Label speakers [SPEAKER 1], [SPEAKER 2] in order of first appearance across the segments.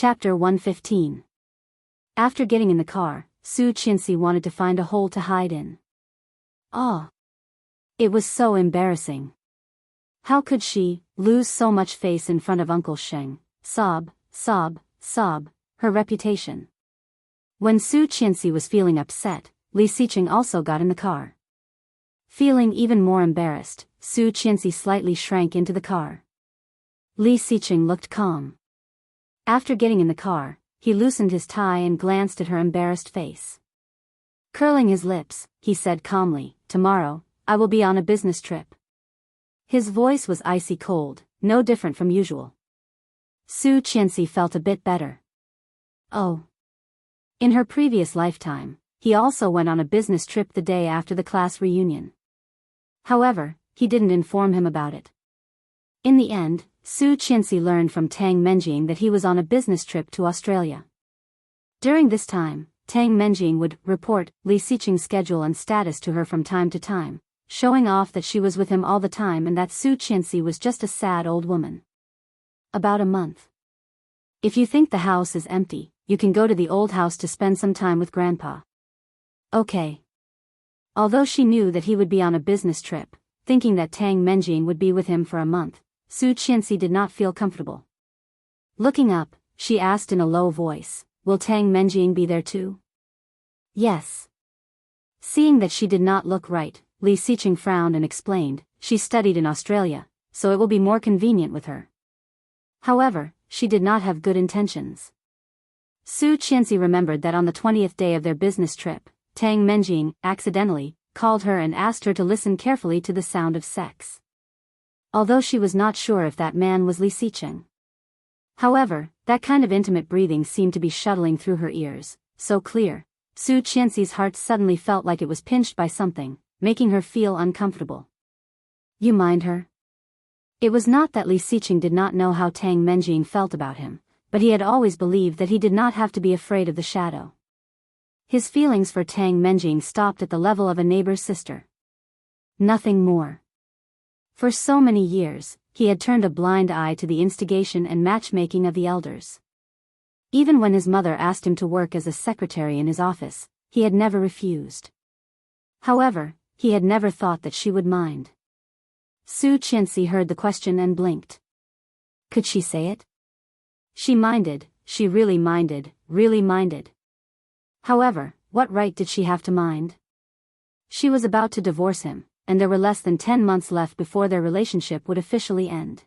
[SPEAKER 1] Chapter 115. After getting in the car, Su Qianxi wanted to find a hole to hide in. Ah! It was so embarrassing. How could she lose so much face in front of Uncle Sheng? Sob, sob, sob, her reputation. When Su Qianxi was feeling upset, Li Xiqing also got in the car. Feeling even more embarrassed, Su Qianxi slightly shrank into the car. Li Xiqing looked calm. After getting in the car, he loosened his tie and glanced at her embarrassed face. Curling his lips, he said calmly, "Tomorrow, I will be on a business trip." His voice was icy cold, no different from usual. Su Qianxi felt a bit better. Oh. In her previous lifetime, he also went on a business trip the day after the class reunion. However, he didn't inform him about it. In the end, Su Qianxi learned from Tang Menjing that he was on a business trip to Australia. During this time, Tang Menjing would report Li Xiqing's schedule and status to her from time to time, showing off that she was with him all the time and that Su Qianxi was just a sad old woman. About a month. If you think the house is empty, you can go to the old house to spend some time with Grandpa. Okay. Although she knew that he would be on a business trip, thinking that Tang Menjing would be with him for a month, Su Qianxi did not feel comfortable. Looking up, she asked in a low voice, "Will Tang Menjing be there too?" "Yes." Seeing that she did not look right, Li Xiqing frowned and explained, "She studied in Australia, so it will be more convenient with her." However, she did not have good intentions. Su Qianxi remembered that on the 20th day of their business trip, Tang Menjing, accidentally, called her and asked her to listen carefully to the sound of sex. Although she was not sure if that man was Li Xiqing. However, that kind of intimate breathing seemed to be shuttling through her ears, so clear. Su Qianxi's heart suddenly felt like it was pinched by something, making her feel uncomfortable. "You mind her?" It was not that Li Xiqing did not know how Tang Menjing felt about him, but he had always believed that he did not have to be afraid of the shadow. His feelings for Tang Menjing stopped at the level of a neighbor's sister. Nothing more. For so many years, he had turned a blind eye to the instigation and matchmaking of the elders. Even when his mother asked him to work as a secretary in his office, he had never refused. However, he had never thought that she would mind. Su Qianxi heard the question and blinked. Could she say it? She minded, she really minded, really minded. However, what right did she have to mind? She was about to divorce him, and there were less than 10 months left before their relationship would officially end.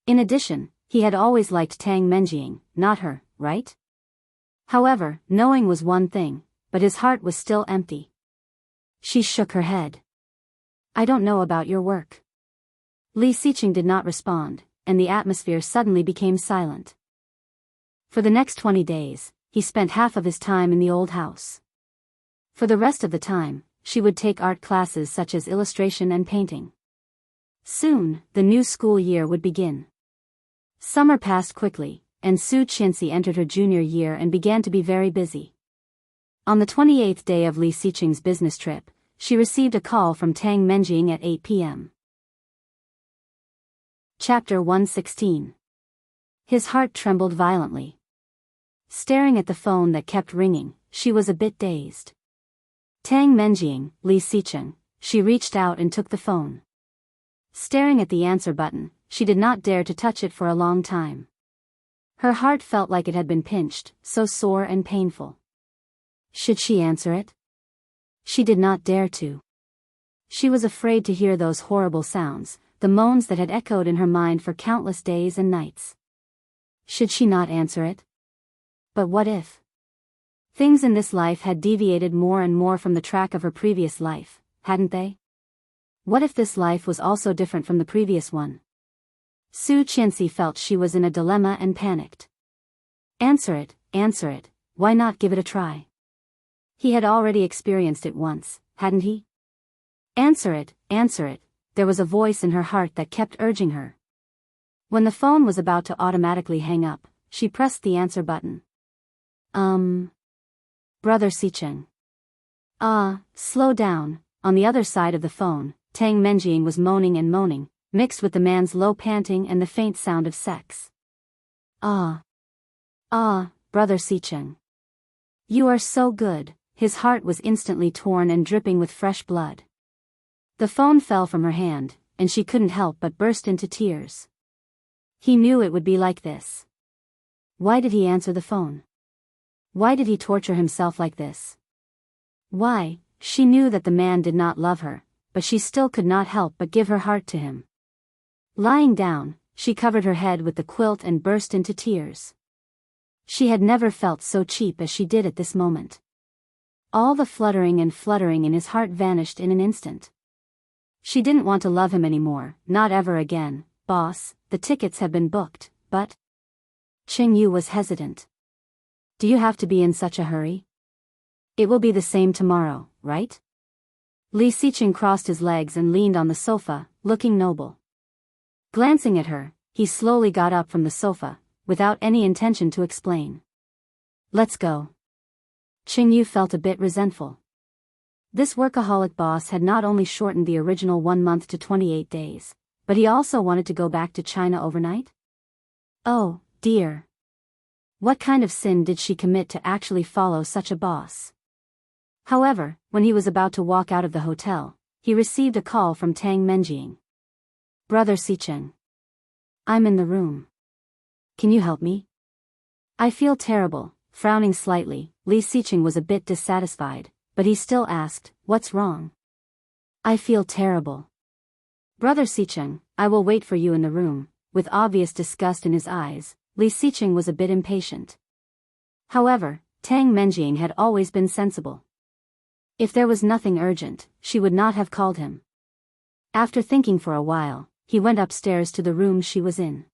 [SPEAKER 1] In addition, he had always liked Tang Menjing, not her, right? However, knowing was one thing, but his heart was still empty. She shook her head. "I don't know about your work." Li Xiqing did not respond, and the atmosphere suddenly became silent. For the next 20 days, he spent half of his time in the old house. For the rest of the time, she would take art classes such as illustration and painting. Soon, the new school year would begin. Summer passed quickly, and Su Qianxi entered her junior year and began to be very busy. On the 28th day of Li Xiqing's business trip, she received a call from Tang Menjing at 8 p.m. Chapter 116. His heart trembled violently. Staring at the phone that kept ringing, she was a bit dazed. Tang Menjing, Li Xiqing, she reached out and took the phone. Staring at the answer button, she did not dare to touch it for a long time. Her heart felt like it had been pinched, so sore and painful. Should she answer it? She did not dare to. She was afraid to hear those horrible sounds, the moans that had echoed in her mind for countless days and nights. Should she not answer it? But what if? Things in this life had deviated more and more from the track of her previous life, hadn't they? What if this life was also different from the previous one? Su Qianxi felt she was in a dilemma and panicked. Answer it, why not give it a try? He had already experienced it once, hadn't he? Answer it, there was a voice in her heart that kept urging her. When the phone was about to automatically hang up, she pressed the answer button. Brother Xiqing. Slow down. On the other side of the phone, Tang Menjing was moaning and moaning, mixed with the man's low panting and the faint sound of sex. Ah, Brother Sicheng. You are so good. His heart was instantly torn and dripping with fresh blood. The phone fell from her hand, and she couldn't help but burst into tears. He knew it would be like this. Why did he answer the phone? Why did he torture himself like this? Why? She knew that the man did not love her, but she still could not help but give her heart to him. Lying down, she covered her head with the quilt and burst into tears. She had never felt so cheap as she did at this moment. All the fluttering in his heart vanished in an instant. She didn't want to love him anymore, not ever again. Boss, the tickets have been booked, but... Qing Yu was hesitant. Do you have to be in such a hurry? It will be the same tomorrow, right? Li Sicheng crossed his legs and leaned on the sofa, looking noble. Glancing at her, he slowly got up from the sofa, without any intention to explain. Let's go. Qing Yu felt a bit resentful. This workaholic boss had not only shortened the original 1 month to 28 days, but he also wanted to go back to China overnight? Oh, dear. What kind of sin did she commit to actually follow such a boss? However, when he was about to walk out of the hotel, he received a call from Tang Menjing. Brother Sicheng. I'm in the room. Can you help me? I feel terrible. Frowning slightly, Li Sicheng was a bit dissatisfied, but he still asked, what's wrong? I feel terrible. Brother Sicheng, I will wait for you in the room. With obvious disgust in his eyes, Li Sicheng was a bit impatient. However, Tang Menjing had always been sensible. If there was nothing urgent, she would not have called him. After thinking for a while, he went upstairs to the room she was in.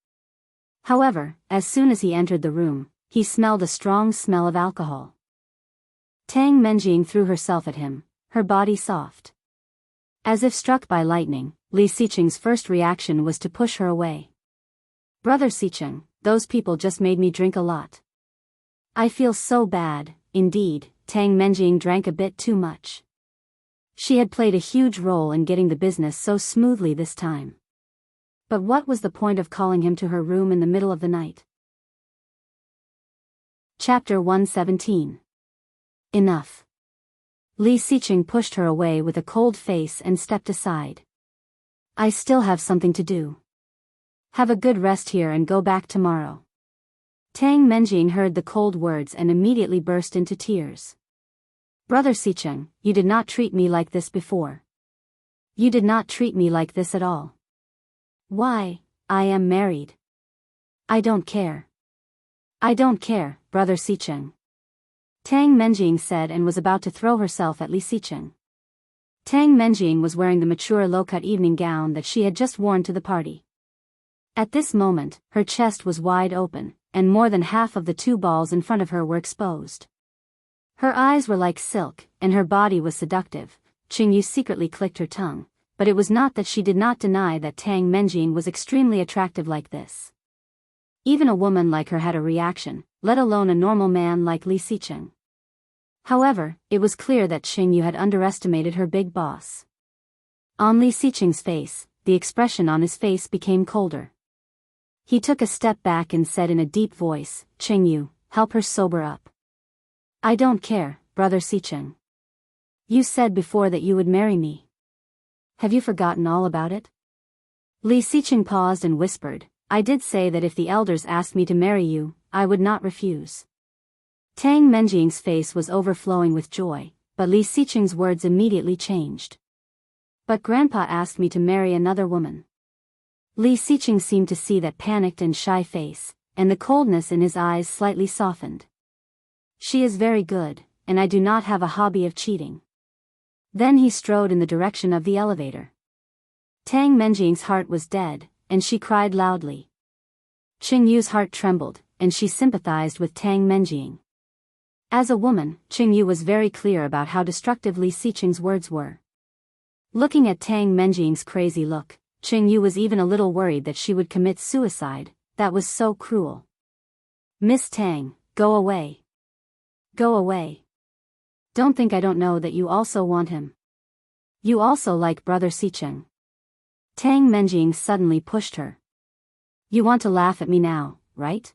[SPEAKER 1] However, as soon as he entered the room, he smelled a strong smell of alcohol. Tang Menjing threw herself at him, her body soft. As if struck by lightning, Li Sicheng's first reaction was to push her away. Brother Sicheng, those people just made me drink a lot. I feel so bad. Indeed, Tang Menjing drank a bit too much. She had played a huge role in getting the business so smoothly this time. But what was the point of calling him to her room in the middle of the night? Chapter 117. Enough. Li Sicheng pushed her away with a cold face and stepped aside. I still have something to do. Have a good rest here and go back tomorrow. Tang Menjing heard the cold words and immediately burst into tears. Brother Sicheng, you did not treat me like this before. You did not treat me like this at all. Why, I am married. I don't care. I don't care, Brother Sicheng. Tang Menjing said and was about to throw herself at Li Sicheng. Tang Menjing was wearing the mature low-cut evening gown that she had just worn to the party. At this moment, her chest was wide open, and more than half of the 2 balls in front of her were exposed. Her eyes were like silk, and her body was seductive. Qing Yu secretly clicked her tongue, but it was not that she did not deny that Tang Menjing was extremely attractive like this. Even a woman like her had a reaction, let alone a normal man like Li Sicheng. However, it was clear that Qing Yu had underestimated her big boss. On Li Sicheng's face, the expression on his face became colder. He took a step back and said in a deep voice, Qing Yu, help her sober up. I don't care, Brother Sicheng. You said before that you would marry me. Have you forgotten all about it? Li Sicheng paused and whispered, I did say that if the elders asked me to marry you, I would not refuse. Tang Menjing's face was overflowing with joy, but Li Sicheng's words immediately changed. But Grandpa asked me to marry another woman. Li Sicheng seemed to see that panicked and shy face, and the coldness in his eyes slightly softened. She is very good, and I do not have a hobby of cheating. Then he strode in the direction of the elevator. Tang Menjing's heart was dead, and she cried loudly. Qing Yu's heart trembled, and she sympathized with Tang Menjing. As a woman, Qing Yu was very clear about how destructive Li Sicheng's words were. Looking at Tang Menjing's crazy look, Qing Yu was even a little worried that she would commit suicide. That was so cruel. Miss Tang, go away. Go away. Don't think I don't know that you also want him. You also like Brother Sicheng. Tang Menjing suddenly pushed her. You want to laugh at me now, right?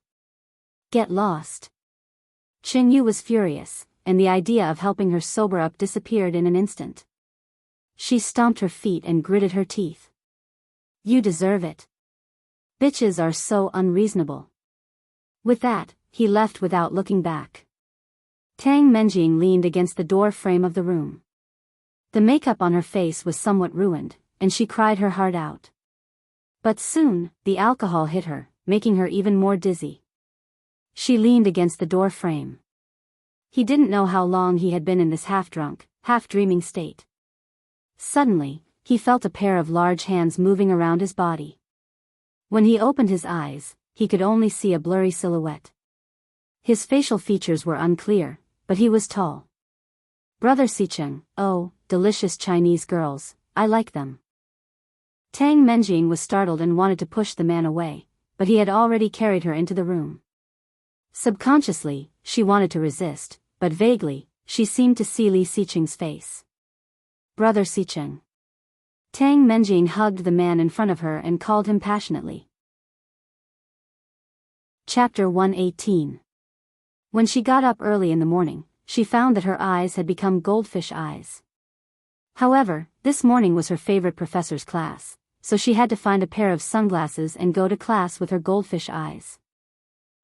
[SPEAKER 1] Get lost. Qing Yu was furious, and the idea of helping her sober up disappeared in an instant. She stomped her feet and gritted her teeth. You deserve it. Bitches are so unreasonable. With that, he left without looking back. Tang Menjing leaned against the door frame of the room. The makeup on her face was somewhat ruined, and she cried her heart out. But soon, the alcohol hit her, making her even more dizzy. She leaned against the door frame. He didn't know how long he had been in this half-drunk, half-dreaming state. Suddenly, he felt a pair of large hands moving around his body. When he opened his eyes, he could only see a blurry silhouette. His facial features were unclear, but he was tall. Brother Xicheng, oh, delicious Chinese girls, I like them. Tang Menjing was startled and wanted to push the man away, but he had already carried her into the room. Subconsciously, she wanted to resist, but vaguely, she seemed to see Li Xicheng's face. Brother Xicheng. Tang Menjing hugged the man in front of her and called him passionately. Chapter 118. When she got up early in the morning, she found that her eyes had become goldfish eyes. However, this morning was her favorite professor's class, so she had to find a pair of sunglasses and go to class with her goldfish eyes.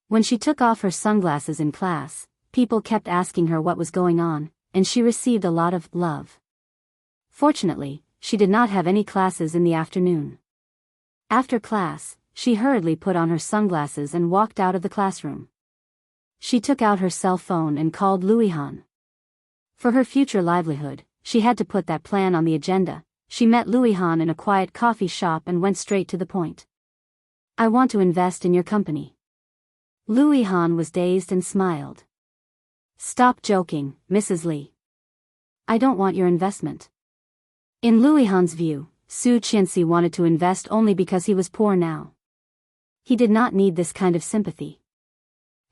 [SPEAKER 1] When she took off her sunglasses in class, people kept asking her what was going on, and she received a lot of love. Fortunately, she did not have any classes in the afternoon. After class, she hurriedly put on her sunglasses and walked out of the classroom. She took out her cell phone and called Louis-Han. For her future livelihood, she had to put that plan on the agenda. She met Louis-Han in a quiet coffee shop and went straight to the point. I want to invest in your company. Louis-Han was dazed and smiled. Stop joking, Mrs. Li. I don't want your investment. In Louis-Han's view, Su Qianxi wanted to invest only because he was poor now. He did not need this kind of sympathy.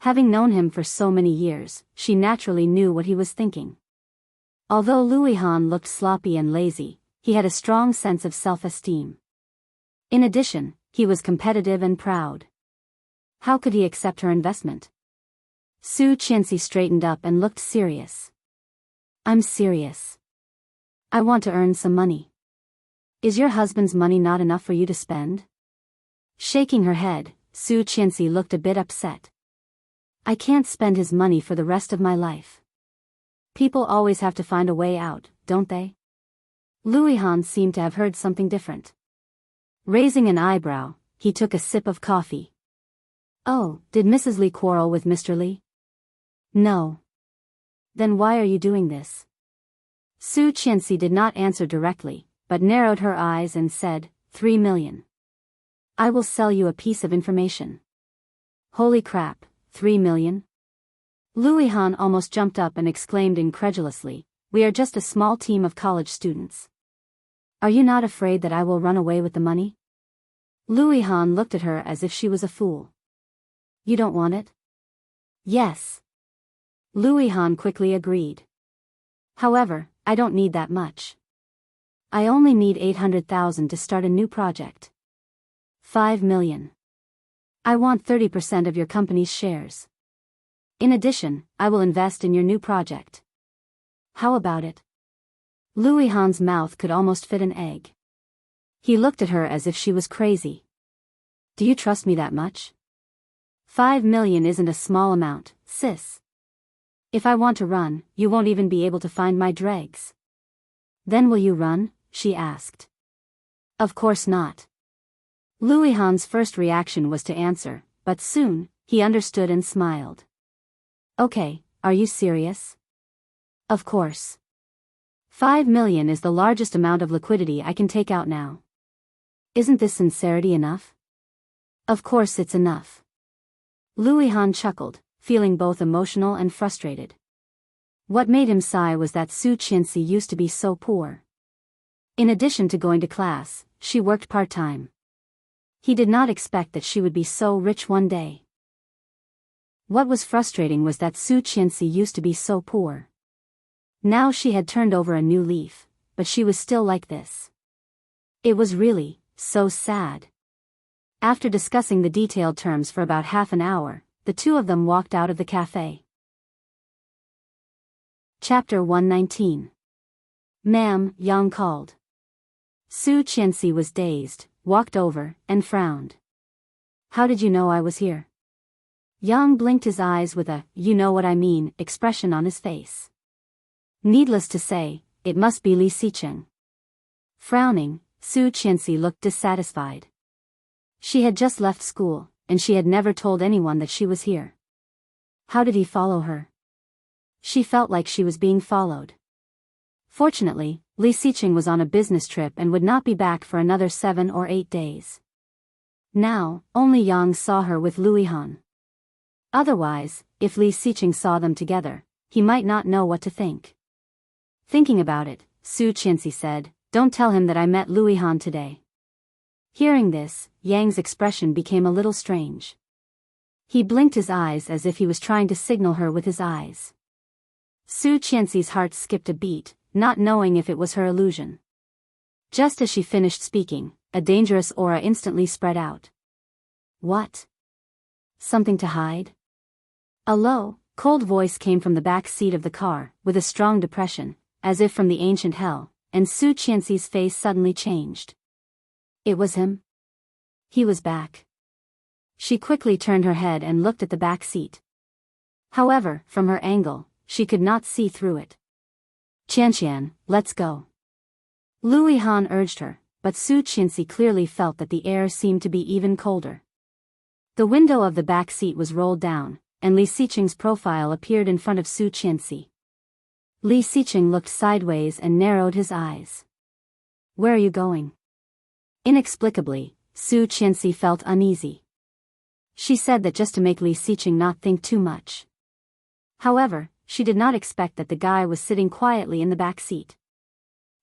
[SPEAKER 1] Having known him for so many years, she naturally knew what he was thinking. Although Louis-Han looked sloppy and lazy, he had a strong sense of self-esteem. In addition, he was competitive and proud. How could he accept her investment? Su Qianxi straightened up and looked serious. I'm serious. I want to earn some money. Is your husband's money not enough for you to spend? Shaking her head, Su Qianxi looked a bit upset. I can't spend his money for the rest of my life. People always have to find a way out, don't they? Louis-Han seemed to have heard something different. Raising an eyebrow, he took a sip of coffee. Oh, did Mrs. Li quarrel with Mr. Li? No. Then why are you doing this? Su Qianxi did not answer directly, but narrowed her eyes and said, 3 million. I will sell you a piece of information. Holy crap, 3 million? Louis-Han almost jumped up and exclaimed incredulously, we are just a small team of college students. Are you not afraid that I will run away with the money? Louis-Han looked at her as if she was a fool. You don't want it? Yes. Louis-Han quickly agreed. However, I don't need that much. I only need 800,000 to start a new project. 5 million. I want 30% of your company's shares. In addition, I will invest in your new project. How about it? Louis-Han's mouth could almost fit an egg. He looked at her as if she was crazy. Do you trust me that much? 5 million isn't a small amount, sis. If I want to run, you won't even be able to find my dregs. Then will you run? She asked. Of course not. Louis-Han's first reaction was to answer, but soon, he understood and smiled. Okay, are you serious? Of course. 5 million is the largest amount of liquidity I can take out now. Isn't this sincerity enough? Of course it's enough. Louis-Han chuckled, feeling both emotional and frustrated. What made him sigh was that Su Qianxi used to be so poor. In addition to going to class, she worked part-time. He did not expect that she would be so rich one day. What was frustrating was that Su Qianxi used to be so poor. Now she had turned over a new leaf, but she was still like this. It was really, so sad. After discussing the detailed terms for about half an hour, the two of them walked out of the cafe. Chapter 119. Ma'am, Yang called. Su Qianxi was dazed, walked over, and frowned. How did you know I was here? Yang blinked his eyes with a, you know what I mean, expression on his face. Needless to say, it must be Li Xiqing. Frowning, Su Qianxi looked dissatisfied. She had just left school, and she had never told anyone that she was here. How did he follow her? She felt like she was being followed. Fortunately, Li Xiqing was on a business trip and would not be back for another 7 or 8 days. Now, only Yang saw her with Luihan. Otherwise, if Li Xiqing saw them together, he might not know what to think. Thinking about it, Su Qianxi said, "Don't tell him that I met Luihan today." Hearing this, Yang's expression became a little strange. He blinked his eyes as if he was trying to signal her with his eyes. Su Qianxi's heart skipped a beat, not knowing if it was her illusion. Just as she finished speaking, a dangerous aura instantly spread out. What? Something to hide? A low, cold voice came from the back seat of the car, with a strong depression, as if from the ancient hell, and Su Qianxi's face suddenly changed. It was him. He was back. She quickly turned her head and looked at the back seat. However, from her angle, she could not see through it. "Qianqian, let's go." Luihan urged her, but Su Qianxi clearly felt that the air seemed to be even colder. The window of the back seat was rolled down, and Li Xiqing's profile appeared in front of Su Qianxi. Li Xiqing looked sideways and narrowed his eyes. "Where are you going?" Inexplicably, Su Qianxi felt uneasy. She said that just to make Li Xiqing not think too much. However, she did not expect that the guy was sitting quietly in the back seat.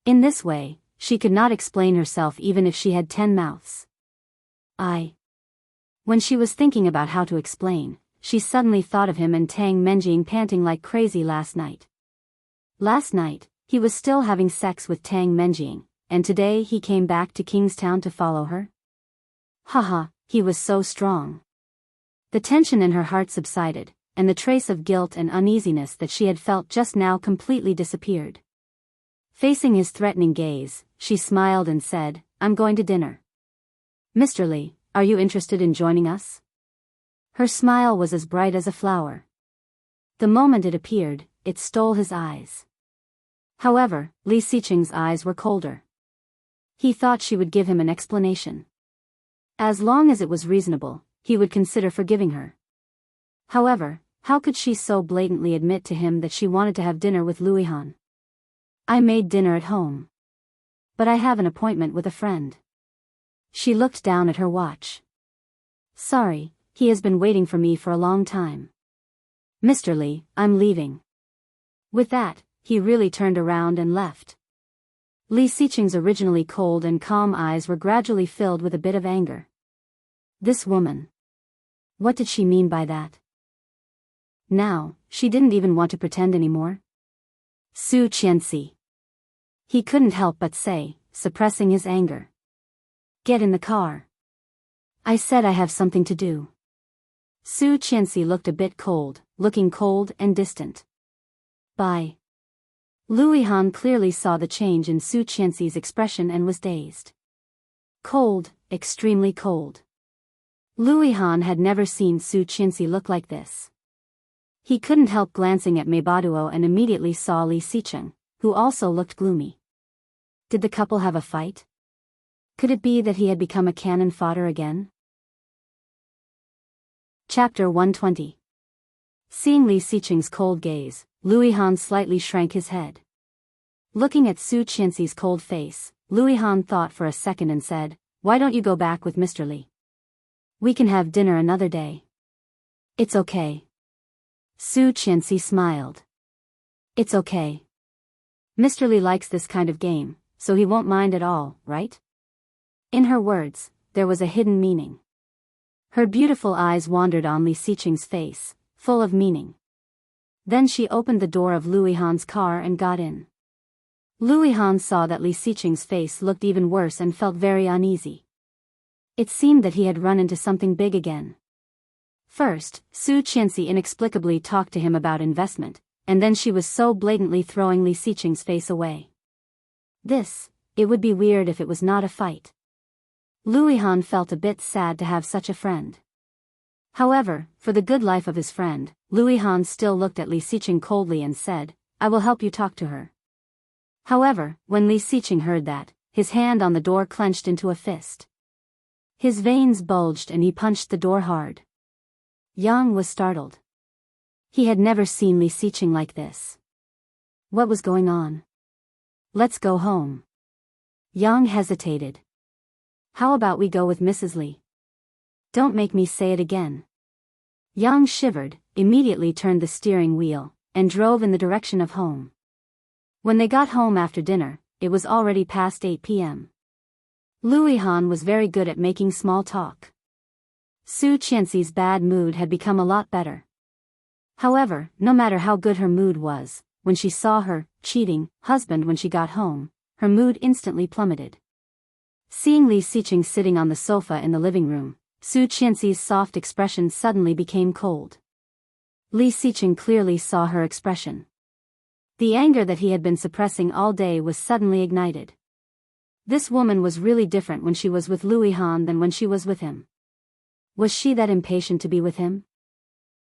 [SPEAKER 1] In this way, she could not explain herself even if she had 10 mouths. When she was thinking about how to explain, she suddenly thought of him and Tang Menjing panting like crazy last night. Last night, he was still having sex with Tang Menjing, and today he came back to Kingstown to follow her? Haha, he was so strong. The tension in her heart subsided, and the trace of guilt and uneasiness that she had felt just now completely disappeared. Facing his threatening gaze, she smiled and said, "I'm going to dinner. Mr. Li, are you interested in joining us?" Her smile was as bright as a flower. The moment it appeared, it stole his eyes. However, Li Xiqing's eyes were colder. He thought she would give him an explanation. As long as it was reasonable, he would consider forgiving her. However, how could she so blatantly admit to him that she wanted to have dinner with Luihan? "I made dinner at home. But I have an appointment with a friend." She looked down at her watch. "Sorry, he has been waiting for me for a long time. Mr. Li, I'm leaving." With that, he really turned around and left. Li Xiqing's originally cold and calm eyes were gradually filled with a bit of anger. This woman. What did she mean by that? Now, she didn't even want to pretend anymore. Su Qianxi. He couldn't help but say, suppressing his anger. "Get in the car. I said I have something to do." Su Qianxi looked a bit cold, looking cold and distant. "Bye." Luihan clearly saw the change in Su Qianxi's expression and was dazed. Cold, extremely cold. Luihan had never seen Su Qianxi look like this. He couldn't help glancing at Meibaduo and immediately saw Li Xiqing, who also looked gloomy. Did the couple have a fight? Could it be that he had become a cannon fodder again? Chapter 120. Seeing Li Xiqing's cold gaze, Luihan slightly shrank his head. Looking at Su Qianxi's cold face, Luihan thought for a second and said, "Why don't you go back with Mr. Li? We can have dinner another day." "It's okay." Su Qianxi smiled. "It's okay. Mr. Li likes this kind of game, so he won't mind at all, right?" In her words, there was a hidden meaning. Her beautiful eyes wandered on Li Xiqing's face, full of meaning. Then she opened the door of Luihan's car and got in. Luihan saw that Li Xiqing's face looked even worse and felt very uneasy. It seemed that he had run into something big again. First, Su Qianxi inexplicably talked to him about investment, and then she was so blatantly throwing Li Xiqing's face away. It would be weird if it was not a fight. Luihan felt a bit sad to have such a friend. However, for the good life of his friend, Luihan still looked at Li Xiqing coldly and said, "I will help you talk to her." However, when Li Xiqing heard that, his hand on the door clenched into a fist. His veins bulged and he punched the door hard. Yang was startled. He had never seen Li Xiqing like this. What was going on? "Let's go home." Yang hesitated. "How about we go with Mrs. Li?" "Don't make me say it again." Yang shivered, immediately turned the steering wheel, and drove in the direction of home. When they got home after dinner, it was already past 8 p.m. Luihan was very good at making small talk. Su Qianxi's bad mood had become a lot better. However, no matter how good her mood was, when she saw her cheating husband when she got home, her mood instantly plummeted. Seeing Li Xiqing sitting on the sofa in the living room, Su Qianxi's soft expression suddenly became cold. Li Xiqing clearly saw her expression. The anger that he had been suppressing all day was suddenly ignited. This woman was really different when she was with Luihan than when she was with him. Was she that impatient to be with him?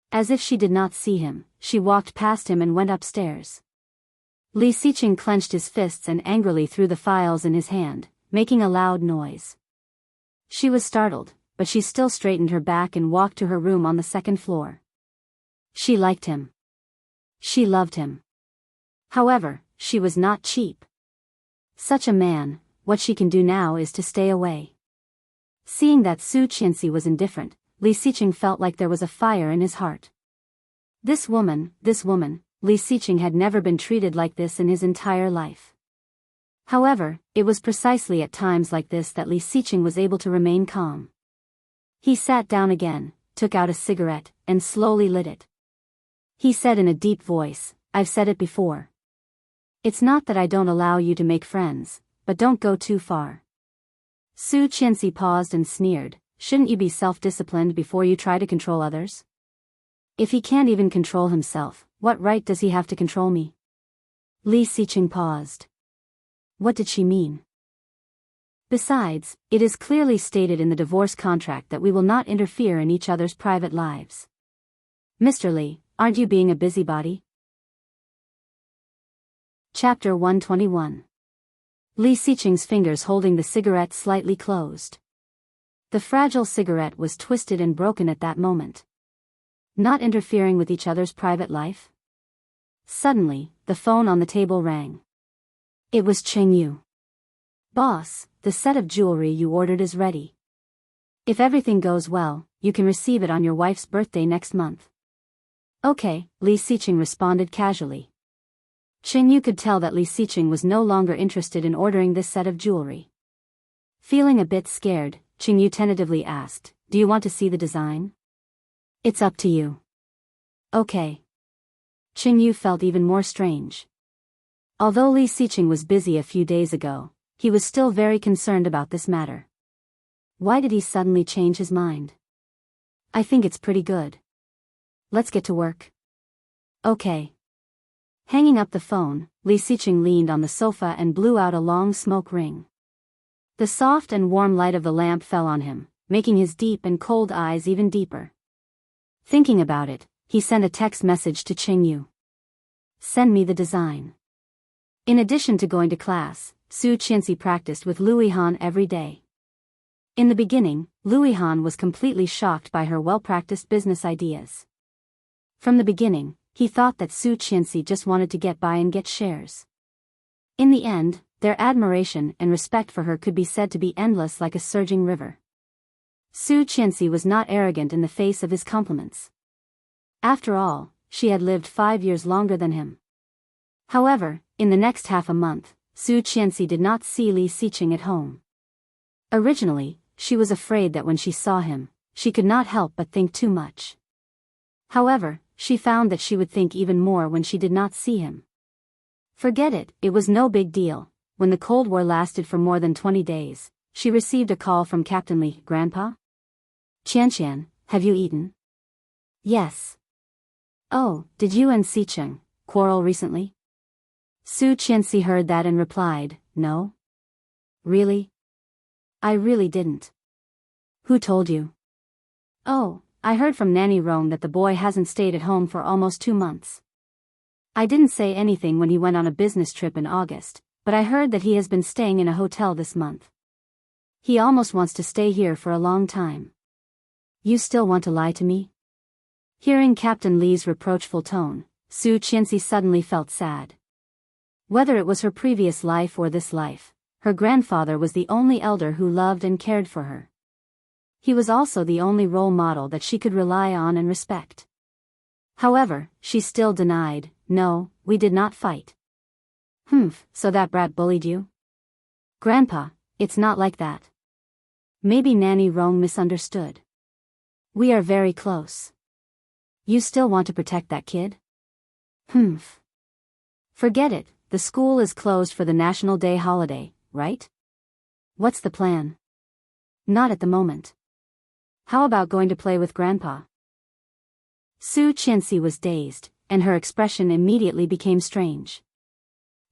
[SPEAKER 1] As if she did not see him, she walked past him and went upstairs. Li Xiqing clenched his fists and angrily threw the files in his hand, making a loud noise. She was startled, but she still straightened her back and walked to her room on the second floor. She liked him. She loved him. However, she was not cheap. Such a man, what she can do now is to stay away. Seeing that Su Qianxi was indifferent, Li Xiqing felt like there was a fire in his heart. This woman, Li Xiqing had never been treated like this in his entire life. However, it was precisely at times like this that Li Xiqing was able to remain calm. He sat down again, took out a cigarette, and slowly lit it. He said in a deep voice, "I've said it before. It's not that I don't allow you to make friends, but don't go too far." Su Qianxi paused and sneered, "Shouldn't you be self-disciplined before you try to control others? If he can't even control himself, what right does he have to control me?" Li Xiqing paused. What did she mean? Besides, it is clearly stated in the divorce contract that we will not interfere in each other's private lives. Mr. Li, aren't you being a busybody? Chapter 121. Li Xiqing's fingers holding the cigarette slightly closed. The fragile cigarette was twisted and broken at that moment. Not interfering with each other's private life? Suddenly, the phone on the table rang. It was Cheng Yu. "Boss, the set of jewelry you ordered is ready. If everything goes well, you can receive it on your wife's birthday next month." "Okay," Li Xiqing responded casually. Cheng Yu could tell that Li Xiqing was no longer interested in ordering this set of jewelry. Feeling a bit scared, Cheng Yu tentatively asked, "Do you want to see the design?" "It's up to you." "Okay." Cheng Yu felt even more strange. Although Li Xiqing was busy a few days ago, he was still very concerned about this matter. Why did he suddenly change his mind? "I think it's pretty good. Let's get to work." "Okay." Hanging up the phone, Li Xiqing leaned on the sofa and blew out a long smoke ring. The soft and warm light of the lamp fell on him, making his deep and cold eyes even deeper. Thinking about it, he sent a text message to Cheng Yu. "Send me the design." In addition to going to class, Su Qianxi practiced with Luihan every day. In the beginning, Luihan was completely shocked by her well-practiced business ideas. From the beginning, he thought that Su Qianxi just wanted to get by and get shares. In the end, their admiration and respect for her could be said to be endless like a surging river. Su Qianxi was not arrogant in the face of his compliments. After all, she had lived 5 years longer than him. However, in the next half a month, Su Qianxi did not see Li Xiqing at home. Originally, she was afraid that when she saw him, she could not help but think too much. However, she found that she would think even more when she did not see him. Forget it, it was no big deal. When the Cold War lasted for more than 20 days, she received a call from Captain Li. "Grandpa? Qianqian, have you eaten?" Yes. Oh, did you and Sicheng quarrel recently? Su Qianxi heard that and replied, no. Really? I really didn't. Who told you? Oh, I heard from Nanny Rong that the boy hasn't stayed at home for almost 2 months. I didn't say anything when he went on a business trip in August, but I heard that he has been staying in a hotel this month. He almost wants to stay here for a long time. You still want to lie to me? Hearing Captain Li's reproachful tone, Su Qianxi suddenly felt sad. Whether it was her previous life or this life, her grandfather was the only elder who loved and cared for her. He was also the only role model that she could rely on and respect. However, she still denied, no, we did not fight. So that brat bullied you? Grandpa, it's not like that. Maybe Nanny Rong misunderstood. We are very close. You still want to protect that kid? Forget it, the school is closed for the National Day holiday, right? What's the plan? Not at the moment. How about going to play with Grandpa? Su Qianxi was dazed, and her expression immediately became strange.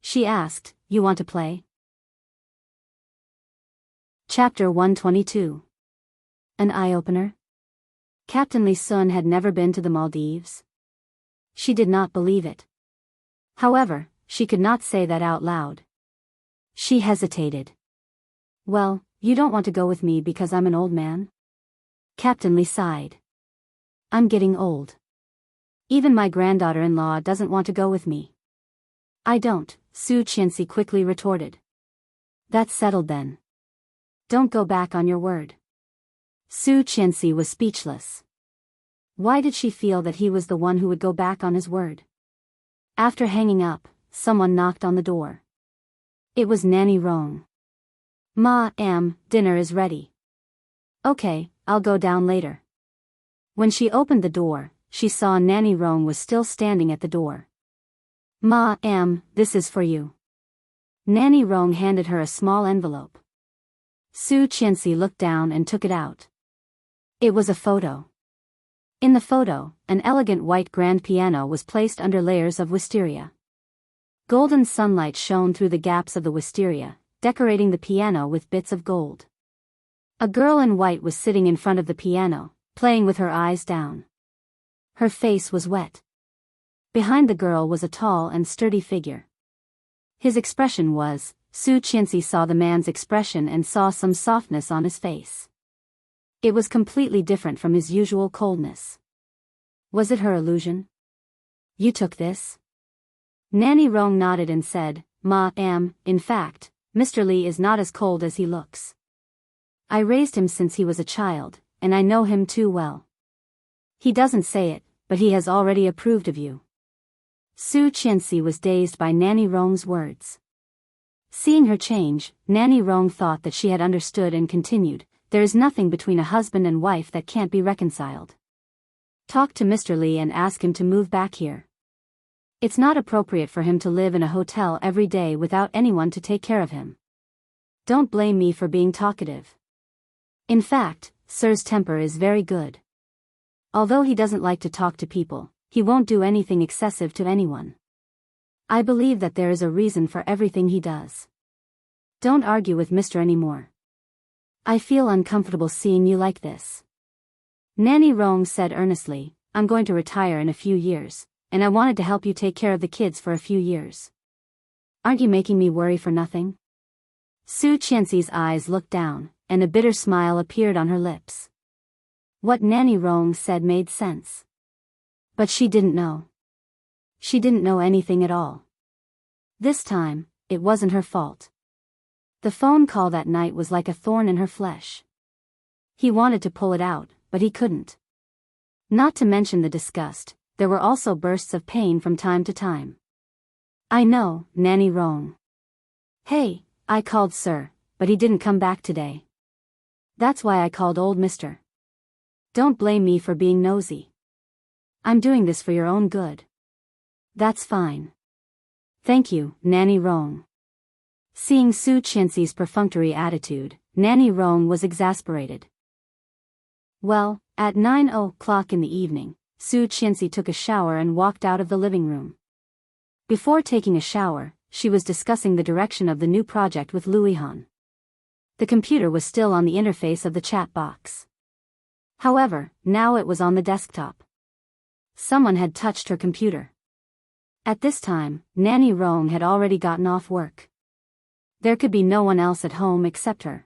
[SPEAKER 1] She asked, you want to play? Chapter 122. An eye-opener? Captain Li Sun had never been to the Maldives. She did not believe it. However, she could not say that out loud. She hesitated. Well, you don't want to go with me because I'm an old man? Captain Li sighed. I'm getting old. Even my granddaughter-in-law doesn't want to go with me. I don't, Su Qianxi quickly retorted. That's settled then. Don't go back on your word. Su Qianxi was speechless. Why did she feel that he was the one who would go back on his word? After hanging up, someone knocked on the door. It was Nanny Rong. Dinner is ready. Okay, I'll go down later. When she opened the door, she saw Nanny Rong was still standing at the door. This is for you. Nanny Rong handed her a small envelope. Su Qianxi looked down and took it out. It was a photo. In the photo, an elegant white grand piano was placed under layers of wisteria. Golden sunlight shone through the gaps of the wisteria, decorating the piano with bits of gold. A girl in white was sitting in front of the piano, playing with her eyes down. Her face was wet. Behind the girl was a tall and sturdy figure. His expression was, Su Qianxi saw the man's expression and saw some softness on his face. It was completely different from his usual coldness. Was it her illusion? You took this? Nanny Rong nodded and said, in fact, Mr. Li is not as cold as he looks. I raised him since he was a child, and I know him too well. He doesn't say it, but he has already approved of you. Su Qianxi was dazed by Nanny Rong's words. Seeing her change, Nanny Rong thought that she had understood and continued, there is nothing between a husband and wife that can't be reconciled. Talk to Mr. Li and ask him to move back here. It's not appropriate for him to live in a hotel every day without anyone to take care of him. Don't blame me for being talkative. In fact, Sir's temper is very good. Although he doesn't like to talk to people, he won't do anything excessive to anyone. I believe that there is a reason for everything he does. Don't argue with Mr. anymore. I feel uncomfortable seeing you like this. Nanny Rong said earnestly, I'm going to retire in a few years, and I wanted to help you take care of the kids for a few years. Aren't you making me worry for nothing? Su Qianxi's eyes looked down, and a bitter smile appeared on her lips. What Nanny Rong said made sense. But she didn't know. She didn't know anything at all. This time, it wasn't her fault. The phone call that night was like a thorn in her flesh. He wanted to pull it out, but he couldn't. Not to mention the disgust, there were also bursts of pain from time to time. I know, Nanny Rong. Hey, I called Sir, but he didn't come back today. That's why I called old Mister. Don't blame me for being nosy. I'm doing this for your own good. That's fine. Thank you, Nanny Rong. Seeing Su Qianxi's perfunctory attitude, Nanny Rong was exasperated. Well, at 9 o'clock in the evening, Su Qianxi took a shower and walked out of the living room. Before taking a shower, she was discussing the direction of the new project with Luihan. The computer was still on the interface of the chat box. However, now it was on the desktop. Someone had touched her computer. At this time, Nanny Rong had already gotten off work. There could be no one else at home except her.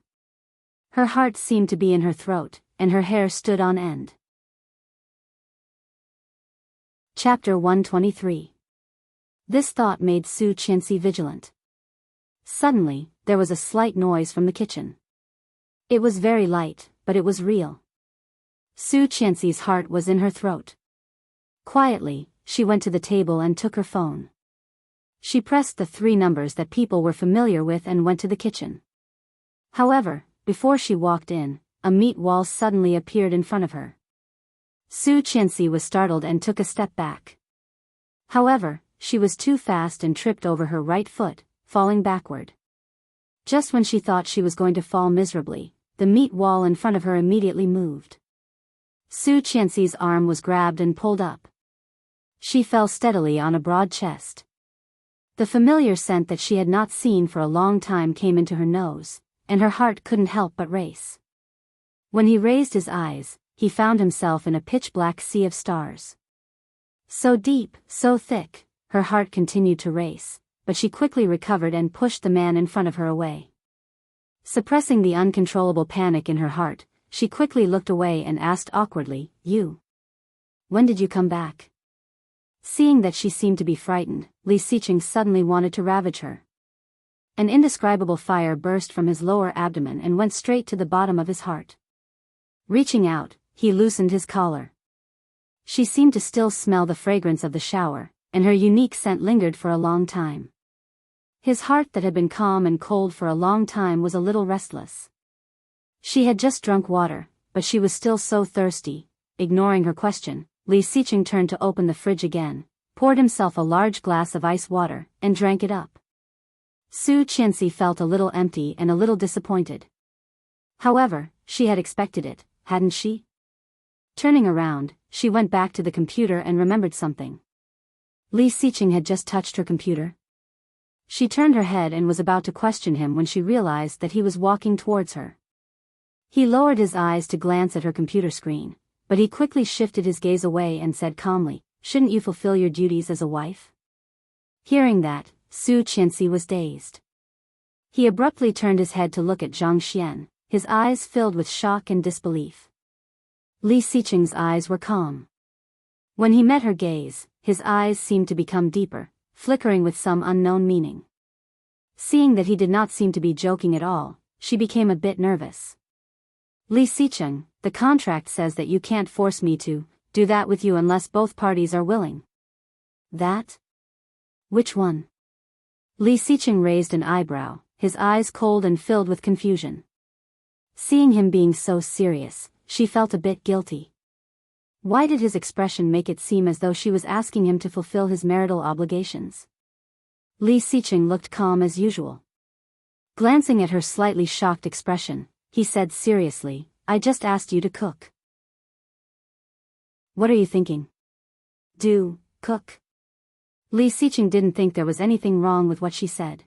[SPEAKER 1] Her heart seemed to be in her throat, and her hair stood on end. Chapter 123. This thought made Su Qianxi vigilant. Suddenly, there was a slight noise from the kitchen. It was very light, but it was real. Su Qianxi's heart was in her throat. Quietly, she went to the table and took her phone. She pressed the 3 numbers that people were familiar with and went to the kitchen. However, before she walked in, a meat wall suddenly appeared in front of her. Su Qianxi was startled and took a step back. However, she was too fast and tripped over her right foot, falling backward. Just when she thought she was going to fall miserably, the meat wall in front of her immediately moved. Su Qianxi's arm was grabbed and pulled up. She fell steadily on a broad chest. The familiar scent that she had not seen for a long time came into her nose, and her heart couldn't help but race. When he raised his eyes, he found himself in a pitch-black sea of stars. So deep, so thick, her heart continued to race, but she quickly recovered and pushed the man in front of her away. Suppressing the uncontrollable panic in her heart, she quickly looked away and asked awkwardly, "You? When did you come back?" Seeing that she seemed to be frightened, Li Xiqing suddenly wanted to ravage her. An indescribable fire burst from his lower abdomen and went straight to the bottom of his heart. Reaching out, he loosened his collar. She seemed to still smell the fragrance of the shower, and her unique scent lingered for a long time. His heart that had been calm and cold for a long time was a little restless. She had just drunk water, but she was still so thirsty. Ignoring her question, Li Xiqing turned to open the fridge again, poured himself a large glass of ice water, and drank it up. Su Qianxi felt a little empty and a little disappointed. However, she had expected it, hadn't she? Turning around, she went back to the computer and remembered something. Li Xiqing had just touched her computer. She turned her head and was about to question him when she realized that he was walking towards her. He lowered his eyes to glance at her computer screen, but he quickly shifted his gaze away and said calmly, "Shouldn't you fulfill your duties as a wife?" Hearing that, Su Qianxi was dazed. He abruptly turned his head to look at Zhang Xian, his eyes filled with shock and disbelief. Li Xiqing's eyes were calm. When he met her gaze, his eyes seemed to become deeper, flickering with some unknown meaning. Seeing that he did not seem to be joking at all, she became a bit nervous. "Li Xiqing, the contract says that you can't force me to do that with you unless both parties are willing." "That? Which one?" Li Xiqing raised an eyebrow, his eyes cold and filled with confusion. Seeing him being so serious, she felt a bit guilty. Why did his expression make it seem as though she was asking him to fulfill his marital obligations? Li Xiqing looked calm as usual. Glancing at her slightly shocked expression, he said seriously, "I just asked you to cook." "What are you thinking?" Cook?" Li Xiqing didn't think there was anything wrong with what she said.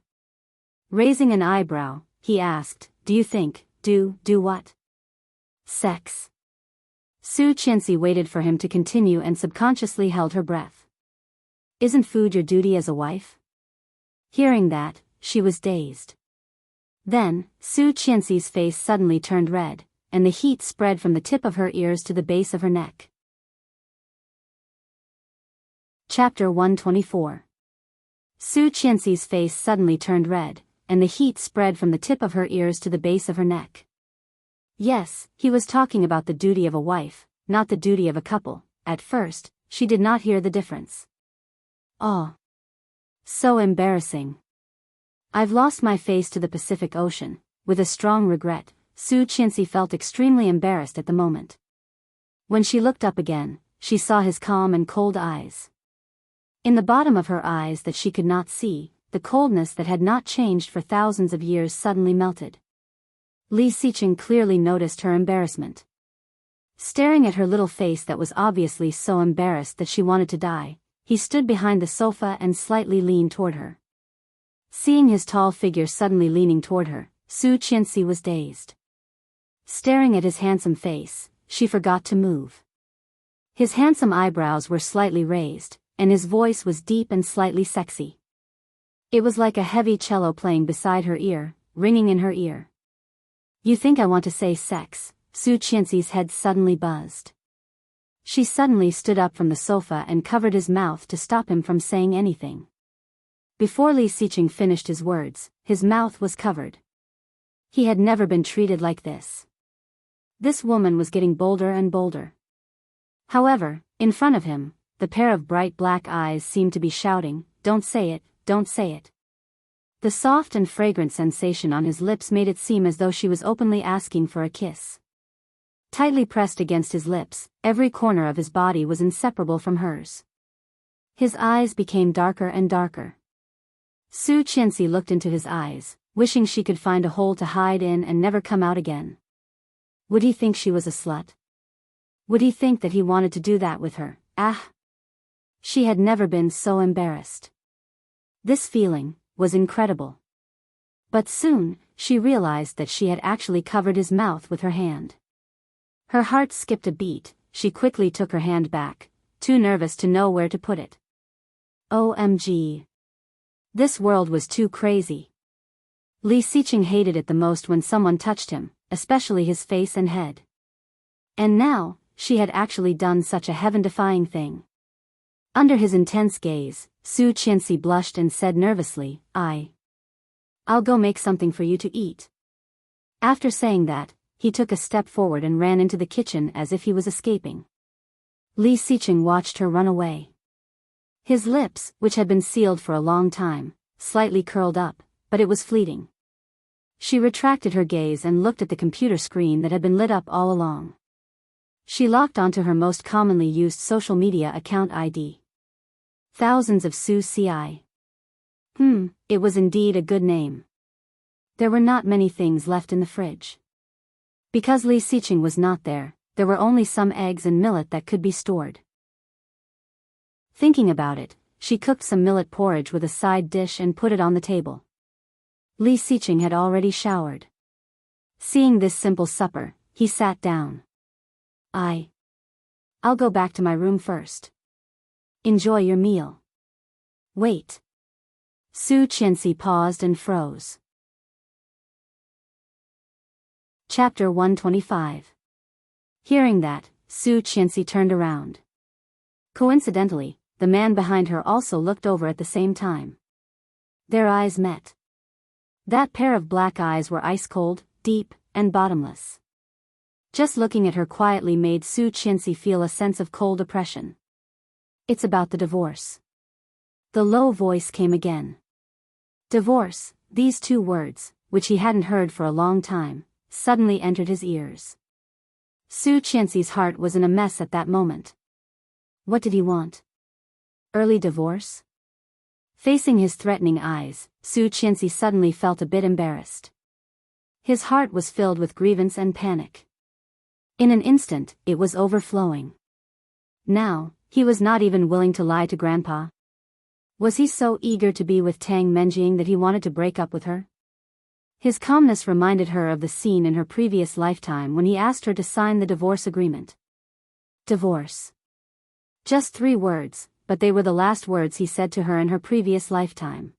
[SPEAKER 1] Raising an eyebrow, he asked, "Do you think, do what?" "Sex." Su Qianxi waited for him to continue and subconsciously held her breath. "Isn't food your duty as a wife?" Hearing that, she was dazed. Then, Su Qianxi's face suddenly turned red, and the heat spread from the tip of her ears to the base of her neck. Chapter 124. Su Qianxi's face suddenly turned red, and the heat spread from the tip of her ears to the base of her neck. Yes, he was talking about the duty of a wife, not the duty of a couple. At first, she did not hear the difference. "Oh. So embarrassing. I've lost my face to the Pacific Ocean." With a strong regret, Su Qianxi felt extremely embarrassed at the moment. When she looked up again, she saw his calm and cold eyes. In the bottom of her eyes that she could not see, the coldness that had not changed for thousands of years suddenly melted. Li Xiqing clearly noticed her embarrassment. Staring at her little face that was obviously so embarrassed that she wanted to die, he stood behind the sofa and slightly leaned toward her. Seeing his tall figure suddenly leaning toward her, Su Qianxi was dazed. Staring at his handsome face, she forgot to move. His handsome eyebrows were slightly raised, and his voice was deep and slightly sexy. It was like a heavy cello playing beside her ear, ringing in her ear. You think I want to say sex? Su Qianxi's head suddenly buzzed. She suddenly stood up from the sofa and covered his mouth to stop him from saying anything. Before Li Xiqing finished his words, his mouth was covered. He had never been treated like this. This woman was getting bolder and bolder. However, in front of him, the pair of bright black eyes seemed to be shouting, "Don't say it, don't say it." The soft and fragrant sensation on his lips made it seem as though she was openly asking for a kiss. Tightly pressed against his lips, every corner of his body was inseparable from hers. His eyes became darker and darker. Su Qianxi looked into his eyes, wishing she could find a hole to hide in and never come out again. Would he think she was a slut? Would he think that he wanted to do that with her? Ah! She had never been so embarrassed. This feeling was incredible. But soon, she realized that she had actually covered his mouth with her hand. Her heart skipped a beat. She quickly took her hand back, too nervous to know where to put it. OMG. This world was too crazy. Li Xiqing hated it the most when someone touched him, especially his face and head. And now, she had actually done such a heaven-defying thing. Under his intense gaze, Su Qianxi blushed and said nervously, I'll go make something for you to eat. After saying that, he took a step forward and ran into the kitchen as if he was escaping. Li Xiqing watched her run away. His lips, which had been sealed for a long time, slightly curled up, but it was fleeting. She retracted her gaze and looked at the computer screen that had been lit up all along. She locked onto her most commonly used social media account ID. Thousands of Su Ci. It was indeed a good name. There were not many things left in the fridge. Because Li Xiqing was not there were only some eggs and millet that could be stored. Thinking about it, she cooked some millet porridge with a side dish and put it on the table. Li Xiqing had already showered. Seeing this simple supper, he sat down. I'll go back to my room first. Enjoy your meal. Wait. Su Qianxi paused and froze. Chapter 125. Hearing that, Su Qianxi turned around. Coincidentally, the man behind her also looked over at the same time. Their eyes met. That pair of black eyes were ice-cold, deep, and bottomless. Just looking at her quietly made Su Qianxi feel a sense of cold oppression. It's about the divorce. The low voice came again. Divorce, these two words, which he hadn't heard for a long time, suddenly entered his ears. Su Qianxi's heart was in a mess at that moment. What did he want? Early divorce? Facing his threatening eyes, Su Qianxi suddenly felt a bit embarrassed. His heart was filled with grievance and panic. In an instant, it was overflowing. Now, he was not even willing to lie to Grandpa. Was he so eager to be with Tang Menjing that he wanted to break up with her? His calmness reminded her of the scene in her previous lifetime when he asked her to sign the divorce agreement. Divorce. Just 3 words, but they were the last words he said to her in her previous lifetime.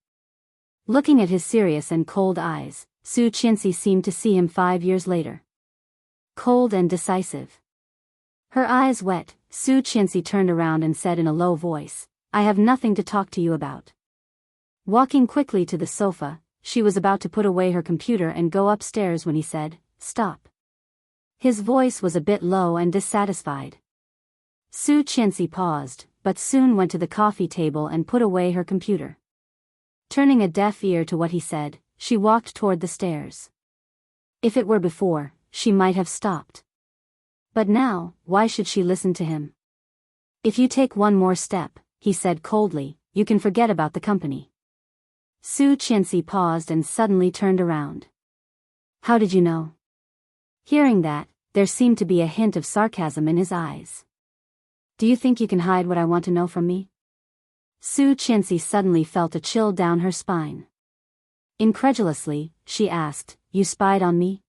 [SPEAKER 1] Looking at his serious and cold eyes, Su Qianxi seemed to see him 5 years later. Cold and decisive. Her eyes wet, Su Qianxi turned around and said in a low voice, I have nothing to talk to you about. Walking quickly to the sofa, she was about to put away her computer and go upstairs when he said, Stop. His voice was a bit low and dissatisfied. Su Qianxi paused, but soon went to the coffee table and put away her computer. Turning a deaf ear to what he said, she walked toward the stairs. If it were before, she might have stopped. But now, why should she listen to him? If you take one more step, he said coldly, you can forget about the company. Su Qianxi paused and suddenly turned around. How did you know? Hearing that, there seemed to be a hint of sarcasm in his eyes. Do you think you can hide what I want to know from me? Su Qianxi suddenly felt a chill down her spine. Incredulously, she asked, you spied on me?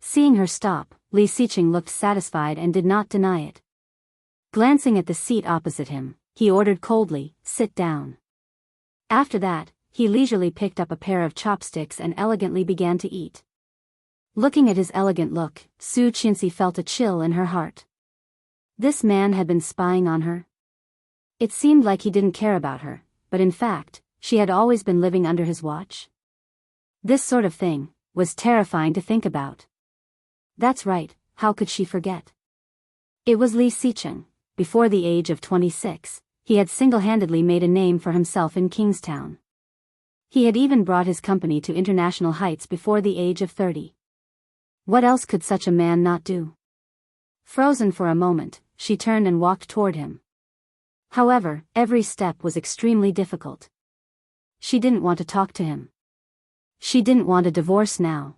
[SPEAKER 1] Seeing her stop, Li Xiqing looked satisfied and did not deny it. Glancing at the seat opposite him, he ordered coldly, sit down. After that, he leisurely picked up a pair of chopsticks and elegantly began to eat. Looking at his elegant look, Su Qianxi felt a chill in her heart. This man had been spying on her. It seemed like he didn't care about her, but in fact, she had always been living under his watch. This sort of thing was terrifying to think about. That's right, how could she forget? It was Li Xiqing. Before the age of 26, he had single-handedly made a name for himself in Kingstown. He had even brought his company to international heights before the age of 30. What else could such a man not do? Frozen for a moment, she turned and walked toward him. However, every step was extremely difficult. She didn't want to talk to him. She didn't want a divorce now.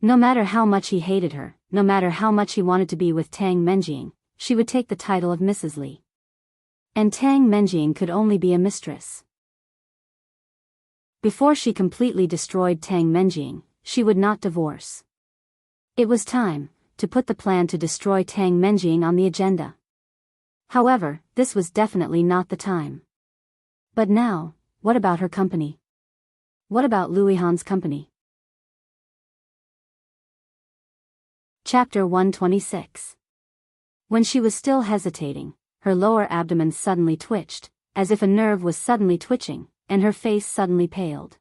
[SPEAKER 1] No matter how much he hated her, no matter how much he wanted to be with Tang Menjing, she would take the title of Mrs. Li. And Tang Menjing could only be a mistress. Before she completely destroyed Tang Menjing, she would not divorce. It was time to put the plan to destroy Tang Menjing on the agenda. However, this was definitely not the time. But now, what about her company? What about Louis Han's company? Chapter 126. When she was still hesitating, her lower abdomen suddenly twitched, as if a nerve was suddenly twitching, and her face suddenly paled.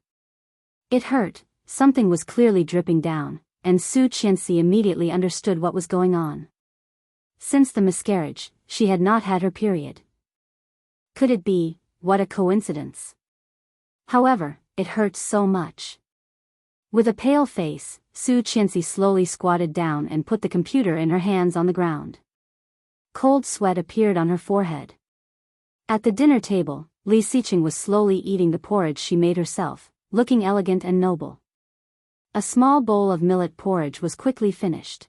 [SPEAKER 1] It hurt, something was clearly dripping down, and Su Qianxi immediately understood what was going on. Since the miscarriage, she had not had her period. Could it be, what a coincidence? However, it hurt so much. With a pale face, Su Qianxi slowly squatted down and put the computer in her hands on the ground. Cold sweat appeared on her forehead. At the dinner table, Li Xiqing was slowly eating the porridge she made herself, looking elegant and noble. A small bowl of millet porridge was quickly finished.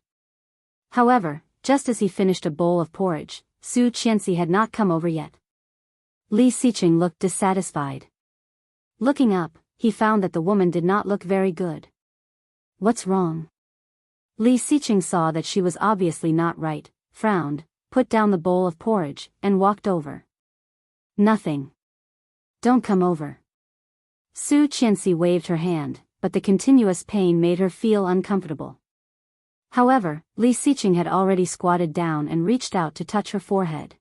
[SPEAKER 1] However, just as he finished a bowl of porridge, Su Qianxi had not come over yet. Li Xiqing looked dissatisfied. Looking up, he found that the woman did not look very good. What's wrong? Li Xiqing saw that she was obviously not right, frowned, put down the bowl of porridge, and walked over. Nothing. Don't come over. Su Qianxi waved her hand, but the continuous pain made her feel uncomfortable. However, Li Xiqing had already squatted down and reached out to touch her forehead.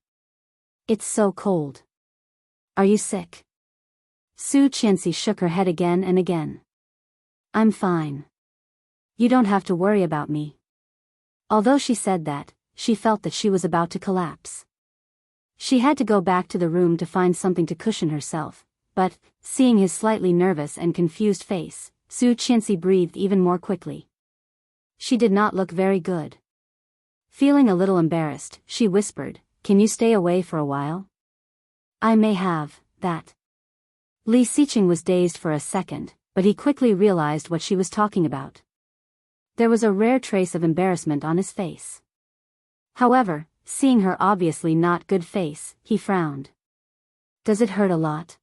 [SPEAKER 1] It's so cold. Are you sick? Su Qianxi shook her head again and again. I'm fine. You don't have to worry about me. Although she said that, she felt that she was about to collapse. She had to go back to the room to find something to cushion herself, but, seeing his slightly nervous and confused face, Su Qianxi breathed even more quickly. She did not look very good. Feeling a little embarrassed, she whispered, "Can you stay away for a while? I may have that." Li Xiqing was dazed for a second, but he quickly realized what she was talking about. There was a rare trace of embarrassment on his face. However, seeing her obviously not good face, he frowned. Does it hurt a lot?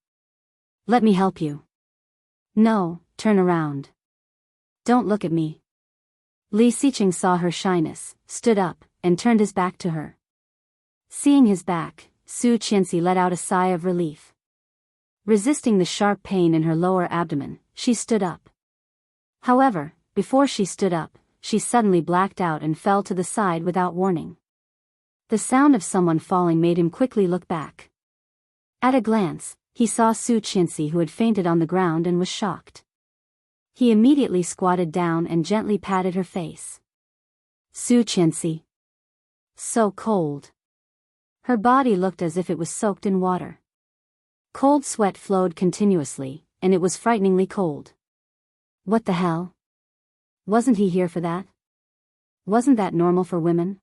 [SPEAKER 1] Let me help you. No, turn around. Don't look at me. Li Xiqing saw her shyness, stood up, and turned his back to her. Seeing his back, Su Qianxi let out a sigh of relief. Resisting the sharp pain in her lower abdomen, she stood up. However, before she stood up, she suddenly blacked out and fell to the side without warning. The sound of someone falling made him quickly look back. At a glance, he saw Su Qianxi, who had fainted on the ground and was shocked. He immediately squatted down and gently patted her face. Su Qianxi. So cold. Her body looked as if it was soaked in water. Cold sweat flowed continuously, and it was frighteningly cold. What the hell? Wasn't he here for that? Wasn't that normal for women?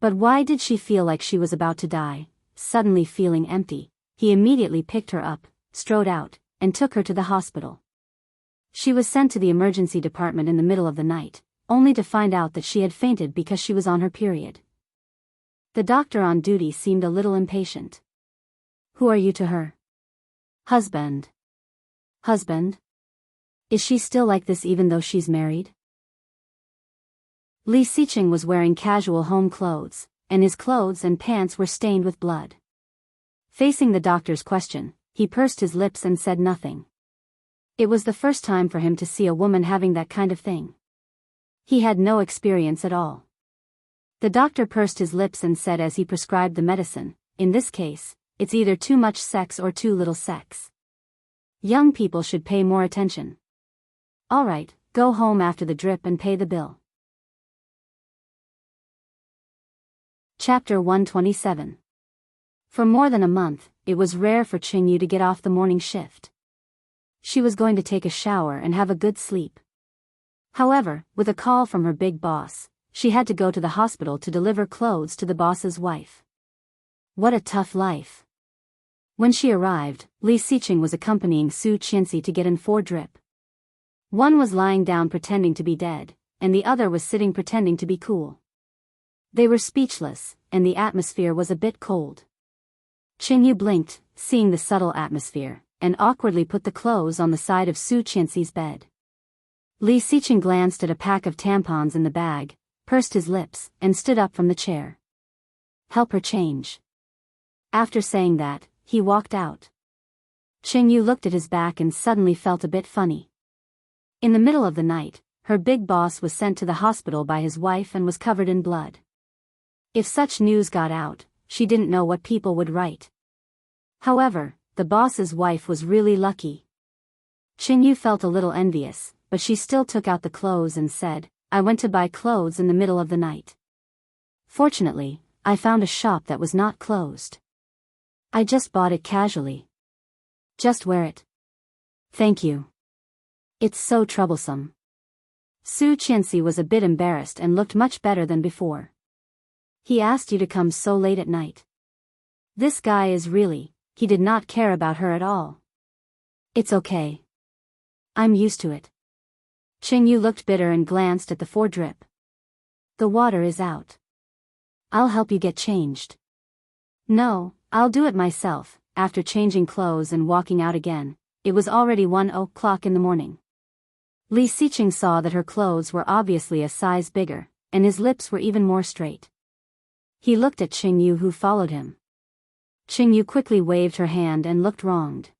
[SPEAKER 1] But why did she feel like she was about to die? Suddenly feeling empty, he immediately picked her up, strode out, and took her to the hospital. She was sent to the emergency department in the middle of the night, only to find out that she had fainted because she was on her period. The doctor on duty seemed a little impatient. "Who are you to her?" "Husband." "Husband? Is she still like this even though she's married?" Li Siqing was wearing casual home clothes, and his clothes and pants were stained with blood. Facing the doctor's question, he pursed his lips and said nothing. It was the first time for him to see a woman having that kind of thing. He had no experience at all. The doctor pursed his lips and said as he prescribed the medicine, "In this case, it's either too much sex or too little sex. Young people should pay more attention. All right, go home after the drip and pay the bill." Chapter 127. For more than a month, it was rare for Qingyu to get off the morning shift. She was going to take a shower and have a good sleep. However, with a call from her big boss, she had to go to the hospital to deliver clothes to the boss's wife. What a tough life. When she arrived, Li Siqing was accompanying Su Qianxi to get in 4 drip. One was lying down pretending to be dead, and the other was sitting pretending to be cool. They were speechless, and the atmosphere was a bit cold. Qingyu blinked, seeing the subtle atmosphere, and awkwardly put the clothes on the side of Su Qianxi's bed. Li Siqing glanced at a pack of tampons in the bag, pursed his lips, and stood up from the chair. "Help her change." After saying that, he walked out. Qingyu looked at his back and suddenly felt a bit funny. In the middle of the night, her big boss was sent to the hospital by his wife and was covered in blood. If such news got out, she didn't know what people would write. However, the boss's wife was really lucky. Qingyu felt a little envious, but she still took out the clothes and said, "I went to buy clothes in the middle of the night. Fortunately, I found a shop that was not closed. I just bought it casually." "Just wear it." "Thank you. It's so troublesome." Su Qianxi was a bit embarrassed and looked much better than before. "He asked you to come so late at night. This guy is really, he did not care about her at all." "It's okay. I'm used to it." Qingyu looked bitter and glanced at the 4 drip. "The water is out. I'll help you get changed." "No, I'll do it myself." After changing clothes and walking out again, it was already 1 o'clock in the morning. Li Siqing saw that her clothes were obviously a size bigger, and his lips were even more straight. He looked at Qingyu who followed him. Qingyu quickly waved her hand and looked wronged.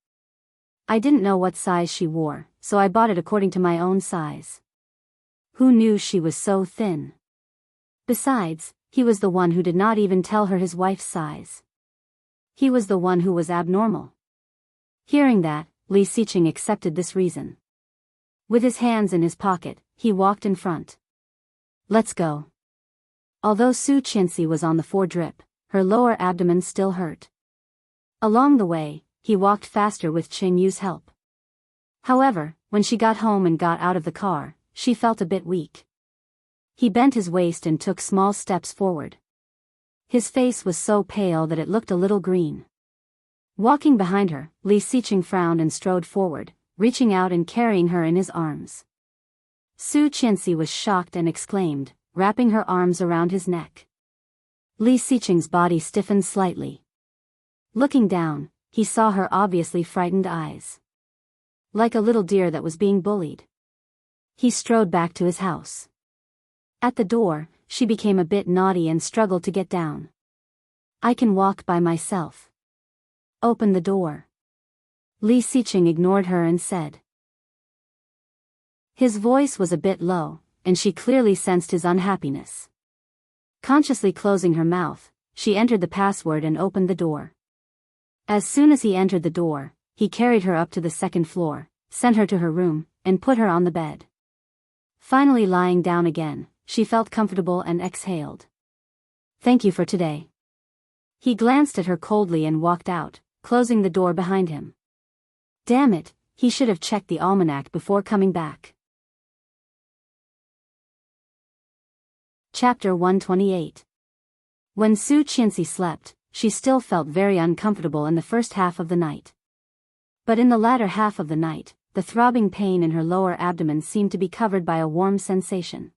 [SPEAKER 1] "I didn't know what size she wore, so I bought it according to my own size." Who knew she was so thin? Besides, he was the one who did not even tell her his wife's size. He was the one who was abnormal. Hearing that, Li Siqing accepted this reason. With his hands in his pocket, he walked in front. "Let's go." Although Su Qianxi was on the 4 drip, her lower abdomen still hurt. Along the way, he walked faster with Qingyu's help. However, when she got home and got out of the car, she felt a bit weak. He bent his waist and took small steps forward. His face was so pale that it looked a little green. Walking behind her, Li Siqing frowned and strode forward, reaching out and carrying her in his arms. Su Qianxi was shocked and exclaimed, wrapping her arms around his neck. Li Siqing's body stiffened slightly. Looking down, he saw her obviously frightened eyes. Like a little deer that was being bullied. He strode back to his house. At the door, she became a bit naughty and struggled to get down. "I can walk by myself." "Open the door." Li Siqing ignored her and said. His voice was a bit low, and she clearly sensed his unhappiness. Consciously closing her mouth, she entered the password and opened the door. As soon as he entered the door, he carried her up to the 2nd floor, sent her to her room, and put her on the bed. Finally lying down again, she felt comfortable and exhaled. "Thank you for today." He glanced at her coldly and walked out, closing the door behind him. Damn it, he should have checked the almanac before coming back. Chapter 128. When Su Qianxi slept, she still felt very uncomfortable in the first half of the night. But in the latter half of the night, the throbbing pain in her lower abdomen seemed to be covered by a warm sensation.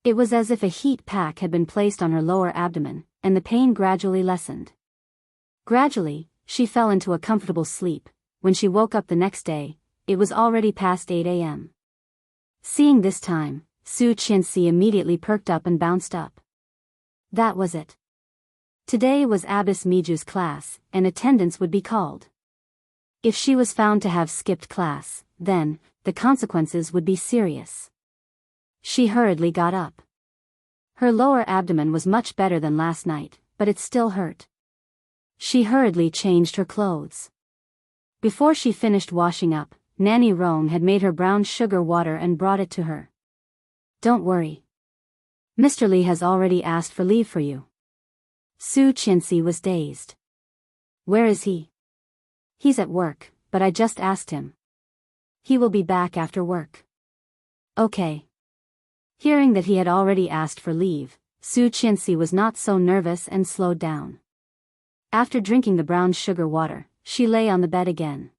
[SPEAKER 1] It was as if a heat pack had been placed on her lower abdomen, and the pain gradually lessened. Gradually, she fell into a comfortable sleep. When she woke up the next day, it was already past 8 a.m. Seeing this time, Su Qianxi immediately perked up and bounced up. That was it. Today was Abbess Miju's class, and attendance would be called. If she was found to have skipped class, then, the consequences would be serious. She hurriedly got up. Her lower abdomen was much better than last night, but it still hurt. She hurriedly changed her clothes. Before she finished washing up, Nanny Rong had made her brown sugar water and brought it to her. Don't worry. Mr. Li has already asked for leave for you. Su Qianxi was dazed. Where is he? He's at work, but I just asked him. He will be back after work. Okay. Hearing that he had already asked for leave, Su Qianxi was not so nervous and slowed down. After drinking the brown sugar water, she lay on the bed again.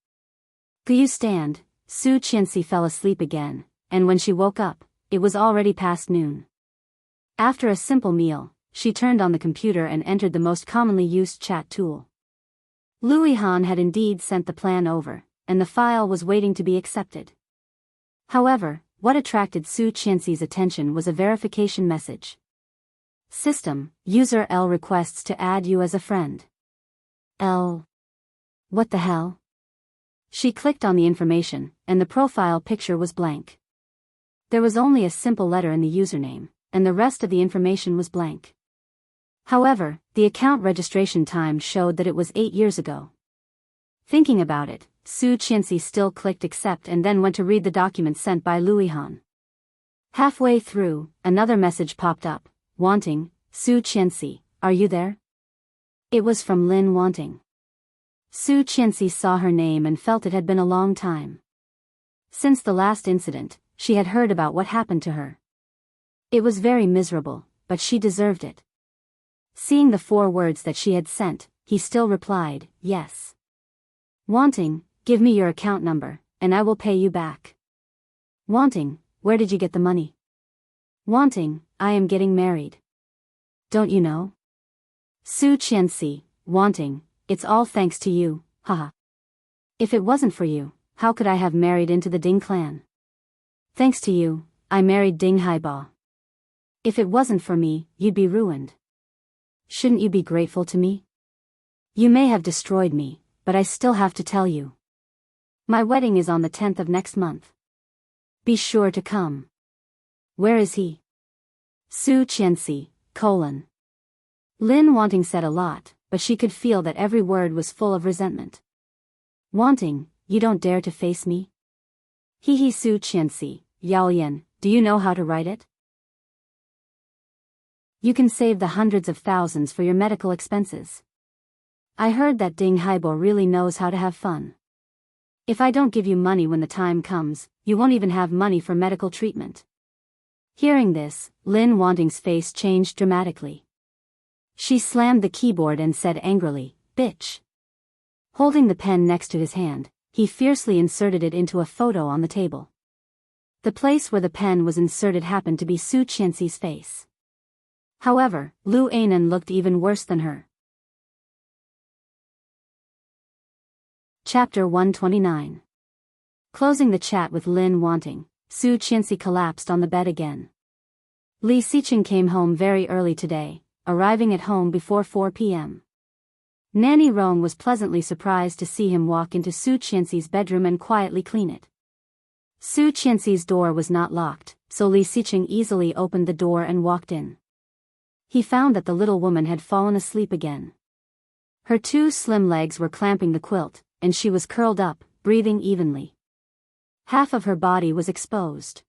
[SPEAKER 1] Could you stand? Su Qianxi fell asleep again, and when she woke up, it was already past noon. After a simple meal, she turned on the computer and entered the most commonly used chat tool. Louis Han had indeed sent the plan over, and the file was waiting to be accepted. However, what attracted Su Qianxi's attention was a verification message. System, user L requests to add you as a friend. L. What the hell? She clicked on the information, and the profile picture was blank. There was only a simple letter in the username, and the rest of the information was blank. However, the account registration time showed that it was 8 years ago. Thinking about it, Su Qianxi still clicked accept and then went to read the document sent by Louis Han. Halfway through, another message popped up, Wanting, Su Qianxi, are you there? It was from Lin Wanting. Su Qianxi saw her name and felt it had been a long time. Since the last incident, she had heard about what happened to her. It was very miserable, but she deserved it. Seeing the 4 words that she had sent, he still replied, yes. Wanting, give me your account number, and I will pay you back. Wanting, where did you get the money? Wanting, I am getting married. Don't you know? Su Qianxi, Wanting, it's all thanks to you, haha. If it wasn't for you, how could I have married into the Ding clan? Thanks to you, I married Ding Haibao. If it wasn't for me, you'd be ruined. Shouldn't you be grateful to me? You may have destroyed me, but I still have to tell you. My wedding is on the 10th of next month. Be sure to come. Where is he? Su Qianxi, Lin Wanting said a lot, but she could feel that every word was full of resentment. Wanting, you don't dare to face me? He Su Qianxi, Yaoyan, do you know how to write it? You can save the hundreds of thousands for your medical expenses. I heard that Ding Haibo really knows how to have fun. If I don't give you money when the time comes, you won't even have money for medical treatment. Hearing this, Lin Wanting's face changed dramatically. She slammed the keyboard and said angrily, bitch. Holding the pen next to his hand, he fiercely inserted it into a photo on the table. The place where the pen was inserted happened to be Su Qianxi's face. However, Lu Ainan looked even worse than her. Chapter 129. Closing the chat with Lin Wanting, Su Qianxi collapsed on the bed again. Li Xiqing came home very early today, arriving at home before 4 p.m. Nanny Rong was pleasantly surprised to see him walk into Su Qianxi's bedroom and quietly clean it. Su Qianxi's door was not locked, so Li Xiqing easily opened the door and walked in. He found that the little woman had fallen asleep again. Her 2 slim legs were clamping the quilt, and she was curled up, breathing evenly. Half of her body was exposed.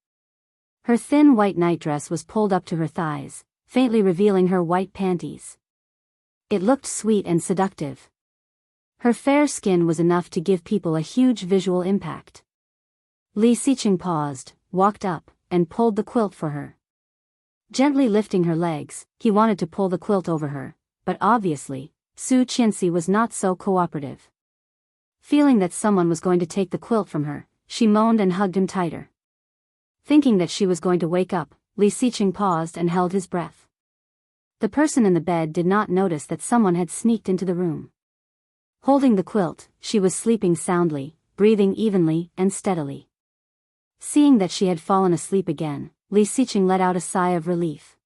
[SPEAKER 1] Her thin white nightdress was pulled up to her thighs, faintly revealing her white panties. It looked sweet and seductive. Her fair skin was enough to give people a huge visual impact. Li Xiqing paused, walked up, and pulled the quilt for her. Gently lifting her legs, he wanted to pull the quilt over her, but obviously, Su Qianxi was not so cooperative. Feeling that someone was going to take the quilt from her, she moaned and hugged him tighter. Thinking that she was going to wake up, Li Xiqing paused and held his breath. The person in the bed did not notice that someone had sneaked into the room. Holding the quilt, she was sleeping soundly, breathing evenly and steadily. Seeing that she had fallen asleep again, Li Xiqing let out a sigh of relief.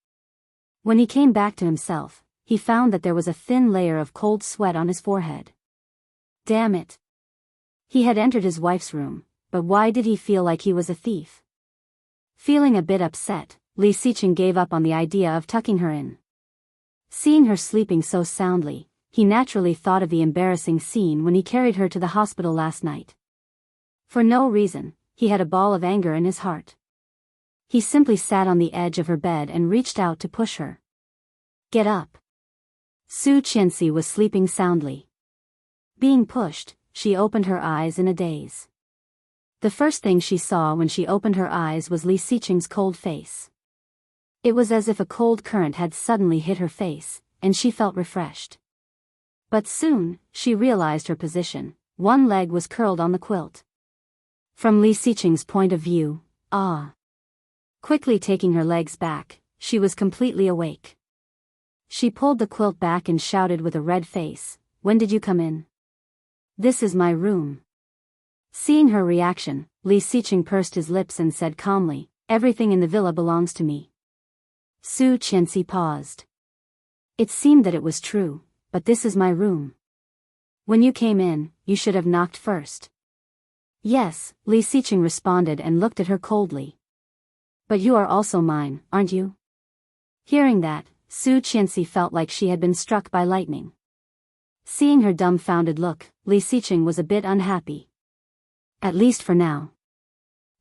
[SPEAKER 1] When he came back to himself, he found that there was a thin layer of cold sweat on his forehead. Damn it! He had entered his wife's room, but why did he feel like he was a thief? Feeling a bit upset, Li Xiqing gave up on the idea of tucking her in. Seeing her sleeping so soundly, he naturally thought of the embarrassing scene when he carried her to the hospital last night. For no reason, he had a ball of anger in his heart. He simply sat on the edge of her bed and reached out to push her. Get up. Su Qianxi was sleeping soundly. Being pushed, she opened her eyes in a daze. The first thing she saw when she opened her eyes was Li Xiqing's cold face. It was as if a cold current had suddenly hit her face, and she felt refreshed. But soon, she realized her position. One leg was curled on the quilt. From Li Xiqing's point of view, quickly taking her legs back, she was completely awake. She pulled the quilt back and shouted with a red face, "When did you come in? This is my room." Seeing her reaction, Li Xiqing pursed his lips and said calmly, "Everything in the villa belongs to me." Su Qianxi paused. It seemed that it was true, but this is my room. When you came in, you should have knocked first. Yes, Li Xiqing responded and looked at her coldly. But you are also mine, aren't you? Hearing that, Su Qianxi felt like she had been struck by lightning. Seeing her dumbfounded look, Li Xiqing was a bit unhappy. At least for now.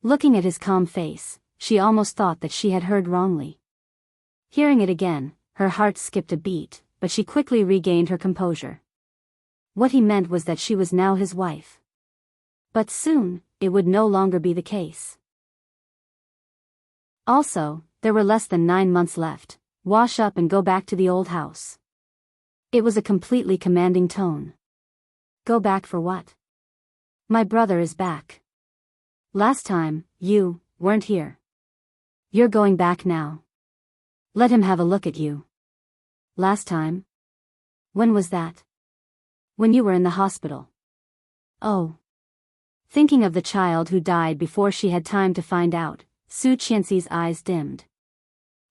[SPEAKER 1] Looking at his calm face, she almost thought that she had heard wrongly. Hearing it again, her heart skipped a beat, but she quickly regained her composure. What he meant was that she was now his wife. But soon, it would no longer be the case. Also, there were less than 9 months left. Wash up and go back to the old house. It was a completely commanding tone. Go back for what? My brother is back. Last time, you weren't here. You're going back now. Let him have a look at you. Last time? When was that? When you were in the hospital. Oh. Thinking of the child who died before she had time to find out, Su Qianxi's eyes dimmed.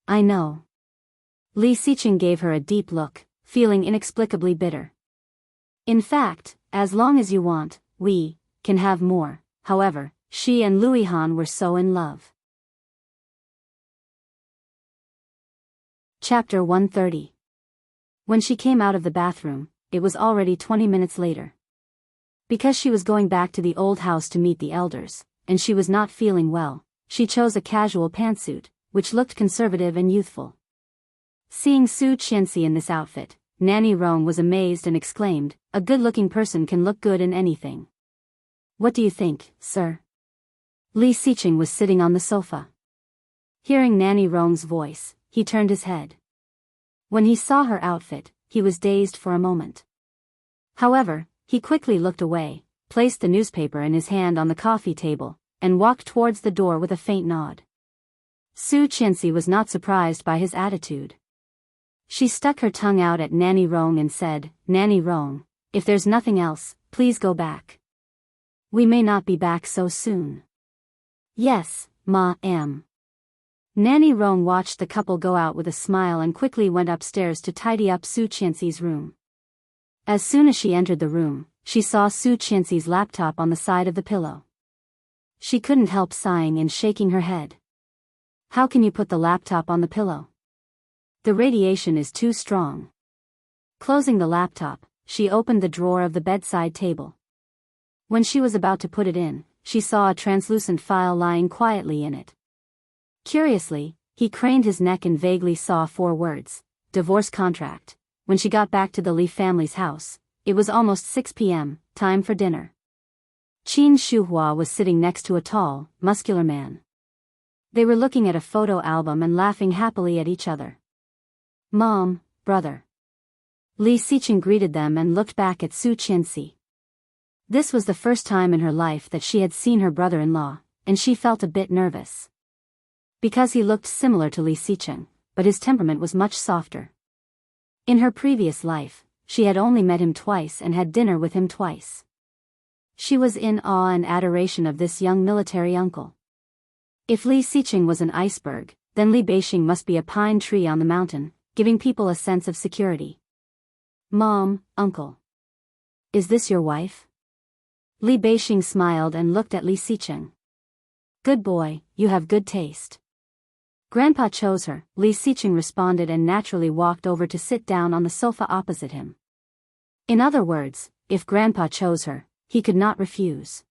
[SPEAKER 1] I know. Li Xiqing gave her a deep look, feeling inexplicably bitter. In fact, as long as you want, we can have more. However, she and Louis Han were so in love. Chapter 130. When she came out of the bathroom, it was already 20 minutes later. Because she was going back to the old house to meet the elders, and she was not feeling well, she chose a casual pantsuit, which looked conservative and youthful. Seeing Su Qianxi in this outfit, Nanny Rong was amazed and exclaimed, "A good-looking person can look good in anything." What do you think, sir? Li Xiqing was sitting on the sofa. Hearing Nanny Rong's voice, he turned his head. When he saw her outfit, he was dazed for a moment. However, he quickly looked away, placed the newspaper in his hand on the coffee table, and walked towards the door with a faint nod. Su Qianxi was not surprised by his attitude. She stuck her tongue out at Nanny Rong and said, "Nanny Rong, if there's nothing else, please go back. We may not be back so soon." "Yes, ma'am." Nanny Rong watched the couple go out with a smile and quickly went upstairs to tidy up Su Qianxi's room. As soon as she entered the room, she saw Su Qianxi's laptop on the side of the pillow. She couldn't help sighing and shaking her head. How can you put the laptop on the pillow? The radiation is too strong. Closing the laptop, she opened the drawer of the bedside table. When she was about to put it in, she saw a translucent file lying quietly in it. Curiously, he craned his neck and vaguely saw 4 words, divorce contract. When she got back to the Li family's house, it was almost 6 p.m., time for dinner. Qin Shuhua was sitting next to a tall, muscular man. They were looking at a photo album and laughing happily at each other. "Mom, brother." Li Xiqing greeted them and looked back at Su Qianxi. This was the first time in her life that she had seen her brother-in-law, and she felt a bit nervous. because he looked similar to Li Xicheng, but his temperament was much softer. In her previous life, she had only met him twice and had dinner with him twice. She was in awe and adoration of this young military uncle. If Li Xicheng was an iceberg, then Li Beixing must be a pine tree on the mountain, giving people a sense of security. Mom, Uncle. Is this your wife? Li Beixing smiled and looked at Li Xicheng. Good boy, you have good taste. Grandpa chose her, Li Xicheng responded and naturally walked over to sit down on the sofa opposite him. In other words, if Grandpa chose her, he could not refuse.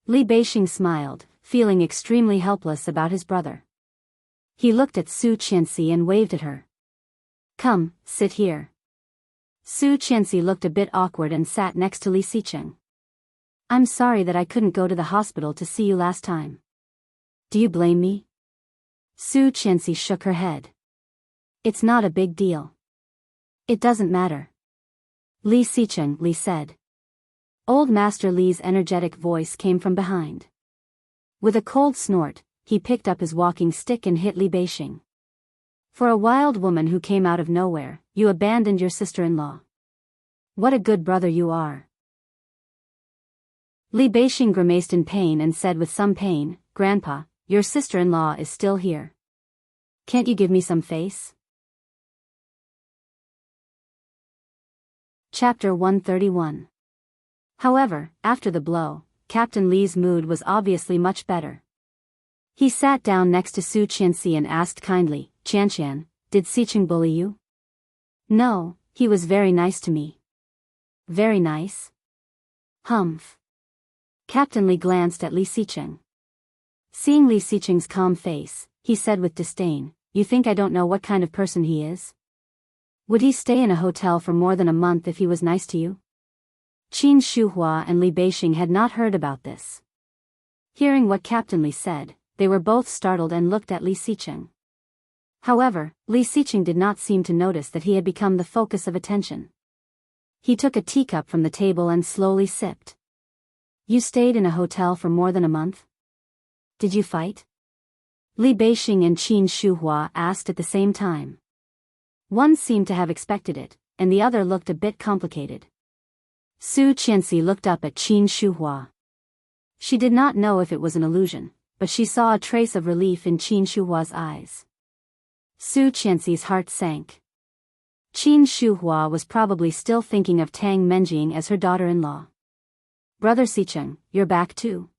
[SPEAKER 1] Li Beixing smiled, feeling extremely helpless about his brother. He looked at Su Qianxi and waved at her. Come, sit here. Su Qianxi looked a bit awkward and sat next to Li Xicheng. I'm sorry that I couldn't go to the hospital to see you last time. Do you blame me? Su Qianxi shook her head. It's not a big deal. It doesn't matter. Li Xicheng, Li said. Old Master Li's energetic voice came from behind. With a cold snort, he picked up his walking stick and hit Li Beixing. For a wild woman who came out of nowhere, you abandoned your sister-in-law. What a good brother you are. Li Beixing grimaced in pain and said with some pain, Grandpa, your sister-in-law is still here. Can't you give me some face? Chapter 131. However, after the blow, Captain Li's mood was obviously much better. He sat down next to Su Qianxi and asked kindly, Qianqian, did Xicheng bully you? No, he was very nice to me. Very nice? Humph. Captain Li glanced at Li Xicheng. Seeing Li Xicheng's calm face, he said with disdain, You think I don't know what kind of person he is? Would he stay in a hotel for more than a month if he was nice to you? Qin Shuhua and Li Beixing had not heard about this. Hearing what Captain Li said, they were both startled and looked at Li Xicheng. However, Li Xicheng did not seem to notice that he had become the focus of attention. He took a teacup from the table and slowly sipped. You stayed in a hotel for more than a month? Did you fight? Li Beixing and Qin Shuhua asked at the same time. One seemed to have expected it, and the other looked a bit complicated. Su Qianxi looked up at Qin Shuhua. She did not know if it was an illusion, but she saw a trace of relief in Qin Shuhua's eyes. Su Qianxi's heart sank. Qin Shuhua was probably still thinking of Tang Menjing as her daughter-in-law. Brother Xicheng, you're back too.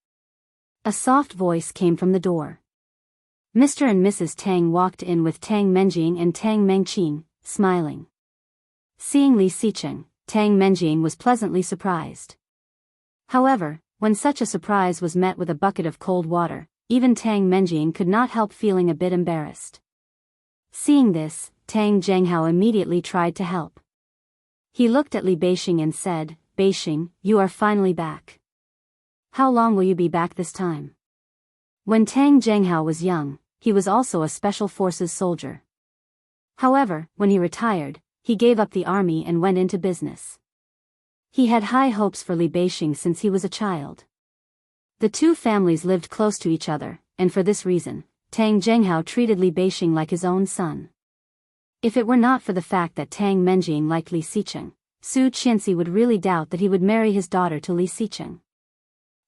[SPEAKER 1] A soft voice came from the door. Mr. and Mrs. Tang walked in with Tang Menjing and Tang Mengqing, smiling. Seeing Li Xicheng, Tang Menjing was pleasantly surprised. However, when such a surprise was met with a bucket of cold water, even Tang Menjing could not help feeling a bit embarrassed. Seeing this, Tang Zhenghao immediately tried to help. He looked at Li Beixing and said, Beixing, you are finally back. How long will you be back this time? When Tang Zhenghao was young, he was also a special forces soldier. However, when he retired, he gave up the army and went into business. He had high hopes for Li Beixing since he was a child. The two families lived close to each other, and for this reason, Tang Zhenghao treated Li Beixing like his own son. If it were not for the fact that Tang Menjing liked Li Xicheng, Su Qianxi would really doubt that he would marry his daughter to Li Xicheng.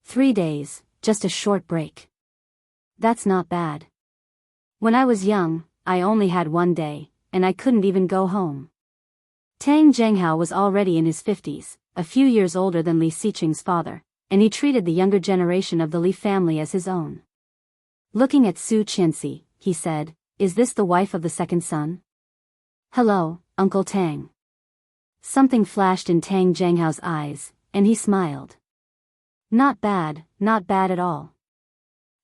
[SPEAKER 1] 3 days, just a short break. That's not bad. When I was young, I only had 1 day, and I couldn't even go home. Tang Zhenghao was already in his 50s, a few years older than Li Xicheng's father, and he treated the younger generation of the Li family as his own. Looking at Su Qianxi, he said, Is this the wife of the second son? Hello, Uncle Tang. Something flashed in Tang Zhenghao's eyes, and he smiled. Not bad at all.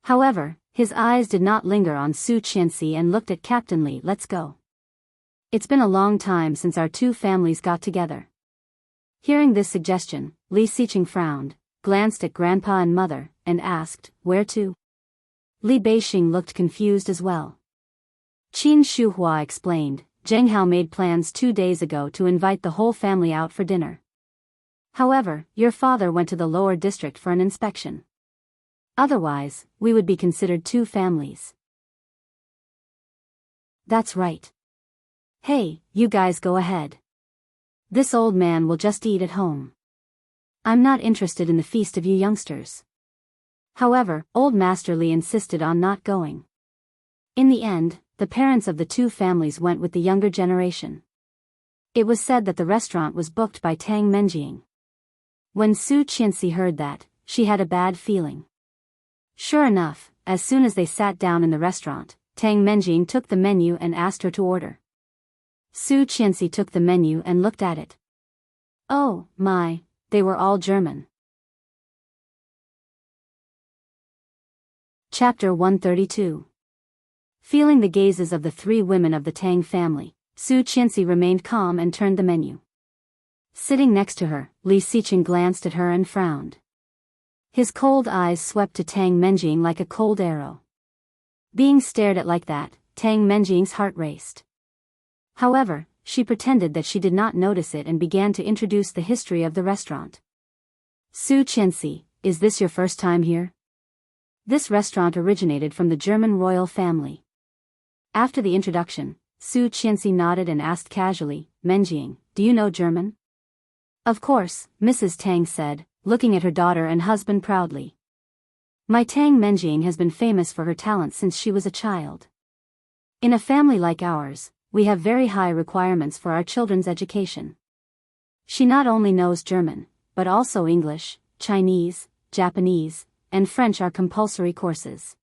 [SPEAKER 1] However, his eyes did not linger on Su Qianxi and looked at Captain Li. Let's go. It's been a long time since our two families got together. Hearing this suggestion, Li Xicheng frowned, glanced at Grandpa and Mother, and asked, Where to? Li Beixing looked confused as well. Qin Shuhua explained, Zhenghao made plans 2 days ago to invite the whole family out for dinner. However, your father went to the lower district for an inspection. Otherwise, we would be considered 2 families. That's right. Hey, you guys go ahead. This old man will just eat at home. I'm not interested in the feast of you youngsters. However, Old Master Li insisted on not going. In the end, the parents of the two families went with the younger generation. It was said that the restaurant was booked by Tang Menjing. When Su Qianxi heard that, she had a bad feeling. Sure enough, as soon as they sat down in the restaurant, Tang Menjing took the menu and asked her to order. Su Qianxi took the menu and looked at it. Oh, my, they were all German. Chapter 132. Feeling the gazes of the three women of the Tang family, Su Qianxi remained calm and turned the menu. Sitting next to her, Li Xiqing glanced at her and frowned. His cold eyes swept to Tang Menjing like a cold arrow. Being stared at like that, Tang Menjing's heart raced. However, she pretended that she did not notice it and began to introduce the history of the restaurant. Su Qianxi, is this your first time here? This restaurant originated from the German royal family. After the introduction, Su Qianxi nodded and asked casually, Menjing, do you know German? Of course, Mrs. Tang said, looking at her daughter and husband proudly. My Tang Menjing has been famous for her talent since she was a child. In a family like ours, we have very high requirements for our children's education. She not only knows German, but also English, Chinese, Japanese, and French are compulsory courses.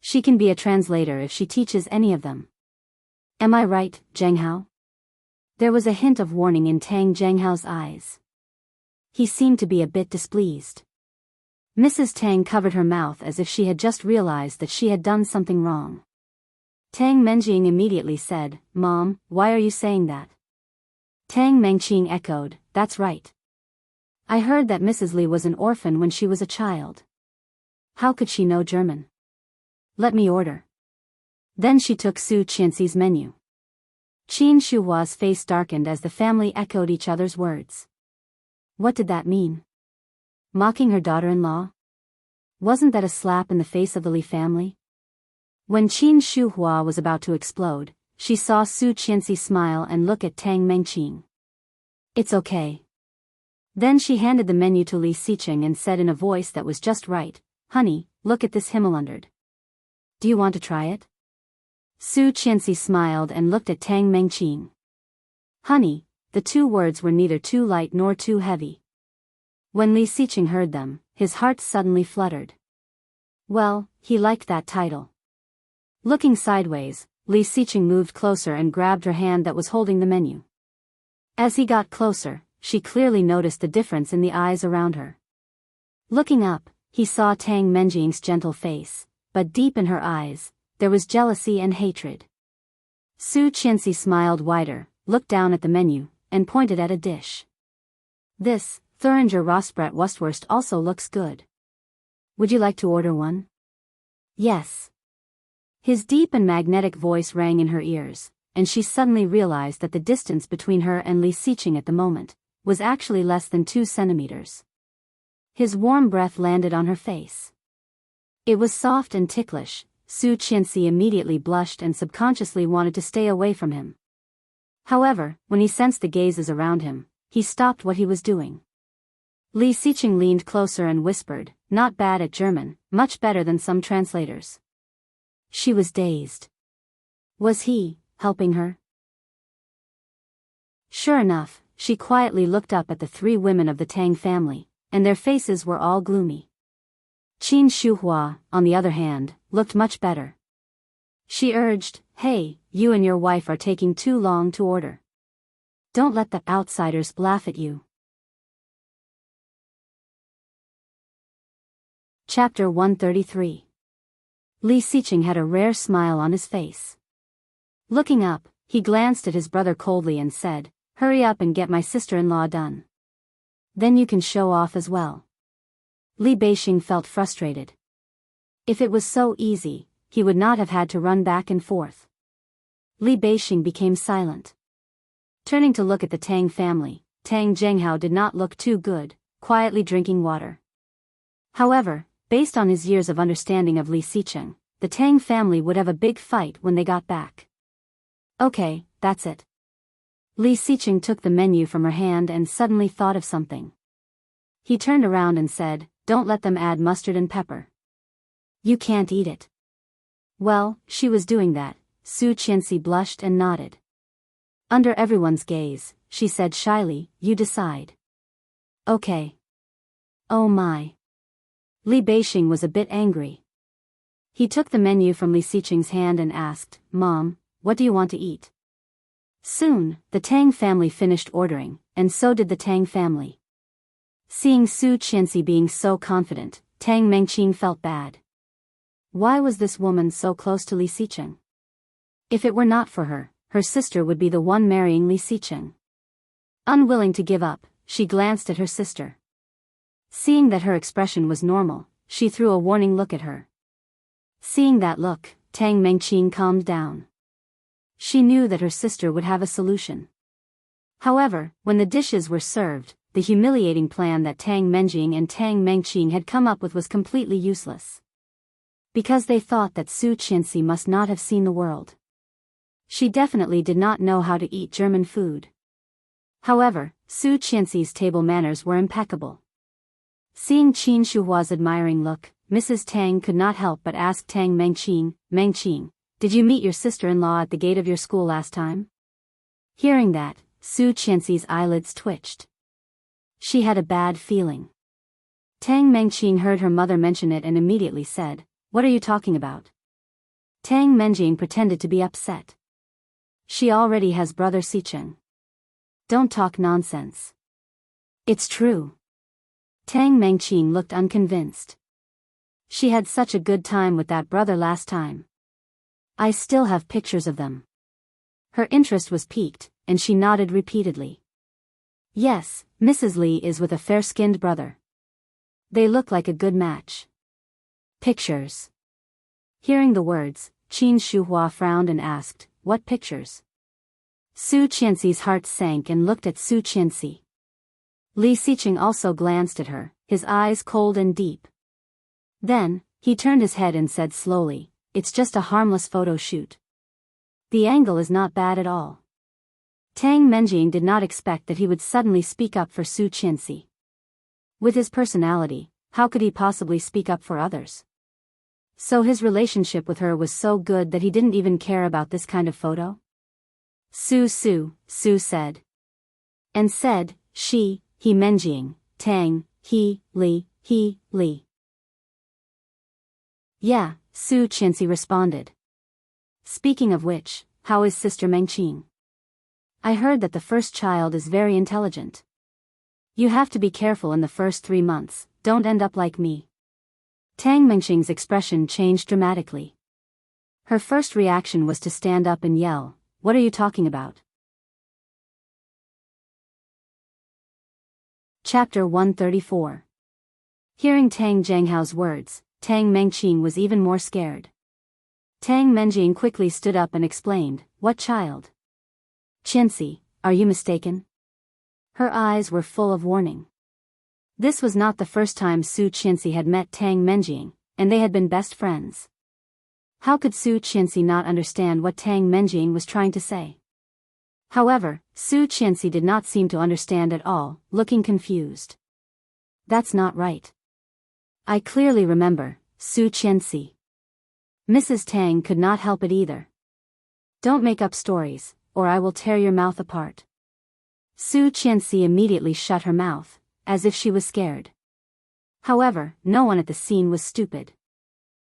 [SPEAKER 1] She can be a translator if she teaches any of them. Am I right, Zhenghao? There was a hint of warning in Tang Zhenghao's eyes. He seemed to be a bit displeased. Mrs. Tang covered her mouth as if she had just realized that she had done something wrong. Tang Menjing immediately said, Mom, why are you saying that? Tang Menqing echoed, that's right. I heard that Mrs. Li was an orphan when she was a child. How could she know German? Let me order. Then she took Su Qianxi's menu. Qin Shuhua's face darkened as the family echoed each other's words. What did that mean? Mocking her daughter-in-law? Wasn't that a slap in the face of the Li family? When Qin Shuhua was about to explode, she saw Su Qianxi smile and look at Tang Menqing. It's okay. Then she handed the menu to Li Xiqing and said in a voice that was just right, Honey, look at this Himmelandard. Do you want to try it? Su Qianxi smiled and looked at Tang Menqing. Honey, the two words were neither too light nor too heavy. When Li Xiqing heard them, his heart suddenly fluttered. Well, he liked that title. Looking sideways, Li Xiqing moved closer and grabbed her hand that was holding the menu. As he got closer, she clearly noticed the difference in the eyes around her. Looking up, he saw Tang Menjing's gentle face, but deep in her eyes, there was jealousy and hatred. Su Qianxi smiled wider, looked down at the menu, and pointed at a dish. This, Thuringer Rostbrat Wurstwurst also looks good. Would you like to order one? Yes. His deep and magnetic voice rang in her ears, and she suddenly realized that the distance between her and Li Xiqing at the moment was actually less than 2 centimeters. His warm breath landed on her face. It was soft and ticklish. Su Qianxi immediately blushed and subconsciously wanted to stay away from him. However, when he sensed the gazes around him, he stopped what he was doing. Li Xiqing leaned closer and whispered, Not bad at German, much better than some translators. She was dazed. Was he helping her? Sure enough, she quietly looked up at the 3 women of the Tang family, and their faces were all gloomy. Qin Shuhua, on the other hand, looked much better. She urged, Hey, you and your wife are taking too long to order. Don't let the outsiders laugh at you. Chapter 133. Li Xiqing had a rare smile on his face. Looking up, he glanced at his brother coldly and said, Hurry up and get my sister-in-law done. Then you can show off as well. Li Beixing felt frustrated. If it was so easy, he would not have had to run back and forth. Li Beixing became silent. Turning to look at the Tang family, Tang Zhenghao did not look too good, quietly drinking water. However, based on his years of understanding of Li Xiqing, the Tang family would have a big fight when they got back. Okay, that's it. Li Xiqing took the menu from her hand and suddenly thought of something. He turned around and said, "Don't let them add mustard and pepper. You can't eat it." Well, she was doing that. Su Qianxi blushed and nodded. Under everyone's gaze, she said shyly, "You decide." Okay. Oh my. Li Beixing was a bit angry. He took the menu from Li Xiqing's hand and asked, "Mom, what do you want to eat?" Soon, the Tang family finished ordering, and so did the Tang family. Seeing Su Qianxi being so confident, Tang Mengqing felt bad. Why was this woman so close to Li Xiqing? If it were not for her, her sister would be the one marrying Li Xiqing. Unwilling to give up, she glanced at her sister. Seeing that her expression was normal, she threw a warning look at her. Seeing that look, Tang Mengqing calmed down. She knew that her sister would have a solution. However, when the dishes were served, the humiliating plan that Tang Menjing and Tang Mengqing had come up with was completely useless. Because they thought that Su Qianxi must not have seen the world. She definitely did not know how to eat German food. However, Su Qianxi's table manners were impeccable. Seeing Qin Shuhua's admiring look, Mrs. Tang could not help but ask Tang Mengqing, "Mengqing, did you meet your sister-in-law at the gate of your school last time?" Hearing that, Su Qianxi's eyelids twitched. She had a bad feeling. Tang Mengqing heard her mother mention it and immediately said, "What are you talking about?" Tang Menjing pretended to be upset. She already has brother Xiqing. Don't talk nonsense. It's true. Tang Mengqing looked unconvinced. She had such a good time with that brother last time. I still have pictures of them. Her interest was piqued, and she nodded repeatedly. Yes, Mrs. Li is with a fair-skinned brother. They look like a good match. Pictures. Hearing the words, Qin Shuhua frowned and asked, "What pictures?" Su Qianxi's heart sank and looked at Su Qianxi. Li Xiqing also glanced at her, his eyes cold and deep. Then, he turned his head and said slowly, "It's just a harmless photo shoot. The angle is not bad at all." Tang Menjing did not expect that he would suddenly speak up for Su Qianxi. With his personality, how could he possibly speak up for others? So his relationship with her was so good that he didn't even care about this kind of photo? Su said. And said, he Menjing, Tang, he, Li. Yeah, Su Qianxi responded. Speaking of which, how is Sister Mengqing? I heard that the first child is very intelligent. You have to be careful in the first 3 months, don't end up like me. Tang Mengqing's expression changed dramatically. Her first reaction was to stand up and yell, "What are you talking about?" Chapter 134. Hearing Tang Zhenghao's words, Tang Mengqing was even more scared. Tang Menjing quickly stood up and explained, "What child? Qianxi, are you mistaken?" Her eyes were full of warning. This was not the first time Su Qianxi had met Tang Menjing, and they had been best friends. How could Su Qianxi not understand what Tang Menjing was trying to say? However, Su Qianxi did not seem to understand at all, looking confused. That's not right. I clearly remember, Su Qianxi. Mrs. Tang could not help it either. Don't make up stories, or I will tear your mouth apart. Su Qianxi immediately shut her mouth, as if she was scared. However, no one at the scene was stupid.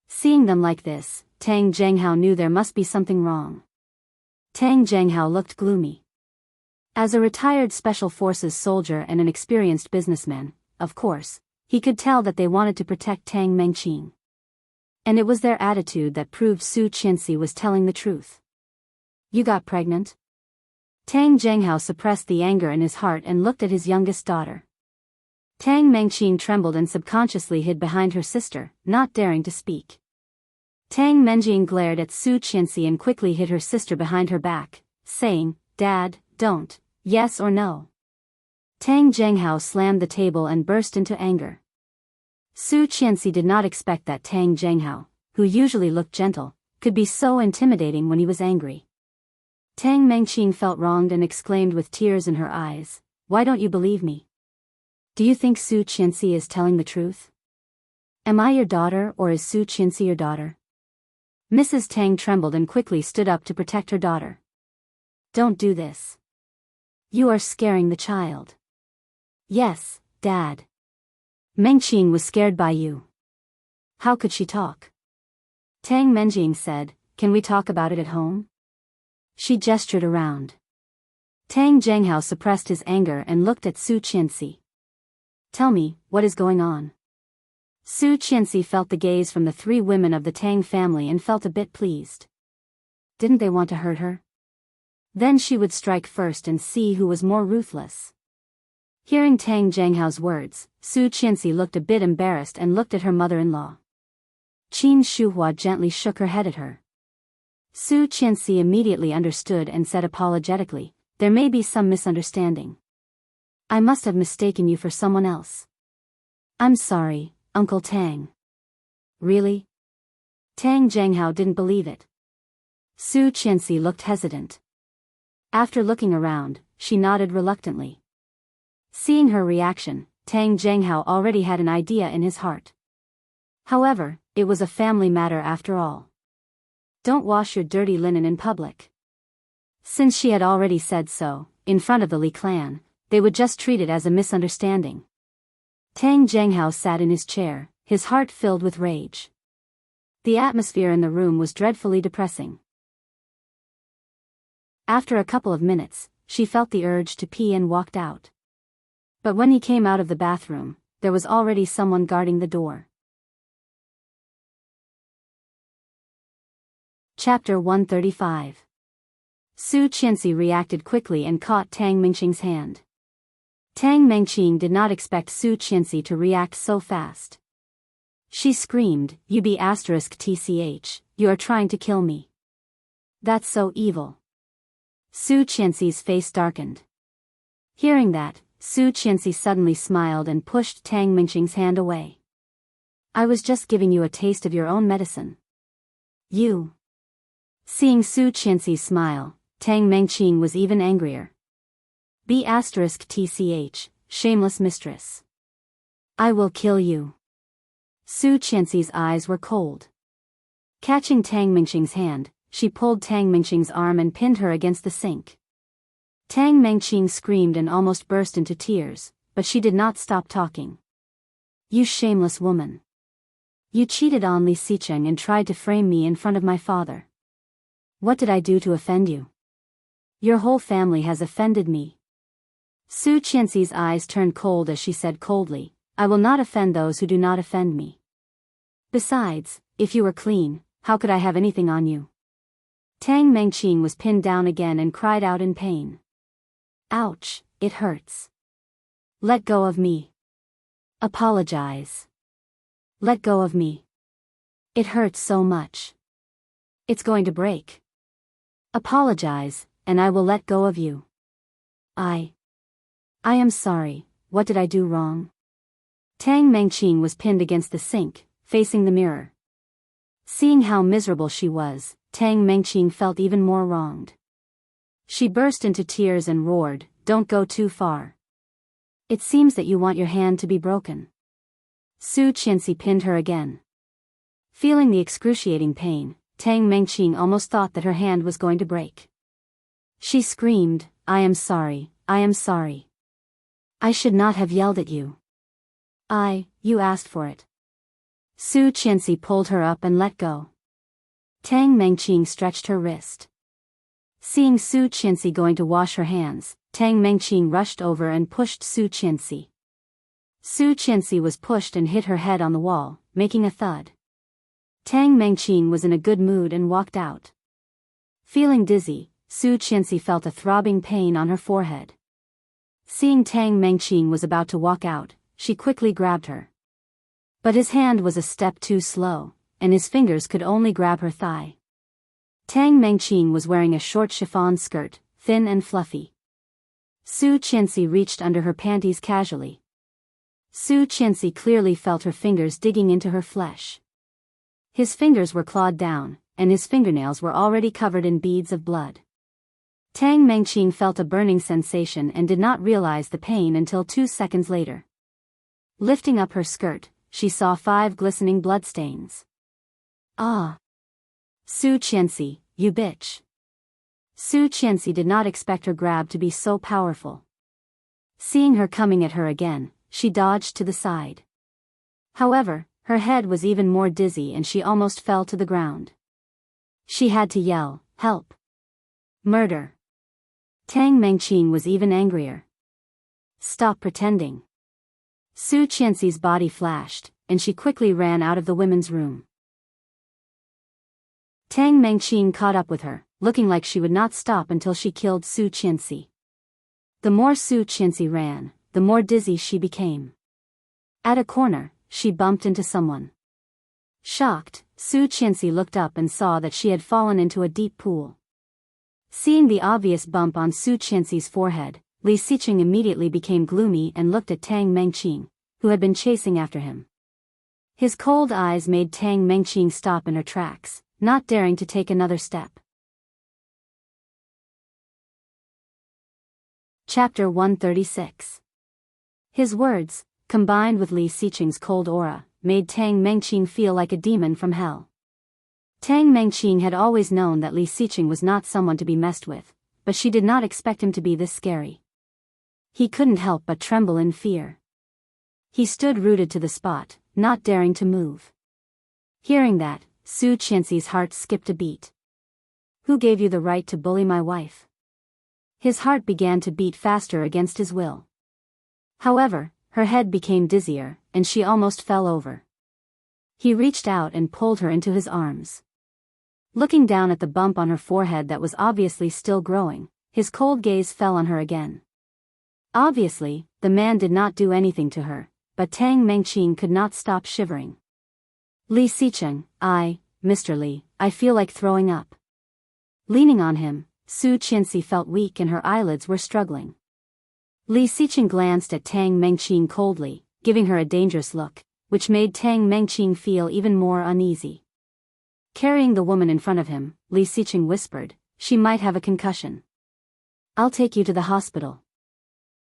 [SPEAKER 1] Seeing them like this, Tang Zhenghao knew there must be something wrong. Tang Zhenghao looked gloomy. As a retired Special Forces soldier and an experienced businessman, of course, he could tell that they wanted to protect Tang Mengqing. And it was their attitude that proved Su Qianxi was telling the truth. You got pregnant? Tang Zhenghao suppressed the anger in his heart and looked at his youngest daughter. Tang Mengqing trembled and subconsciously hid behind her sister, not daring to speak. Tang Menjing glared at Su Qianxi and quickly hid her sister behind her back, saying, "Dad, don't, yes or no?" Tang Zhenghao slammed the table and burst into anger. Su Qianxi did not expect that Tang Zhenghao, who usually looked gentle, could be so intimidating when he was angry. Tang Mengqing felt wronged and exclaimed with tears in her eyes, "Why don't you believe me? Do you think Su Qianxi is telling the truth? Am I your daughter or is Su Qianxi your daughter?" Mrs. Tang trembled and quickly stood up to protect her daughter. "Don't do this. You are scaring the child." "Yes, Dad. Mengqing was scared by you." "How could she talk?" Tang Mengqing said, "Can we talk about it at home?" She gestured around. Tang Zhenghao suppressed his anger and looked at Su Qianxi. "Tell me, what is going on?" Su Qianxi felt the gaze from the three women of the Tang family and felt a bit pleased. Didn't they want to hurt her? Then she would strike first and see who was more ruthless. Hearing Tang Zhenghao's words, Su Qianxi looked a bit embarrassed and looked at her mother-in-law. Qin Shuhua gently shook her head at her. Su Qianxi immediately understood and said apologetically, "There may be some misunderstanding. I must have mistaken you for someone else. I'm sorry, Uncle Tang." "Really?" Tang Zhenghao didn't believe it. Su Qianxi looked hesitant. After looking around, she nodded reluctantly. Seeing her reaction, Tang Zhenghao already had an idea in his heart. However, it was a family matter after all. Don't wash your dirty linen in public. Since she had already said so, in front of the Li clan, they would just treat it as a misunderstanding. Tang Zhenghao sat in his chair, his heart filled with rage. The atmosphere in the room was dreadfully depressing. After a couple of minutes, she felt the urge to pee and walked out. But when he came out of the bathroom, there was already someone guarding the door. Chapter 135. Su Qianxi reacted quickly and caught Tang Mengqing's hand. Tang Mengqing did not expect Su Qianxi to react so fast. She screamed, "You be *tch, you are trying to kill me. That's so evil." Su Qianxi's face darkened. Hearing that, Su Qianxi suddenly smiled and pushed Tang Mengqing's hand away. "I was just giving you a taste of your own medicine. You." Seeing Su Qianxi's smile, Tang Mengqing was even angrier. "Be *tch, shameless mistress. I will kill you." Su Qianxi's eyes were cold. Catching Tang Mengqing's hand, she pulled Tang Mengqing's arm and pinned her against the sink. Tang Mengqing screamed and almost burst into tears, but she did not stop talking. "You shameless woman. You cheated on Li Xicheng and tried to frame me in front of my father. What did I do to offend you? Your whole family has offended me." Su Qianxi's eyes turned cold as she said coldly, "I will not offend those who do not offend me. Besides, if you were clean, how could I have anything on you?" Tang Mengqing was pinned down again and cried out in pain. "Ouch, it hurts. Let go of me. Apologize. Let go of me. It hurts so much. It's going to break. Apologize, and I will let go of you. I am sorry, what did I do wrong?" Tang Mengqing was pinned against the sink, facing the mirror. Seeing how miserable she was, Tang Mengqing felt even more wronged. She burst into tears and roared, "Don't go too far. It seems that you want your hand to be broken." Su Qianxi pinned her again. Feeling the excruciating pain, Tang Mengqing almost thought that her hand was going to break. She screamed, "I am sorry, I am sorry. I should not have yelled at you. You asked for it." Su Qianxi pulled her up and let go. Tang Mengqing stretched her wrist. Seeing Su Qianxi going to wash her hands, Tang Mengqing rushed over and pushed Su Qianxi. Su Qianxi was pushed and hit her head on the wall, making a thud. Tang Mengqing was in a good mood and walked out. Feeling dizzy, Su Qianxi felt a throbbing pain on her forehead. Seeing Tang Mengqing was about to walk out, she quickly grabbed her. But his hand was a step too slow, and his fingers could only grab her thigh. Tang Mengqing was wearing a short chiffon skirt, thin and fluffy. Su Qianxi reached under her panties casually. Su Qianxi clearly felt her fingers digging into her flesh. His fingers were clawed down, and his fingernails were already covered in beads of blood. Tang Mengqing felt a burning sensation and did not realize the pain until 2 seconds later. Lifting up her skirt, she saw 5 glistening bloodstains. Ah! Su Qianxi, you bitch. Su Qianxi did not expect her grab to be so powerful. Seeing her coming at her again, she dodged to the side. However, her head was even more dizzy and she almost fell to the ground. She had to yell, "Help! Murder!" Tang Mengqing was even angrier. "Stop pretending." Su Qianxi's body flashed, and she quickly ran out of the women's room. Tang Mengqing caught up with her, looking like she would not stop until she killed Su Qianxi. The more Su Qianxi ran, the more dizzy she became. At a corner, she bumped into someone. Shocked, Su Qianxi looked up and saw that she had fallen into a deep pool. Seeing the obvious bump on Su Qianxi's forehead, Li Xiqing immediately became gloomy and looked at Tang Mengqing, who had been chasing after him. His cold eyes made Tang Mengqing stop in her tracks, not daring to take another step. Chapter 136. His words, combined with Li Xiqing's cold aura, made Tang Mengqing feel like a demon from hell. Tang Mengqing had always known that Li Xiqing was not someone to be messed with, but she did not expect him to be this scary. He couldn't help but tremble in fear. He stood rooted to the spot, not daring to move. Hearing that, Su Qianxi's heart skipped a beat. "Who gave you the right to bully my wife?" His heart began to beat faster against his will. However, her head became dizzier, and she almost fell over. He reached out and pulled her into his arms. Looking down at the bump on her forehead that was obviously still growing, his cold gaze fell on her again. Obviously, the man did not do anything to her, but Tang Mengqing could not stop shivering. "Li Xiqing, Mr. Li, I feel like throwing up." Leaning on him, Su Qianxi felt weak and her eyelids were struggling. Li Xiqing glanced at Tang Mengqing coldly, giving her a dangerous look, which made Tang Mengqing feel even more uneasy. Carrying the woman in front of him, Li Xiqing whispered, "She might have a concussion. I'll take you to the hospital."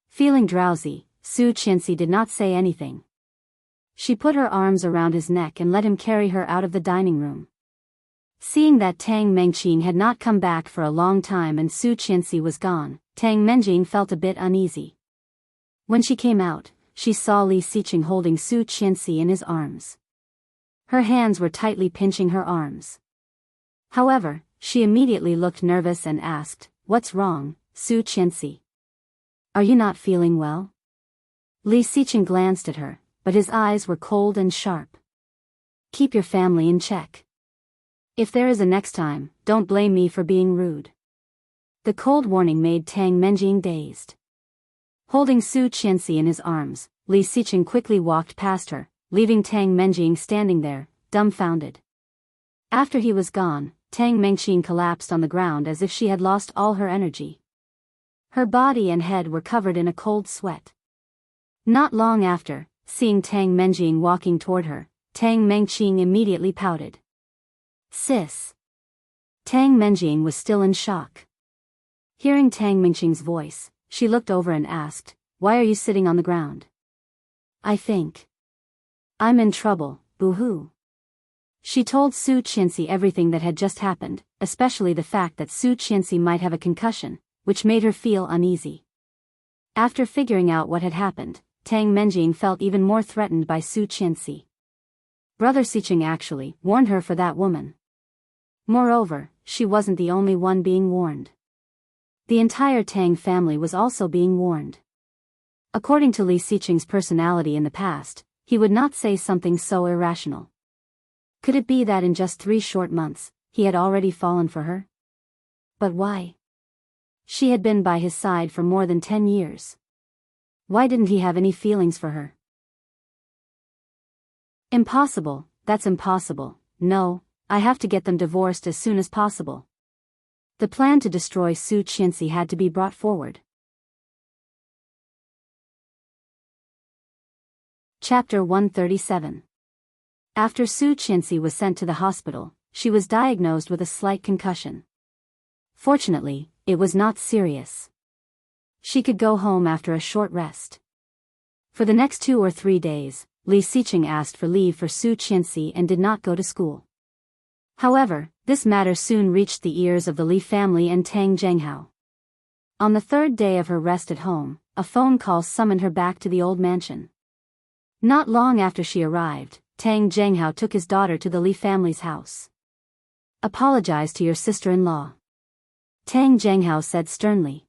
[SPEAKER 1] Feeling drowsy, Su Qianxi did not say anything. She put her arms around his neck and let him carry her out of the dining room. Seeing that Tang Mengqing had not come back for a long time and Su Qianxi was gone, Tang Mengqing felt a bit uneasy. When she came out, she saw Li Xiqing holding Su Qianxi in his arms. Her hands were tightly pinching her arms. However, she immediately looked nervous and asked, "What's wrong, Su Qianxi? Are you not feeling well?" Li Xiqing glanced at her, but his eyes were cold and sharp. "Keep your family in check. If there is a next time, don't blame me for being rude." The cold warning made Tang Mengqing dazed. Holding Su Qianxi in his arms, Li Xiqing quickly walked past her, leaving Tang Mengqing standing there, dumbfounded. After he was gone, Tang Mengqing collapsed on the ground as if she had lost all her energy. Her body and head were covered in a cold sweat. Not long after, seeing Tang Mengqing walking toward her, Tang Mengqing immediately pouted. "Sis." Tang Mengqing was still in shock. Hearing Tang Mengqing's voice, she looked over and asked, "Why are you sitting on the ground?" "I think I'm in trouble, boo-hoo." She told Su Qianxi everything that had just happened, especially the fact that Su Qianxi might have a concussion, which made her feel uneasy. After figuring out what had happened, Tang Mengqing felt even more threatened by Su Qianxi. Brother Xiqing actually warned her for that woman. Moreover, she wasn't the only one being warned. The entire Tang family was also being warned. According to Li Xiqing's personality in the past, he would not say something so irrational. Could it be that in just 3 short months, he had already fallen for her? But why? She had been by his side for more than 10 years. Why didn't he have any feelings for her? Impossible, that's impossible. No, I have to get them divorced as soon as possible. The plan to destroy Su Qianxi had to be brought forward. Chapter 137. After Su Qianxi was sent to the hospital, she was diagnosed with a slight concussion. Fortunately, it was not serious. She could go home after a short rest. For the next 2 or 3 days, Li Xiqing asked for leave for Su Qianxi and did not go to school. However, this matter soon reached the ears of the Li family and Tang Zhenghao. On the 3rd day of her rest at home, a phone call summoned her back to the old mansion. Not long after she arrived, Tang Zhenghao took his daughter to the Li family's house. "Apologize to your sister-in-law," Tang Zhenghao said sternly.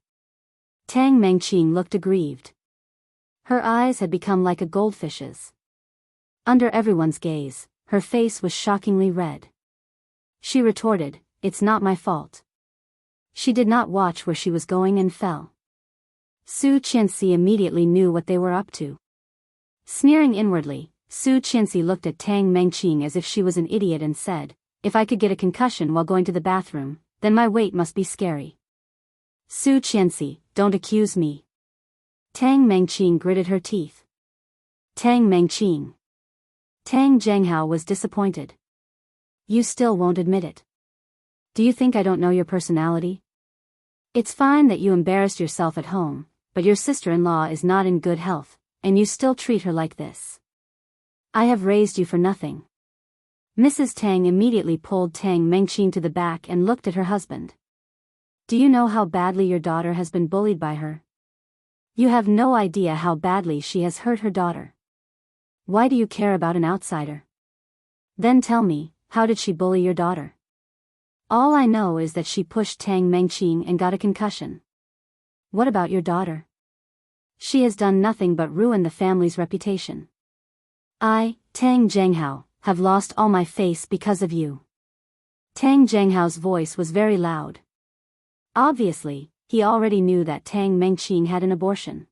[SPEAKER 1] Tang Mengqing looked aggrieved. Her eyes had become like a goldfish's. Under everyone's gaze, her face was shockingly red. She retorted, "It's not my fault." She did not watch where she was going and fell. Su Qianxi immediately knew what they were up to. Sneering inwardly, Su Qianxi looked at Tang Mengqing as if she was an idiot and said, "If I could get a concussion while going to the bathroom, then my weight must be scary." "Su Qianxi, don't accuse me." Tang Mengqing gritted her teeth. "Tang Mengqing." Tang Zhenghao was disappointed. "You still won't admit it. Do you think I don't know your personality? It's fine that you embarrassed yourself at home, but your sister-in-law is not in good health, and you still treat her like this. I have raised you for nothing." Mrs. Tang immediately pulled Tang Mengqing to the back and looked at her husband. "Do you know how badly your daughter has been bullied by her? You have no idea how badly she has hurt her daughter. Why do you care about an outsider? Then tell me, how did she bully your daughter?" "All I know is that she pushed Tang Mengqing and got a concussion." "What about your daughter?" "She has done nothing but ruin the family's reputation. I, Tang Zhenghao, have lost all my face because of you." Tang Zhenghao's voice was very loud. Obviously, he already knew that Tang Mengqing had an abortion.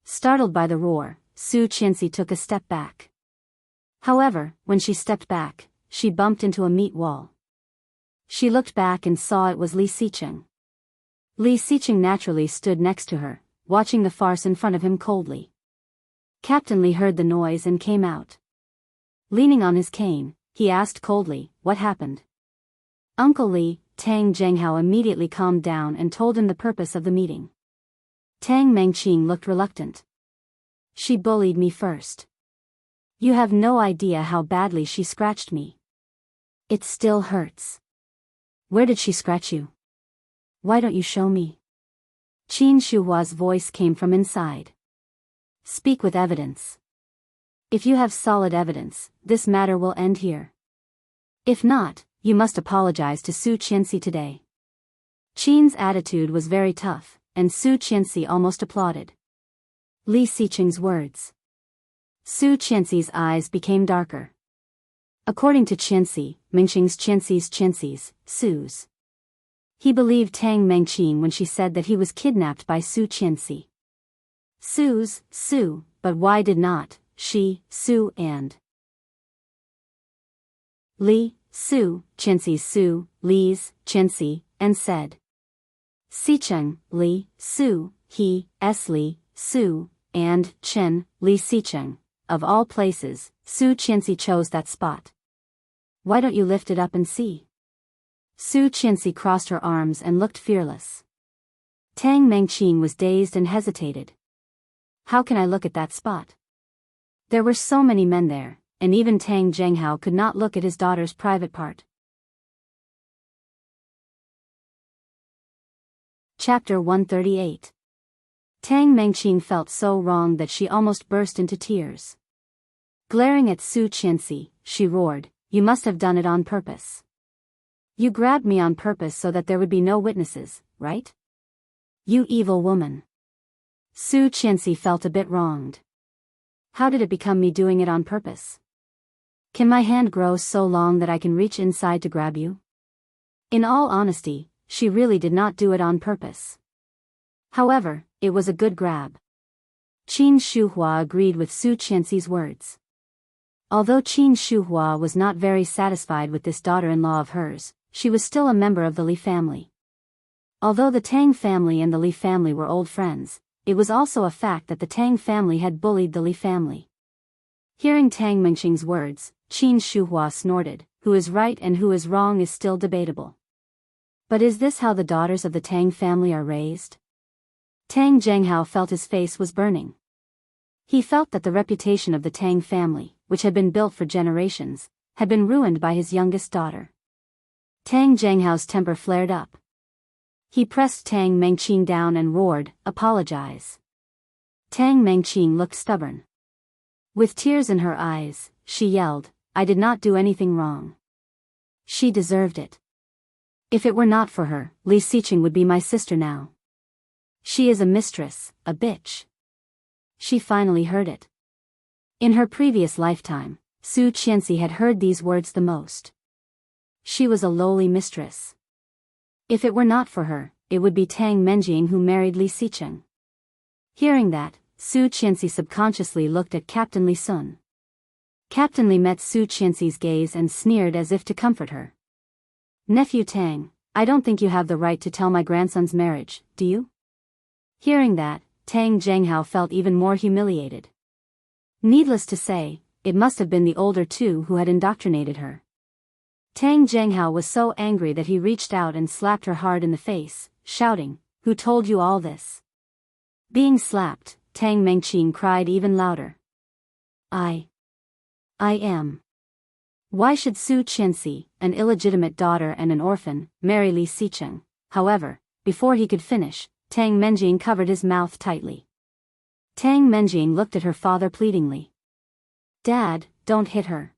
[SPEAKER 1] Startled by the roar, Su Qianxi took a step back. However, when she stepped back, she bumped into a meat wall. She looked back and saw it was Li Xiqing. Li Xiqing naturally stood next to her, watching the farce in front of him coldly. Captain Li heard the noise and came out. Leaning on his cane, he asked coldly, "What happened?" "Uncle Li," Tang Zhenghao immediately calmed down and told him the purpose of the meeting. Tang Mengqing looked reluctant. "She bullied me first. You have no idea how badly she scratched me. It still hurts." "Where did she scratch you? Why don't you show me?" Qin Shuhua's voice came from inside. "Speak with evidence. If you have solid evidence, this matter will end here. If not, you must apologize to Su Qianxi today." Qin's attitude was very tough, and Su Qianxi almost applauded Li Xiqing's words. Su Qianxi's eyes became darker. According to Qianxi, Mengqing's Qianxi's, Su's. He believed Tang Mengqing when she said that he was kidnapped by Su Qianxi. Su's, Su, but why did not she, Su and Li, Su, Qianxi's Su, Li's, Qianxi, and said Xicheng, Li, Su, he, S Li, Su, and Chen, Li Xicheng. Of all places, Su Qianxi chose that spot. "Why don't you lift it up and see?" Su Qianxi crossed her arms and looked fearless. Tang Mengqing was dazed and hesitated. "How can I look at that spot?" There were so many men there, and even Tang Zhenghao could not look at his daughter's private part. Chapter 138. Tang Mengqing felt so wrong that she almost burst into tears. Glaring at Su Qianxi, she roared, "You must have done it on purpose. You grabbed me on purpose so that there would be no witnesses, right? You evil woman." Su Qianxi felt a bit wronged. How did it become me doing it on purpose? Can my hand grow so long that I can reach inside to grab you? In all honesty, she really did not do it on purpose. However, it was a good grab. Qin Shuhua agreed with Su Qianxi's words. Although Qin Shuhua was not very satisfied with this daughter-in-law of hers, she was still a member of the Li family. Although the Tang family and the Li family were old friends, it was also a fact that the Tang family had bullied the Li family. Hearing Tang Mengqing's words, Qin Shuhua snorted, "Who is right and who is wrong is still debatable. But is this how the daughters of the Tang family are raised? Tang Zhenghao felt his face was burning. He felt that the reputation of the Tang family, which had been built for generations, had been ruined by his youngest daughter. Tang Zhenghao's temper flared up. He pressed Tang Mengqing down and roared, "Apologize." Tang Mengqing looked stubborn. With tears in her eyes, she yelled, "I did not do anything wrong. She deserved it. If it were not for her, Li Xiqing would be my sister now. She is a mistress, a bitch." She finally heard it. In her previous lifetime, Su Qianxi had heard these words the most. She was a lowly mistress. If it were not for her, it would be Tang Menjing who married Li Xiqing. Hearing that, Su Qianxi subconsciously looked at Captain Li Sun. Captain Li met Su Qianxi's gaze and sneered as if to comfort her. "Nephew Tang, I don't think you have the right to tell my grandson's marriage, do you?" Hearing that, Tang Zhenghao felt even more humiliated. Needless to say, it must have been the older two who had indoctrinated her. Tang Zhenghao was so angry that he reached out and slapped her hard in the face, shouting, "Who told you all this?" Being slapped, Tang Mengqing cried even louder. I am. Why should Su Qianxi, an illegitimate daughter and an orphan, marry Li Xiqing? However, before he could finish, Tang Menjing covered his mouth tightly. Tang Menjing looked at her father pleadingly. "Dad, don't hit her.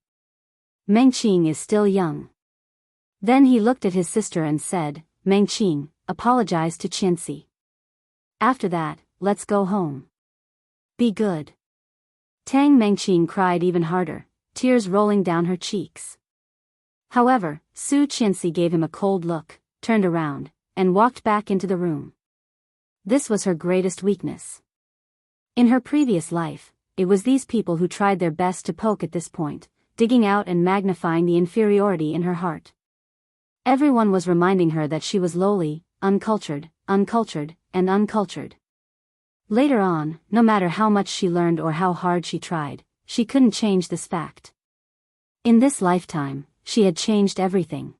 [SPEAKER 1] Mengqing is still young." Then he looked at his sister and said, "Mengqing, apologize to Qianxi. After that, let's go home. Be good." Tang Mengqing cried even harder, tears rolling down her cheeks. However, Su Qianxi gave him a cold look, turned around, and walked back into the room. This was her greatest weakness. In her previous life, it was these people who tried their best to poke at this point, digging out and magnifying the inferiority in her heart. Everyone was reminding her that she was lowly, uncultured, and uncultured. Later on, no matter how much she learned or how hard she tried, she couldn't change this fact. In this lifetime, she had changed everything.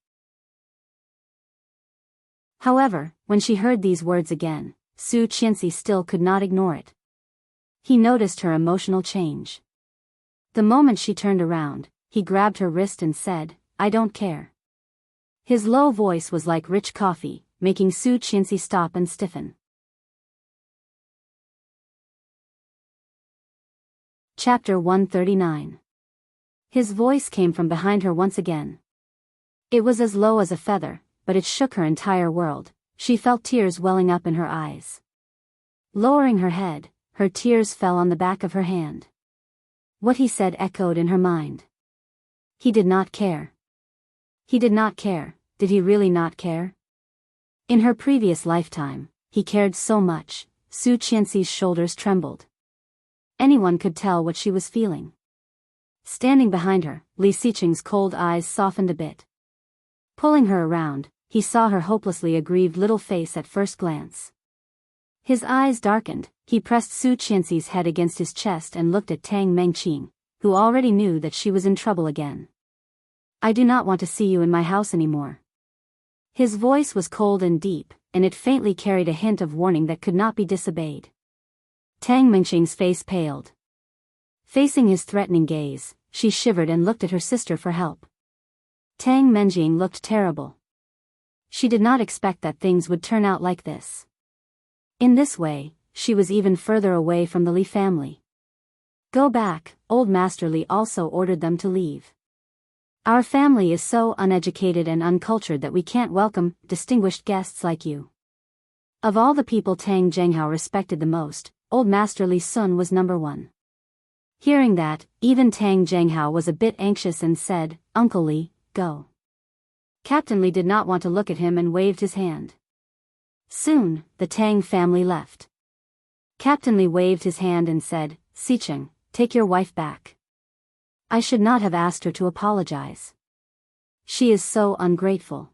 [SPEAKER 1] However, when she heard these words again, Su Qianxi still could not ignore it. He noticed her emotional change. The moment she turned around, he grabbed her wrist and said, "I don't care." His low voice was like rich coffee, making Su Qianxi stop and stiffen. Chapter 139. His voice came from behind her once again. It was as low as a feather, but it shook her entire world. She felt tears welling up in her eyes. Lowering her head, her tears fell on the back of her hand. What he said echoed in her mind. He did not care. He did not care. Did he really not care? In her previous lifetime, he cared so much. Su Qianxi's shoulders trembled. Anyone could tell what she was feeling. Standing behind her, Li Xiqing's cold eyes softened a bit. Pulling her around, he saw her hopelessly aggrieved little face at first glance. His eyes darkened, he pressed Su Qianxi's head against his chest and looked at Tang Mengqing, who already knew that she was in trouble again. "I do not want to see you in my house anymore." His voice was cold and deep, and it faintly carried a hint of warning that could not be disobeyed. Tang Mengqing's face paled. Facing his threatening gaze, she shivered and looked at her sister for help. Tang Menjing looked terrible. She did not expect that things would turn out like this. In this way, she was even further away from the Li family. "Go back," old Master Li also ordered them to leave. "Our family is so uneducated and uncultured that we can't welcome distinguished guests like you." Of all the people Tang Zhenghao respected the most, old Master Li Sun was number one. Hearing that, even Tang Zhenghao was a bit anxious and said, "Uncle Li, go." Captain Li did not want to look at him and waved his hand. Soon, the Tang family left. Captain Li waved his hand and said, "Xiqing, take your wife back. I should not have asked her to apologize. She is so ungrateful."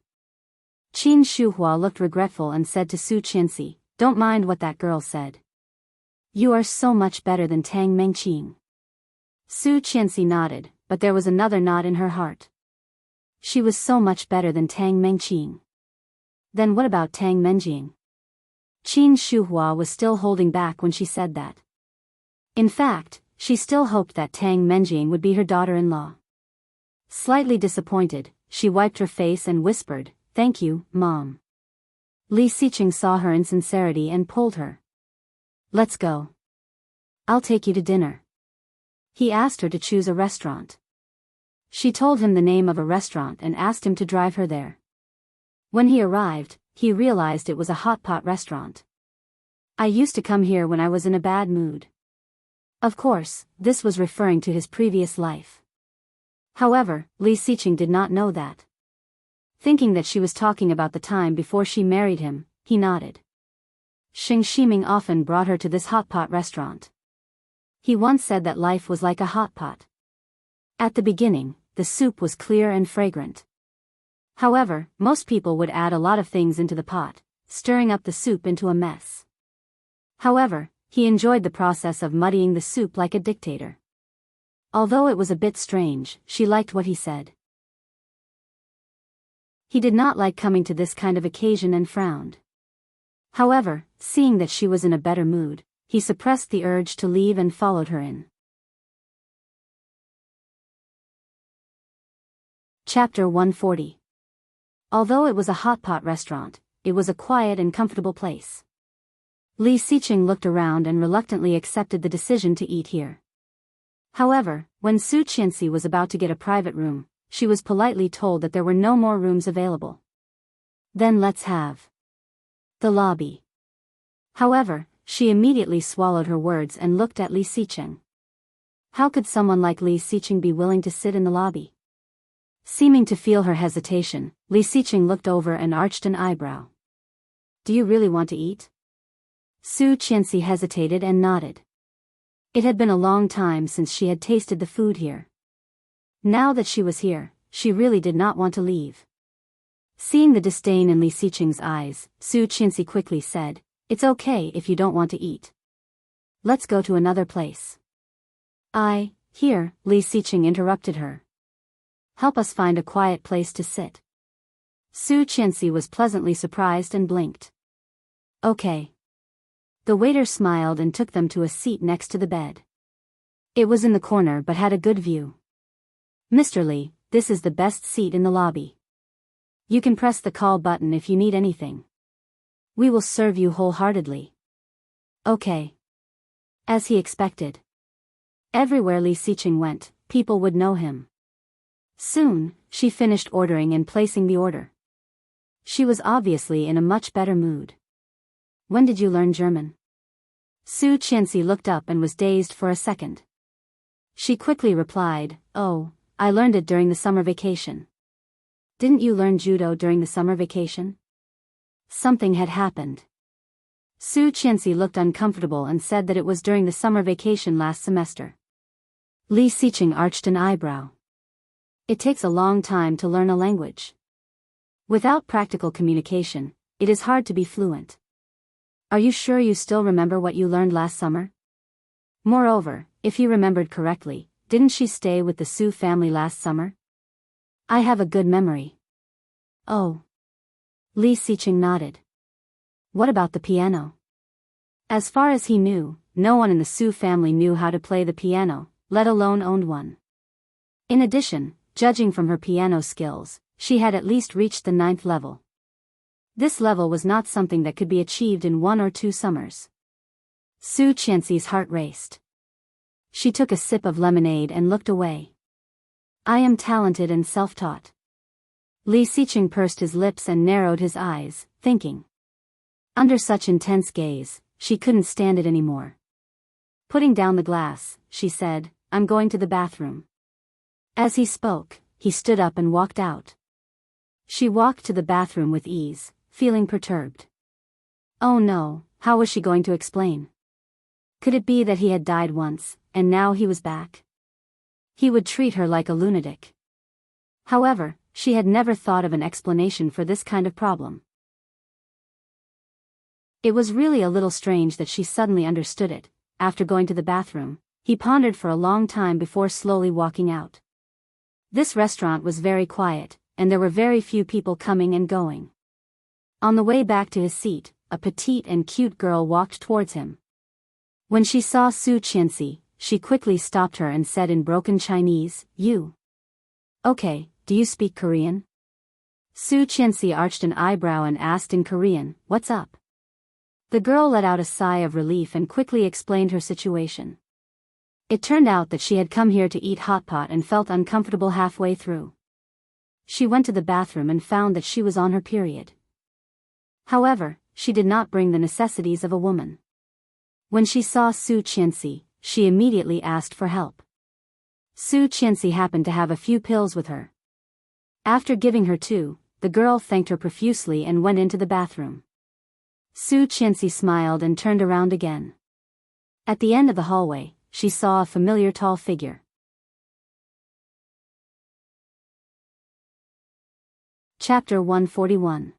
[SPEAKER 1] Qin Shuhua looked regretful and said to Su Qianxi, "Don't mind what that girl said. You are so much better than Tang Mengqing." Su Qianxi nodded, but there was another nod in her heart. She was so much better than Tang Mengqing. Then what about Tang Menjing? Qin Shuhua was still holding back when she said that. In fact, she still hoped that Tang Menjing would be her daughter-in-law. Slightly disappointed, she wiped her face and whispered, "Thank you, Mom." Li Xiqing saw her insincerity and pulled her. "Let's go. I'll take you to dinner." He asked her to choose a restaurant. She told him the name of a restaurant and asked him to drive her there. When he arrived, he realized it was a hot pot restaurant. "I used to come here when I was in a bad mood." Of course, this was referring to his previous life. However, Li Xiqing did not know that. Thinking that she was talking about the time before she married him, he nodded. Xing Shiming often brought her to this hot pot restaurant. He once said that life was like a hot pot. At the beginning, the soup was clear and fragrant. However, most people would add a lot of things into the pot, stirring up the soup into a mess. However, he enjoyed the process of muddying the soup like a dictator. Although it was a bit strange, she liked what he said. He did not like coming to this kind of occasion and frowned. However, seeing that she was in a better mood, he suppressed the urge to leave and followed her in. Chapter 140. Although it was a hot pot restaurant, it was a quiet and comfortable place. Li Xiqing looked around and reluctantly accepted the decision to eat here. However, when Su Qianxi was about to get a private room, she was politely told that there were no more rooms available. "Then let's have the lobby." However, she immediately swallowed her words and looked at Li Xiqing. How could someone like Li Xiqing be willing to sit in the lobby? Seeming to feel her hesitation, Li Xiqing looked over and arched an eyebrow. "Do you really want to eat?" Su Qianxi hesitated and nodded. It had been a long time since she had tasted the food here. Now that she was here, she really did not want to leave. Seeing the disdain in Li Xiqing's eyes, Su Qianxi quickly said, "It's okay if you don't want to eat. Let's go to another place." Here, Li Xiqing interrupted her. "Help us find a quiet place to sit." Su Qianxi was pleasantly surprised and blinked. "Okay." The waiter smiled and took them to a seat next to the bed. It was in the corner but had a good view. "Mr. Li, this is the best seat in the lobby. You can press the call button if you need anything. We will serve you wholeheartedly." "Okay." As he expected. Everywhere Li Xiqing went, people would know him. Soon, she finished ordering and placing the order. She was obviously in a much better mood. "When did you learn German?" Su Qianxi looked up and was dazed for a second. She quickly replied, "Oh, I learned it during the summer vacation." "Didn't you learn judo during the summer vacation?" Something had happened. Su Qianxi looked uncomfortable and said that it was during the summer vacation last semester. Li Xiqing arched an eyebrow. It takes a long time to learn a language. Without practical communication, it is hard to be fluent. Are you sure you still remember what you learned last summer? Moreover, if he remembered correctly, didn't she stay with the Su family last summer? I have a good memory. Oh. Li Xiqing nodded. What about the piano? As far as he knew, no one in the Su family knew how to play the piano, let alone owned one. In addition, judging from her piano skills, she had at least reached the 9th level. This level was not something that could be achieved in 1 or 2 summers. Su Qianxi's heart raced. She took a sip of lemonade and looked away. I am talented and self-taught. Li Xiqing pursed his lips and narrowed his eyes, thinking. Under such intense gaze, she couldn't stand it anymore. Putting down the glass, she said, I'm going to the bathroom. As he spoke, he stood up and walked out. She walked to the bathroom with ease, feeling perturbed. Oh no, how was she going to explain? Could it be that he had died once, and now he was back? He would treat her like a lunatic. However, she had never thought of an explanation for this kind of problem. It was really a little strange that she suddenly understood it. After going to the bathroom, he pondered for a long time before slowly walking out. This restaurant was very quiet, and there were very few people coming and going. On the way back to his seat, a petite and cute girl walked towards him. When she saw Su Qianxi, she quickly stopped her and said in broken Chinese, "You. Okay, do you speak Korean?" Su Qianxi arched an eyebrow and asked in Korean, "What's up?" The girl let out a sigh of relief and quickly explained her situation. It turned out that she had come here to eat hot pot and felt uncomfortable halfway through. She went to the bathroom and found that she was on her period. However, she did not bring the necessities of a woman. When she saw Su Qianxi, she immediately asked for help. Su Qianxi happened to have a few pills with her. After giving her two, the girl thanked her profusely and went into the bathroom. Su Qianxi smiled and turned around again. At the end of the hallway, she saw a familiar tall figure. Chapter 141.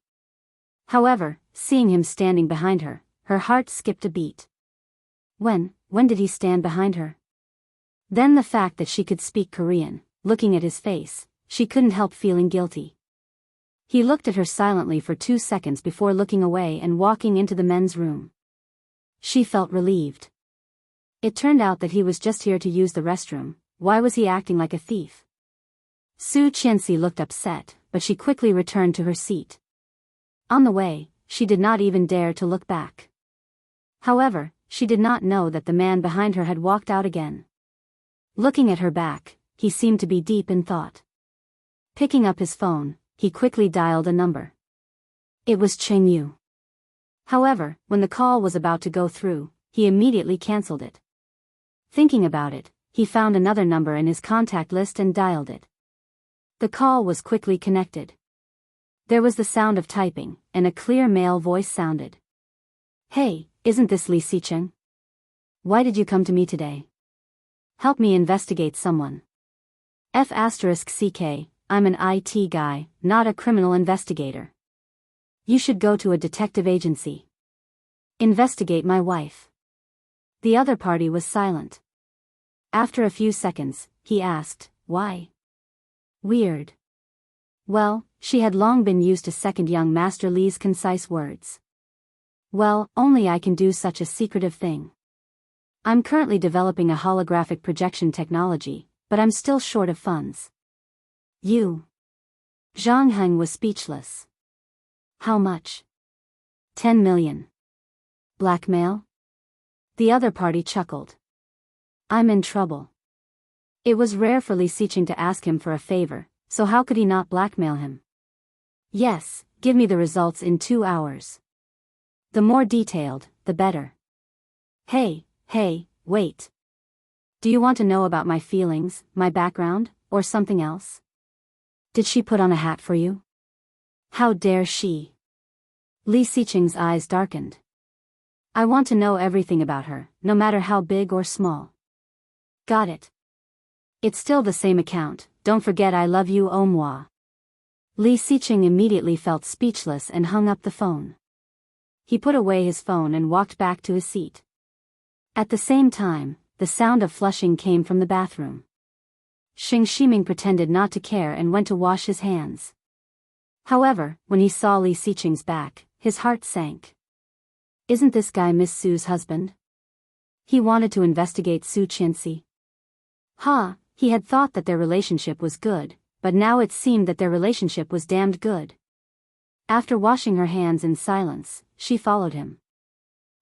[SPEAKER 1] However, seeing him standing behind her, her heart skipped a beat. When did he stand behind her? Then the fact that she could speak Korean, looking at his face, she couldn't help feeling guilty. He looked at her silently for 2 seconds before looking away and walking into the men's room. She felt relieved. It turned out that he was just here to use the restroom. Why was he acting like a thief? Su Qianxi looked upset, but she quickly returned to her seat. On the way, she did not even dare to look back. However, she did not know that the man behind her had walked out again. Looking at her back, he seemed to be deep in thought. Picking up his phone, he quickly dialed a number. It was Cheng Yu. However, when the call was about to go through, he immediately cancelled it. Thinking about it, he found another number in his contact list and dialed it. The call was quickly connected. There was the sound of typing, and a clear male voice sounded. "Hey, isn't this Li Xicheng? Why did you come to me today? Help me investigate someone. F***CK, I'm an IT guy, not a criminal investigator. You should go to a detective agency. Investigate my wife." The other party was silent. After a few seconds, he asked, "Why?" "Weird." Well, she had long been used to second young Master Li's concise words. "Well, only I can do such a secretive thing. I'm currently developing a holographic projection technology, but I'm still short of funds." "You?" Zhang Heng was speechless. "How much?" 10 million. Blackmail? The other party chuckled. "I'm in trouble." It was rare for Li Xicheng to ask him for a favor, so how could he not blackmail him? "Yes, give me the results in 2 hours. The more detailed, the better." Hey, wait. Do you want to know about my feelings, my background, or something else? Did she put on a hat for you? How dare she?" Li Xicheng's eyes darkened. "I want to know everything about her, no matter how big or small." "Got it. It's still the same account, don't forget I love you au moi." Li Xicheng immediately felt speechless and hung up the phone. He put away his phone and walked back to his seat. At the same time, the sound of flushing came from the bathroom. Xing Shiming pretended not to care and went to wash his hands. However, when he saw Li Xicheng's back, his heart sank. Isn't this guy Miss Su's husband? He wanted to investigate Su Qianxi. He had thought that their relationship was good, but now it seemed that their relationship was damned good. After washing her hands in silence, she followed him.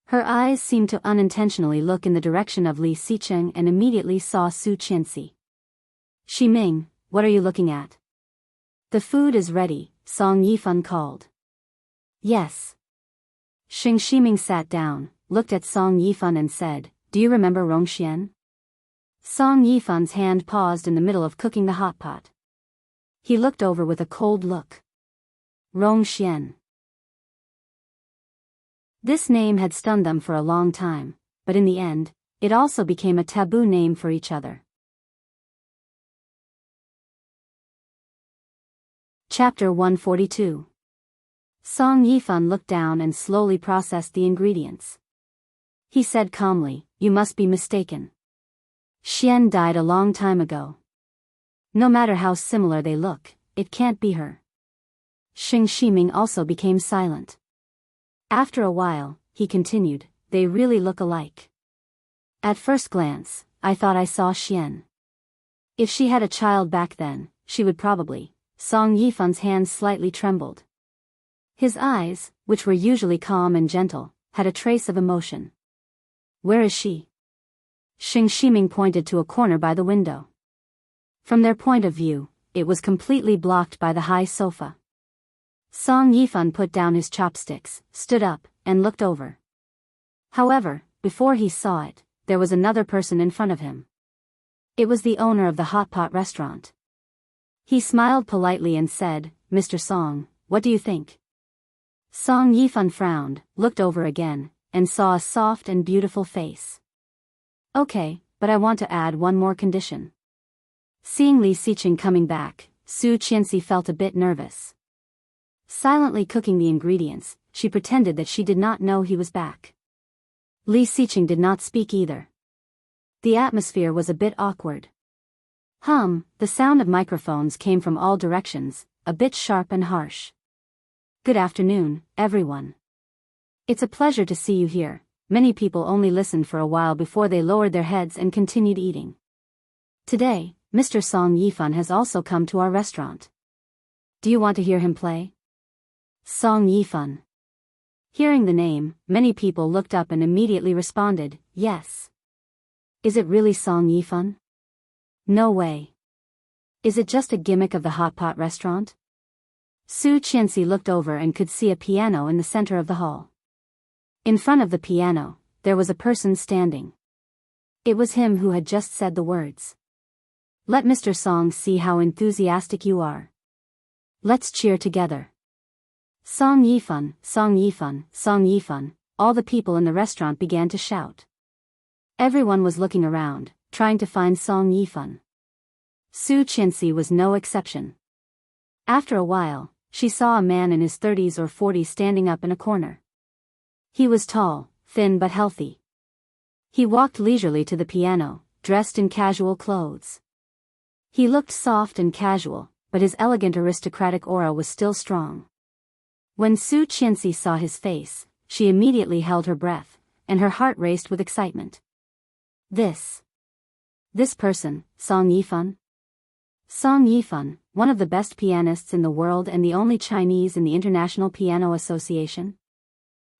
[SPEAKER 1] Her eyes seemed to unintentionally look in the direction of Li Xicheng and immediately saw Su Qianxi. "Ximing, what are you looking at?" "The food is ready," Song Yifan called. "Yes." Xing Shiming sat down, looked at Song Yifan and said, "Do you remember Rongxian?" Song Yifan's hand paused in the middle of cooking the hot pot. He looked over with a cold look. Rongxian. This name had stunned them for a long time, but in the end, it also became a taboo name for each other. Chapter 142. Song Yifan looked down and slowly processed the ingredients. He said calmly, "You must be mistaken. Xian died a long time ago. No matter how similar they look, it can't be her. Xing Shiming also became silent. After a while, he continued, they really look alike. At first glance, I thought I saw Xian. If she had a child back then, she would probably. Song Yifan's hands slightly trembled. His eyes, which were usually calm and gentle, had a trace of emotion. Where is she? Xing Shiming pointed to a corner by the window. From their point of view, it was completely blocked by the high sofa. Song Yifan put down his chopsticks, stood up, and looked over. However, before he saw it, there was another person in front of him. It was the owner of the hot pot restaurant. He smiled politely and said, Mr. Song, what do you think? Song Yifan frowned, looked over again, and saw a soft and beautiful face. Okay, but I want to add one more condition. Seeing Li Xiqing coming back, Su Qianxi felt a bit nervous. Silently cooking the ingredients, she pretended that she did not know he was back. Li Xiqing did not speak either. The atmosphere was a bit awkward. The sound of microphones came from all directions, a bit sharp and harsh. Good afternoon, everyone. It's a pleasure to see you here. Many people only listened for a while before they lowered their heads and continued eating. Today, Mr. Song Yifan has also come to our restaurant. Do you want to hear him play? Song Yifan. Hearing the name, many people looked up and immediately responded, yes. Is it really Song Yifan? No way. Is it just a gimmick of the hot pot restaurant? Su Qianxi looked over and could see a piano in the center of the hall. In front of the piano, there was a person standing. It was him who had just said the words. Let Mr. Song see how enthusiastic you are. Let's cheer together. Song Yifan, Song Yifan, Song Yifan, all the people in the restaurant began to shout. Everyone was looking around, trying to find Song Yifan. Su Qianxi was no exception. After a while, she saw a man in his 30s or 40s standing up in a corner. He was tall, thin but healthy. He walked leisurely to the piano, dressed in casual clothes. He looked soft and casual, but his elegant aristocratic aura was still strong. When Su Qianxi saw his face, she immediately held her breath, and her heart raced with excitement. This person, Song Yifan? Song Yifan, one of the best pianists in the world and the only Chinese in the International Piano Association?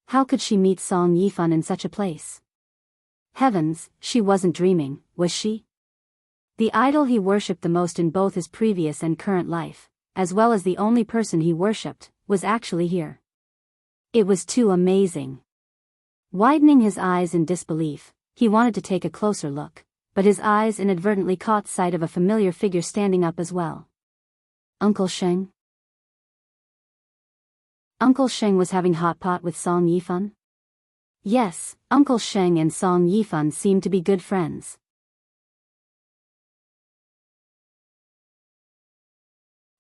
[SPEAKER 1] How could she meet Song Yifan in such a place? Heavens, she wasn't dreaming, was she? The idol he worshipped the most in both his previous and current life, as well as the only person he worshipped, was actually here. It was too amazing. Widening his eyes in disbelief, he wanted to take a closer look, but his eyes inadvertently caught sight of a familiar figure standing up as well. Uncle Sheng? Uncle Sheng was having hot pot with Song Yifan? Yes, Uncle Sheng and Song Yifan seemed to be good friends.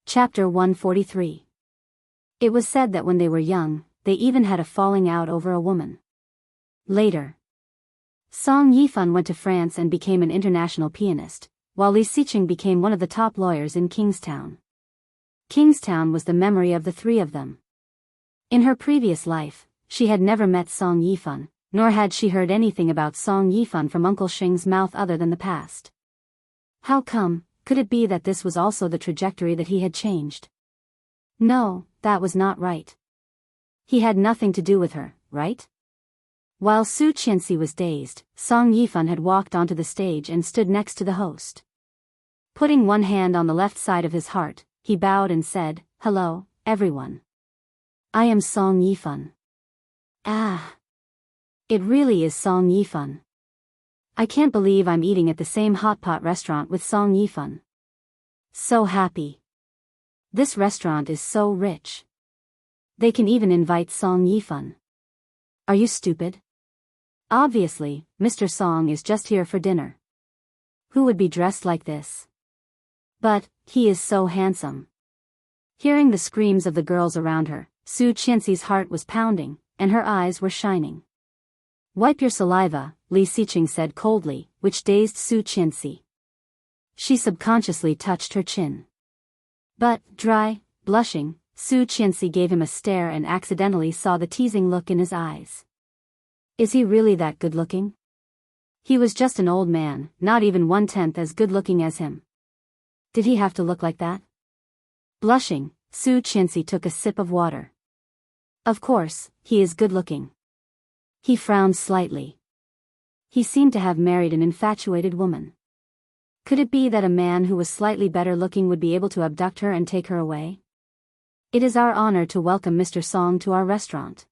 [SPEAKER 1] Chapter 143. It was said that when they were young, they even had a falling out over a woman. Later, Song Yifan went to France and became an international pianist, while Li Xiqing became one of the top lawyers in Kingstown. Kingstown was the memory of the three of them. In her previous life, she had never met Song Yifan, nor had she heard anything about Song Yifan from Uncle Sheng's mouth other than the past. How come, could it be that this was also the trajectory that he had changed? No, that was not right. He had nothing to do with her, right? While Su Qianxi was dazed, Song Yifan had walked onto the stage and stood next to the host. Putting one hand on the left side of his heart, he bowed and said, "Hello, everyone. I am Song Yifan." Ah! It really is Song Yifan. I can't believe I'm eating at the same hot pot restaurant with Song Yifan. So happy. This restaurant is so rich. They can even invite Song Yifan. Are you stupid? Obviously, Mr. Song is just here for dinner. Who would be dressed like this? But, he is so handsome. Hearing the screams of the girls around her, Su Qianxi's heart was pounding, and her eyes were shining. Wipe your saliva, Li Xiqing said coldly, which dazed Su Qianxi. She subconsciously touched her chin. But, dry, blushing, Su Qianxi gave him a stare and accidentally saw the teasing look in his eyes. Is he really that good-looking? He was just an old man, not even 1/10 as good-looking as him. Did he have to look like that? Blushing, Su Qianxi took a sip of water. Of course, he is good-looking. He frowned slightly. He seemed to have married an infatuated woman. Could it be that a man who was slightly better-looking would be able to abduct her and take her away? It is our honor to welcome Mr. Song to our restaurant.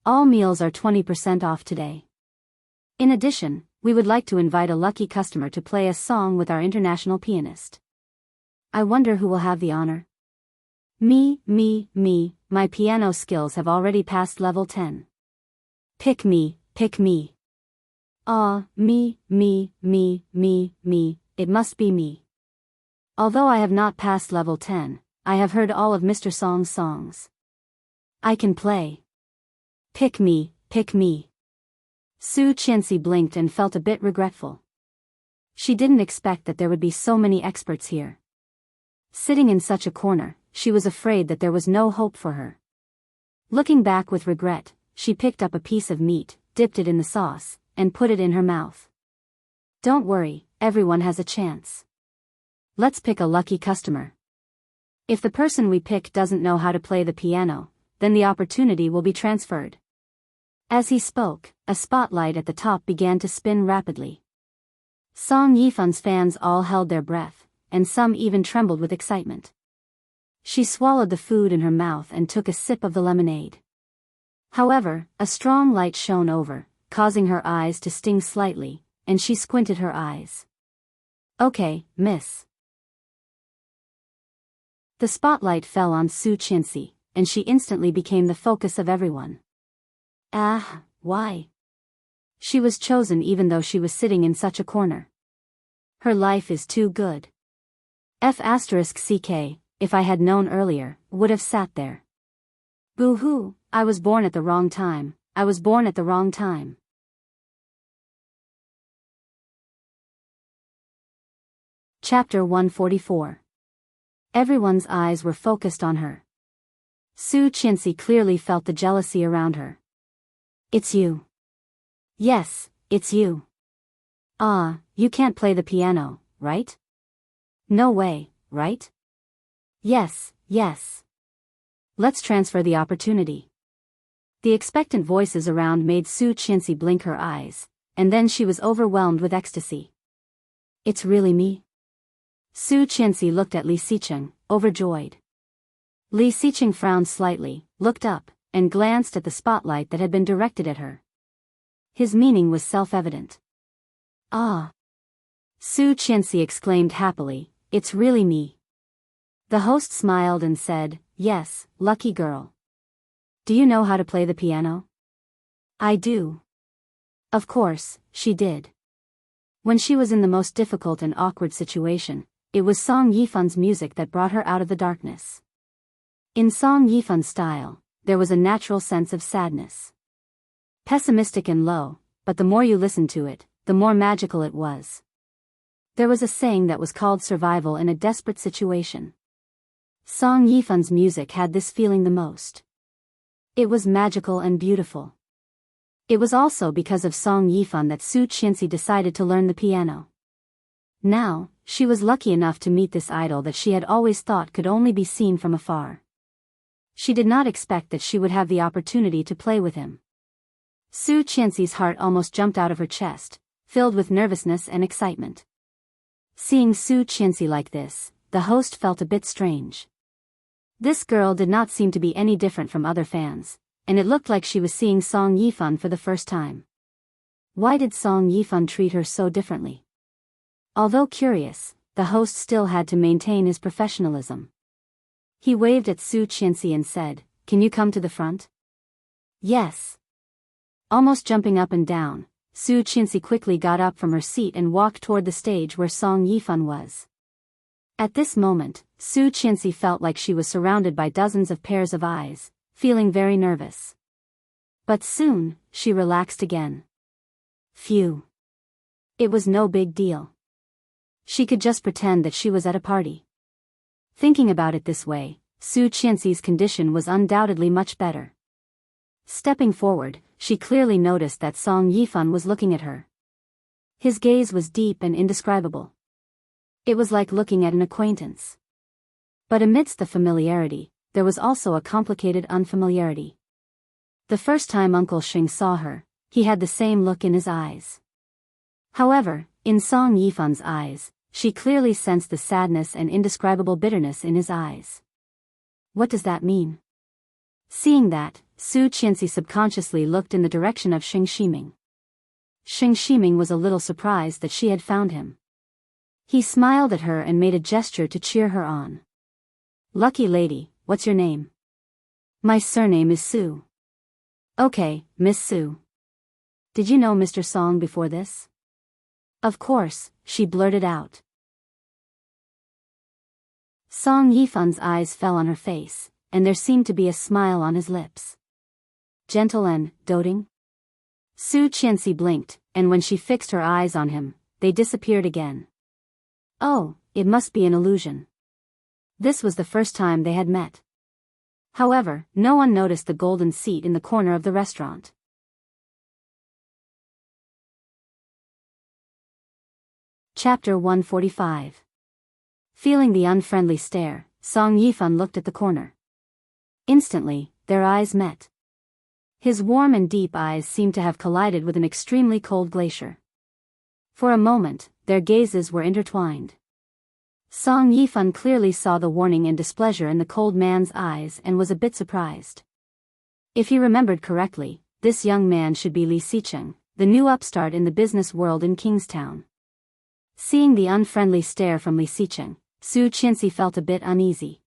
[SPEAKER 1] All meals are 20% off today. In addition, we would like to invite a lucky customer to play a song with our international pianist. I wonder who will have the honor. Me, my piano skills have already passed level 10. Pick me, pick me. Ah, me, it must be me. Although I have not passed level 10, I have heard all of Mr. Song's songs. I can play. Pick me, pick me. Su Qianxi blinked and felt a bit regretful. She didn't expect that there would be so many experts here. Sitting in such a corner, she was afraid that there was no hope for her. Looking back with regret, she picked up a piece of meat, dipped it in the sauce, and put it in her mouth. Don't worry, everyone has a chance. Let's pick a lucky customer. If the person we pick doesn't know how to play the piano, then the opportunity will be transferred. As he spoke, a spotlight at the top began to spin rapidly. Song Yifan's fans all held their breath, and some even trembled with excitement. She swallowed the food in her mouth and took a sip of the lemonade. However, a strong light shone over, causing her eyes to sting slightly, and she squinted her eyes. Okay, miss. The spotlight fell on Su Qianxi, and she instantly became the focus of everyone. Ah, why? She was chosen even though she was sitting in such a corner. Her life is too good. F***ck, if I had known earlier, would have sat there. Boo-hoo, I was born at the wrong time, I was born at the wrong time. Chapter 144. Everyone's eyes were focused on her. Su Qianxi clearly felt the jealousy around her. It's you. Yes, it's you. Ah, you can't play the piano, right? No way, right? Yes. Let's transfer the opportunity. The expectant voices around made Su Qianxi blink her eyes, and then she was overwhelmed with ecstasy. It's really me? Su Qianxi looked at Li Xicheng, overjoyed. Li Xicheng frowned slightly, looked up, and glanced at the spotlight that had been directed at her. His meaning was self-evident. Ah! Su Qianxi exclaimed happily, it's really me. The host smiled and said, yes, lucky girl. Do you know how to play the piano? I do. Of course, she did. When she was in the most difficult and awkward situation, it was Song Yifan's music that brought her out of the darkness. In Song Yifan's style, there was a natural sense of sadness. Pessimistic and low, but the more you listened to it, the more magical it was. There was a saying that was called survival in a desperate situation. Song Yifan's music had this feeling the most. It was magical and beautiful. It was also because of Song Yifan that Su Qianxi decided to learn the piano. Now, she was lucky enough to meet this idol that she had always thought could only be seen from afar. She did not expect that she would have the opportunity to play with him. Su Qianxi's heart almost jumped out of her chest, filled with nervousness and excitement. Seeing Su Qianxi like this, the host felt a bit strange. This girl did not seem to be any different from other fans, and it looked like she was seeing Song Yifan for the first time. Why did Song Yifan treat her so differently? Although curious, the host still had to maintain his professionalism. He waved at Su Qianxi and said, can you come to the front? Yes. Almost jumping up and down, Su Qianxi quickly got up from her seat and walked toward the stage where Song Yifan was. At this moment, Su Qianxi felt like she was surrounded by dozens of pairs of eyes, feeling very nervous. But soon, she relaxed again. Phew. It was no big deal. She could just pretend that she was at a party. Thinking about it this way, Su Qianxi's condition was undoubtedly much better. Stepping forward, she clearly noticed that Song Yifan was looking at her. His gaze was deep and indescribable. It was like looking at an acquaintance. But amidst the familiarity, there was also a complicated unfamiliarity. The first time Uncle Xing saw her, he had the same look in his eyes. However, in Song Yifan's eyes, she clearly sensed the sadness and indescribable bitterness in his eyes. What does that mean? Seeing that, Su Qianxi subconsciously looked in the direction of Xing Shiming. Xing Shiming was a little surprised that she had found him. He smiled at her and made a gesture to cheer her on. "Lucky lady, what's your name?" "My surname is Su." "Okay, Miss Su. Did you know Mr. Song before this?" "Of course," she blurted out. Song Yifan's eyes fell on her face, and there seemed to be a smile on his lips. Gentle and doting? Su Qianxi blinked, and when she fixed her eyes on him, they disappeared again. Oh, it must be an illusion. This was the first time they had met. However, no one noticed the golden seat in the corner of the restaurant. Chapter 145. Feeling the unfriendly stare, Song Yifan looked at the corner. Instantly, their eyes met. His warm and deep eyes seemed to have collided with an extremely cold glacier. For a moment, their gazes were intertwined. Song Yifan clearly saw the warning and displeasure in the cold man's eyes and was a bit surprised. If he remembered correctly, this young man should be Li Xicheng, the new upstart in the business world in Kingstown. Seeing the unfriendly stare from Li Xicheng, Su Qianxi felt a bit uneasy.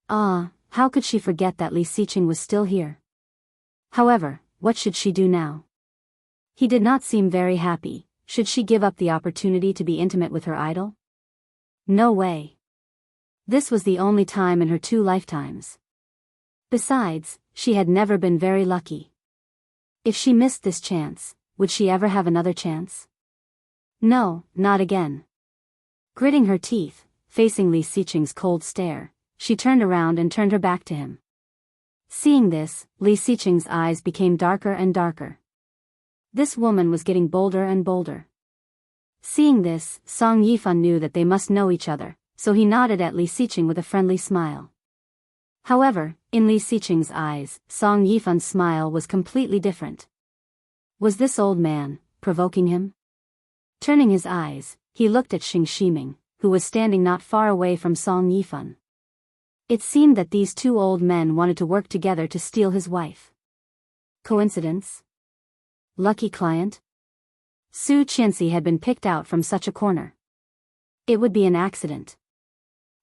[SPEAKER 1] How could she forget that Li Xicheng was still here? However, what should she do now? He did not seem very happy. Should she give up the opportunity to be intimate with her idol? No way. This was the only time in her 2 lifetimes. Besides, she had never been very lucky. If she missed this chance, would she ever have another chance? No, not again. Gritting her teeth, facing Li Xicheng's cold stare, she turned around and turned her back to him. Seeing this, Li Xicheng's eyes became darker and darker. This woman was getting bolder and bolder. Seeing this, Song Yifan knew that they must know each other, so he nodded at Li Xicheng with a friendly smile. However, in Li Xicheng's eyes, Song Yifan's smile was completely different. Was this old man provoking him? Turning his eyes, he looked at Xing Shiming, who was standing not far away from Song Yifan. It seemed that these 2 old men wanted to work together to steal his wife. Coincidence? Lucky client? Su Qianxi had been picked out from such a corner. It would be an accident.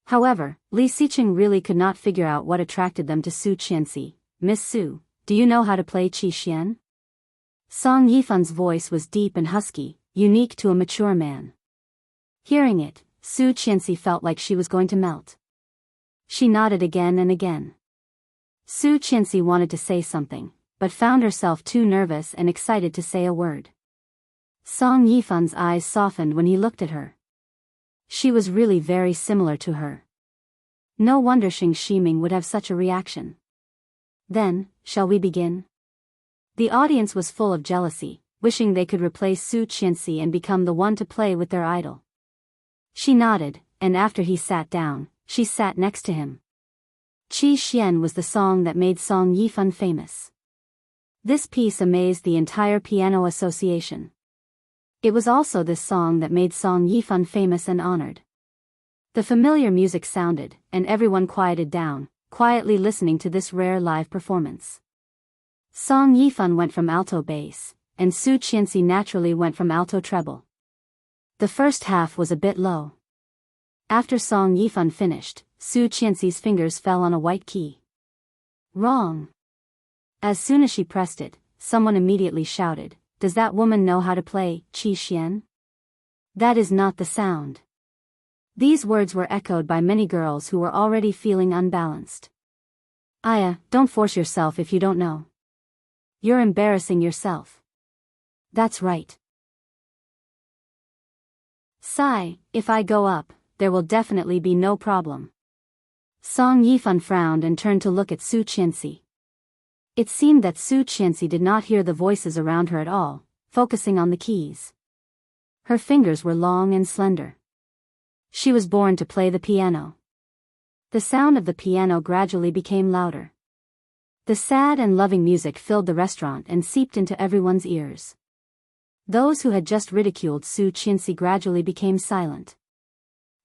[SPEAKER 1] However, Li Xicheng really could not figure out what attracted them to Su Qianxi. "Miss Su, do you know how to play Qi Xian?" Song Yifan's voice was deep and husky, unique to a mature man. Hearing it, Su Qianxi felt like she was going to melt. She nodded again and again. Su Qianxi wanted to say something, but found herself too nervous and excited to say a word. Song Yifan's eyes softened when he looked at her. She was really very similar to her. No wonder Xing Shiming would have such a reaction. "Then, shall we begin?" The audience was full of jealousy, wishing they could replace Su Qianxi and become the one to play with their idol. She nodded, and after he sat down, she sat next to him. Qi Xian was the song that made Song Yifan famous. This piece amazed the entire piano association. It was also this song that made Song Yifan famous and honored. The familiar music sounded, and everyone quieted down, quietly listening to this rare live performance. Song Yifan went from alto bass, and Su Qianxi naturally went from alto treble. The first half was a bit low. After Song Yifan finished, Su Qianxi's fingers fell on a white key. Wrong. As soon as she pressed it, someone immediately shouted, "Does that woman know how to play Qi Xian? That is not the sound." These words were echoed by many girls who were already feeling unbalanced. "Aya, don't force yourself if you don't know. You're embarrassing yourself." "That's right. Sai, if I go up, there will definitely be no problem." Song Yifan frowned and turned to look at Su Qianxi. It seemed that Su Qianxi did not hear the voices around her at all, focusing on the keys. Her fingers were long and slender. She was born to play the piano. The sound of the piano gradually became louder. The sad and loving music filled the restaurant and seeped into everyone's ears. Those who had just ridiculed Su Qianxi gradually became silent.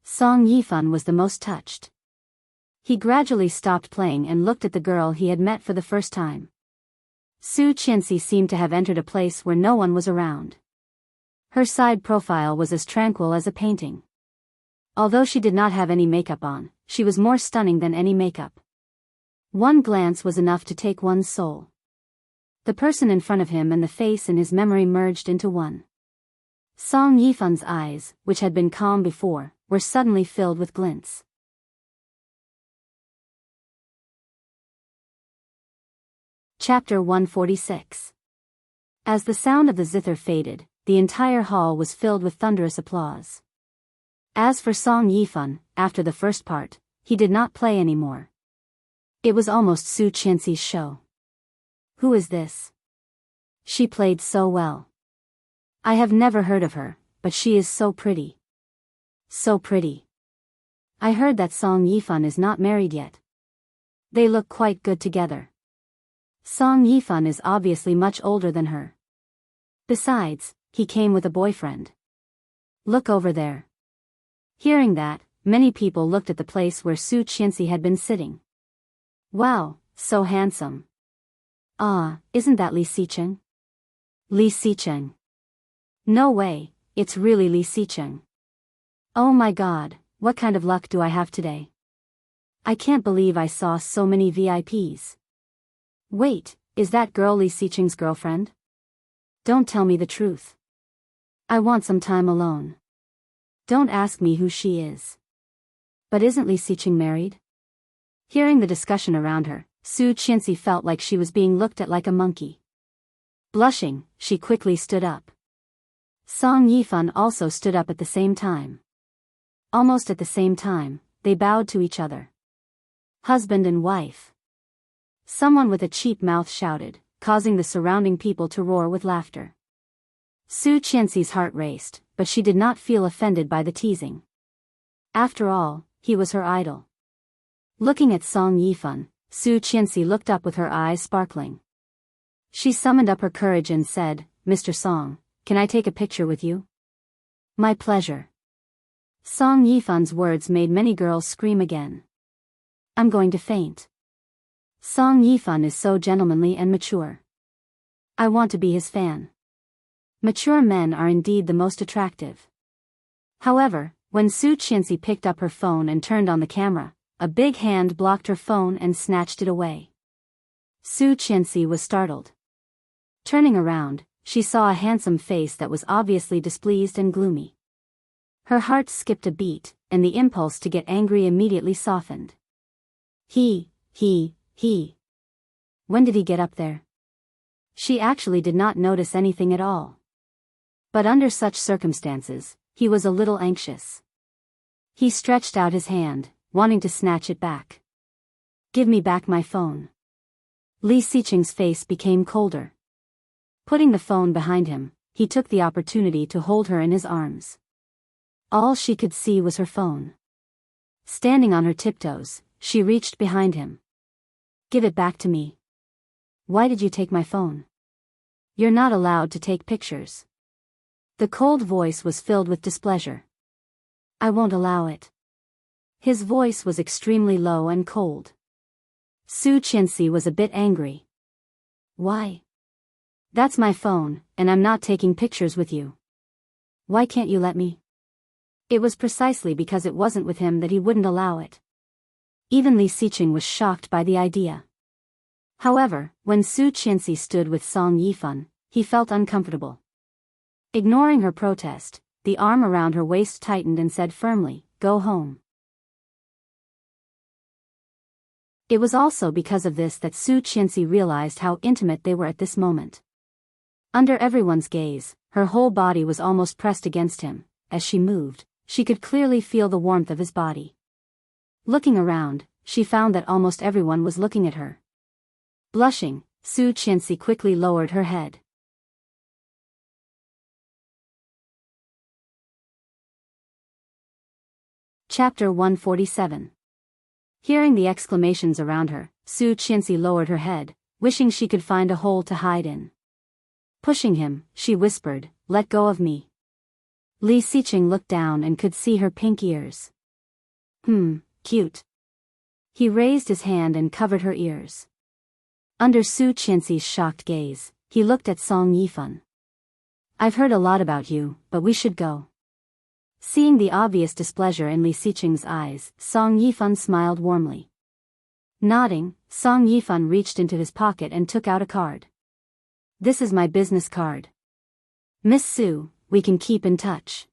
[SPEAKER 1] Song Yifan was the most touched. He gradually stopped playing and looked at the girl he had met for the first time. Su Qianxi seemed to have entered a place where no one was around. Her side profile was as tranquil as a painting. Although she did not have any makeup on, she was more stunning than any makeup. One glance was enough to take one's soul. The person in front of him and the face in his memory merged into one. Song Yifan's eyes, which had been calm before, were suddenly filled with glints. Chapter 146. As the sound of the zither faded, the entire hall was filled with thunderous applause. As for Song Yifan, after the first part, he did not play anymore. It was almost Su Qianxi's show. Who is this? She played so well. I have never heard of her, but she is so pretty. So pretty. I heard that Song Yifan is not married yet. They look quite good together. Song Yifan is obviously much older than her. Besides, he came with a boyfriend. Look over there. Hearing that, many people looked at the place where Su Qianxi had been sitting. Wow, so handsome. Ah, isn't that Li Xicheng? Li Xicheng. No way, it's really Li Xicheng. Oh my god, what kind of luck do I have today? I can't believe I saw so many VIPs. Wait, is that girl Li Xicheng's girlfriend? Don't tell me the truth. I want some time alone. Don't ask me who she is. But isn't Li Xicheng married? Hearing the discussion around her, Su Qianxi felt like she was being looked at like a monkey. Blushing, she quickly stood up. Song Yifan also stood up at the same time. Almost at the same time, they bowed to each other. Husband and wife. Someone with a cheap mouth shouted, causing the surrounding people to roar with laughter. Su Qianxi's heart raced, but she did not feel offended by the teasing. After all, he was her idol. Looking at Song Yifan, Su Qianxi looked up with her eyes sparkling. She summoned up her courage and said, "Mr. Song, can I take a picture with you?" "My pleasure." Song Yifan's words made many girls scream again. "I'm going to faint. Song Yifan is so gentlemanly and mature. I want to be his fan." Mature men are indeed the most attractive. However, when Su Qianxi picked up her phone and turned on the camera, a big hand blocked her phone and snatched it away. Su Qianxi was startled. Turning around, she saw a handsome face that was obviously displeased and gloomy. Her heart skipped a beat, and the impulse to get angry immediately softened. He. When did he get up there? She actually did not notice anything at all. But under such circumstances, he was a little anxious. He stretched out his hand, wanting to snatch it back. "Give me back my phone." Li Xicheng's face became colder. Putting the phone behind him, he took the opportunity to hold her in his arms. All she could see was her phone. Standing on her tiptoes, she reached behind him. "Give it back to me." "Why did you take my phone?" "You're not allowed to take pictures." The cold voice was filled with displeasure. "I won't allow it." His voice was extremely low and cold. Su Qianxi was a bit angry. "Why? That's my phone, and I'm not taking pictures with you. Why can't you let me?" It was precisely because it wasn't with him that he wouldn't allow it. Even Li Xicheng was shocked by the idea. However, when Su Qianxi stood with Song Yifan, he felt uncomfortable. Ignoring her protest, the arm around her waist tightened and said firmly, "Go home." It was also because of this that Su Qianxi realized how intimate they were at this moment. Under everyone's gaze, her whole body was almost pressed against him. As she moved, she could clearly feel the warmth of his body. Looking around, she found that almost everyone was looking at her. Blushing, Su Qianxi quickly lowered her head. Chapter 147. Hearing the exclamations around her, Su Qianxi lowered her head, wishing she could find a hole to hide in. Pushing him, she whispered, "Let go of me." Li Xiqing looked down and could see her pink ears. Cute. He raised his hand and covered her ears. Under Su Qianxi's shocked gaze, he looked at Song Yifan. "I've heard a lot about you, but we should go." Seeing the obvious displeasure in Li Xiqing's eyes, Song Yifan smiled warmly. Nodding, Song Yifan reached into his pocket and took out a card. "This is my business card. Miss Su, we can keep in touch."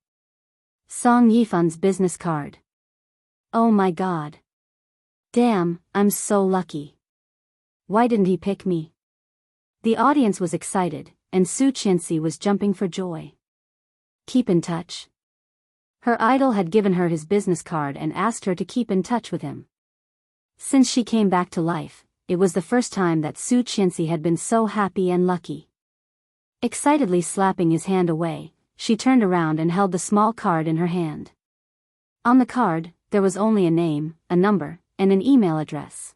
[SPEAKER 1] Song Yifan's business card. Oh my god. Damn, I'm so lucky. Why didn't he pick me? The audience was excited, and Su Qianxi was jumping for joy. Keep in touch? Her idol had given her his business card and asked her to keep in touch with him. Since she came back to life, it was the first time that Su Qianxi had been so happy and lucky. Excitedly slapping his hand away, she turned around and held the small card in her hand. On the card, there was only a name, a number, and an email address.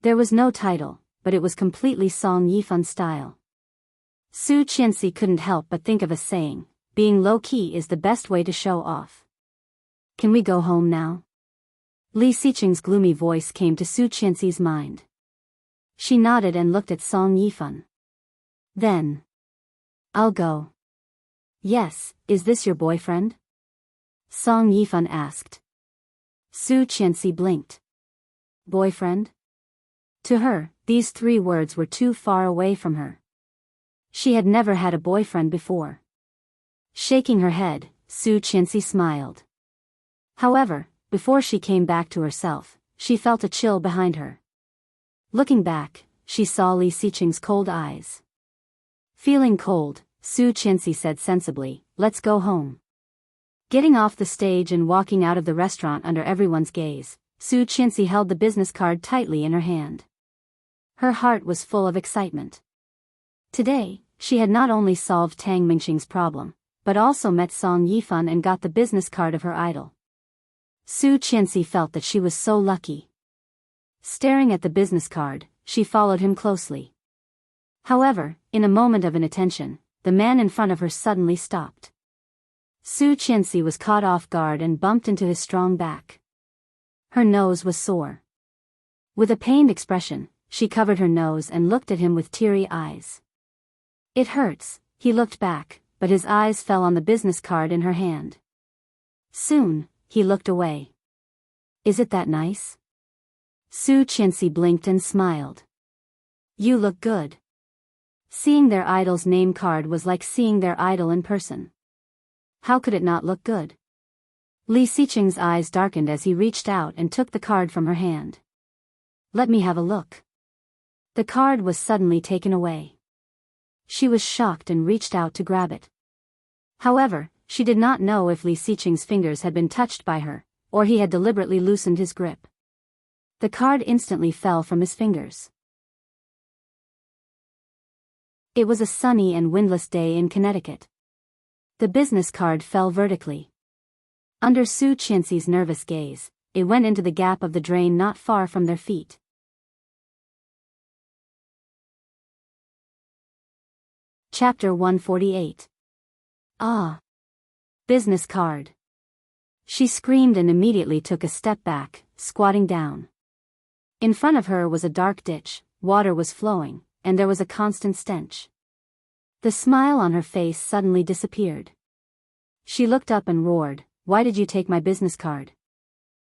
[SPEAKER 1] There was no title, but it was completely Song Yifan style. Su Qianxi couldn't help but think of a saying, being low-key is the best way to show off. Can we go home now? Li Xiqing's gloomy voice came to Su Qianxi's mind. She nodded and looked at Song Yifan. Then. I'll go. Yes, is this your boyfriend? Song Yifan asked. Su Qianxi blinked. Boyfriend? To her, these three words were too far away from her. She had never had a boyfriend before. Shaking her head, Su Qianxi smiled. However, before she came back to herself, she felt a chill behind her. Looking back, she saw Li Xiqing's cold eyes. Feeling cold, Su Qianxi said sensibly, "Let's go home." Getting off the stage and walking out of the restaurant under everyone's gaze, Su Qianxi held the business card tightly in her hand. Her heart was full of excitement. Today, she had not only solved Tang Mingxing's problem, but also met Song Yifan and got the business card of her idol. Su Qianxi felt that she was so lucky. Staring at the business card, she followed him closely. However, in a moment of inattention, the man in front of her suddenly stopped. Su Qianxi was caught off guard and bumped into his strong back. Her nose was sore. With a pained expression, she covered her nose and looked at him with teary eyes. "It hurts," he looked back, but his eyes fell on the business card in her hand. Soon, he looked away. "Is it that nice?" Su Qianxi blinked and smiled. "You look good." Seeing their idol's name card was like seeing their idol in person. How could it not look good? Li Xiqing's eyes darkened as he reached out and took the card from her hand. "Let me have a look." The card was suddenly taken away. She was shocked and reached out to grab it. However, she did not know if Li Xiqing's fingers had been touched by her, or he had deliberately loosened his grip. The card instantly fell from his fingers. It was a sunny and windless day in Connecticut. The business card fell vertically. Under Su Qianxi's nervous gaze, it went into the gap of the drain not far from their feet. Chapter 148. Ah! Business card. She screamed and immediately took a step back, squatting down. In front of her was a dark ditch, water was flowing, and there was a constant stench. The smile on her face suddenly disappeared. She looked up and roared, "Why did you take my business card?"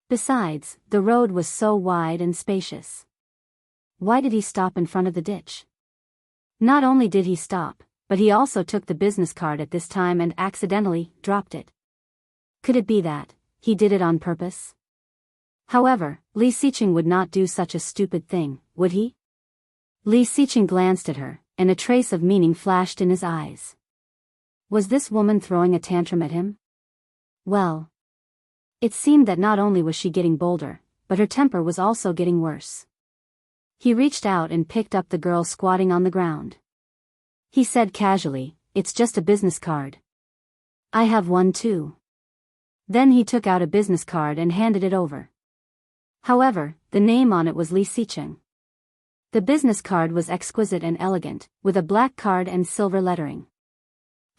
[SPEAKER 1] Besides, the road was so wide and spacious. Why did he stop in front of the ditch? Not only did he stop, but he also took the business card at this time and accidentally dropped it. Could it be that he did it on purpose? However, Li Xiqing would not do such a stupid thing, would he? Li Xiqing glanced at her, and a trace of meaning flashed in his eyes. Was this woman throwing a tantrum at him? Well, it seemed that not only was she getting bolder, but her temper was also getting worse. He reached out and picked up the girl squatting on the ground. He said casually, "It's just a business card. I have one too." Then he took out a business card and handed it over. However, the name on it was Li Xicheng. The business card was exquisite and elegant, with a black card and silver lettering.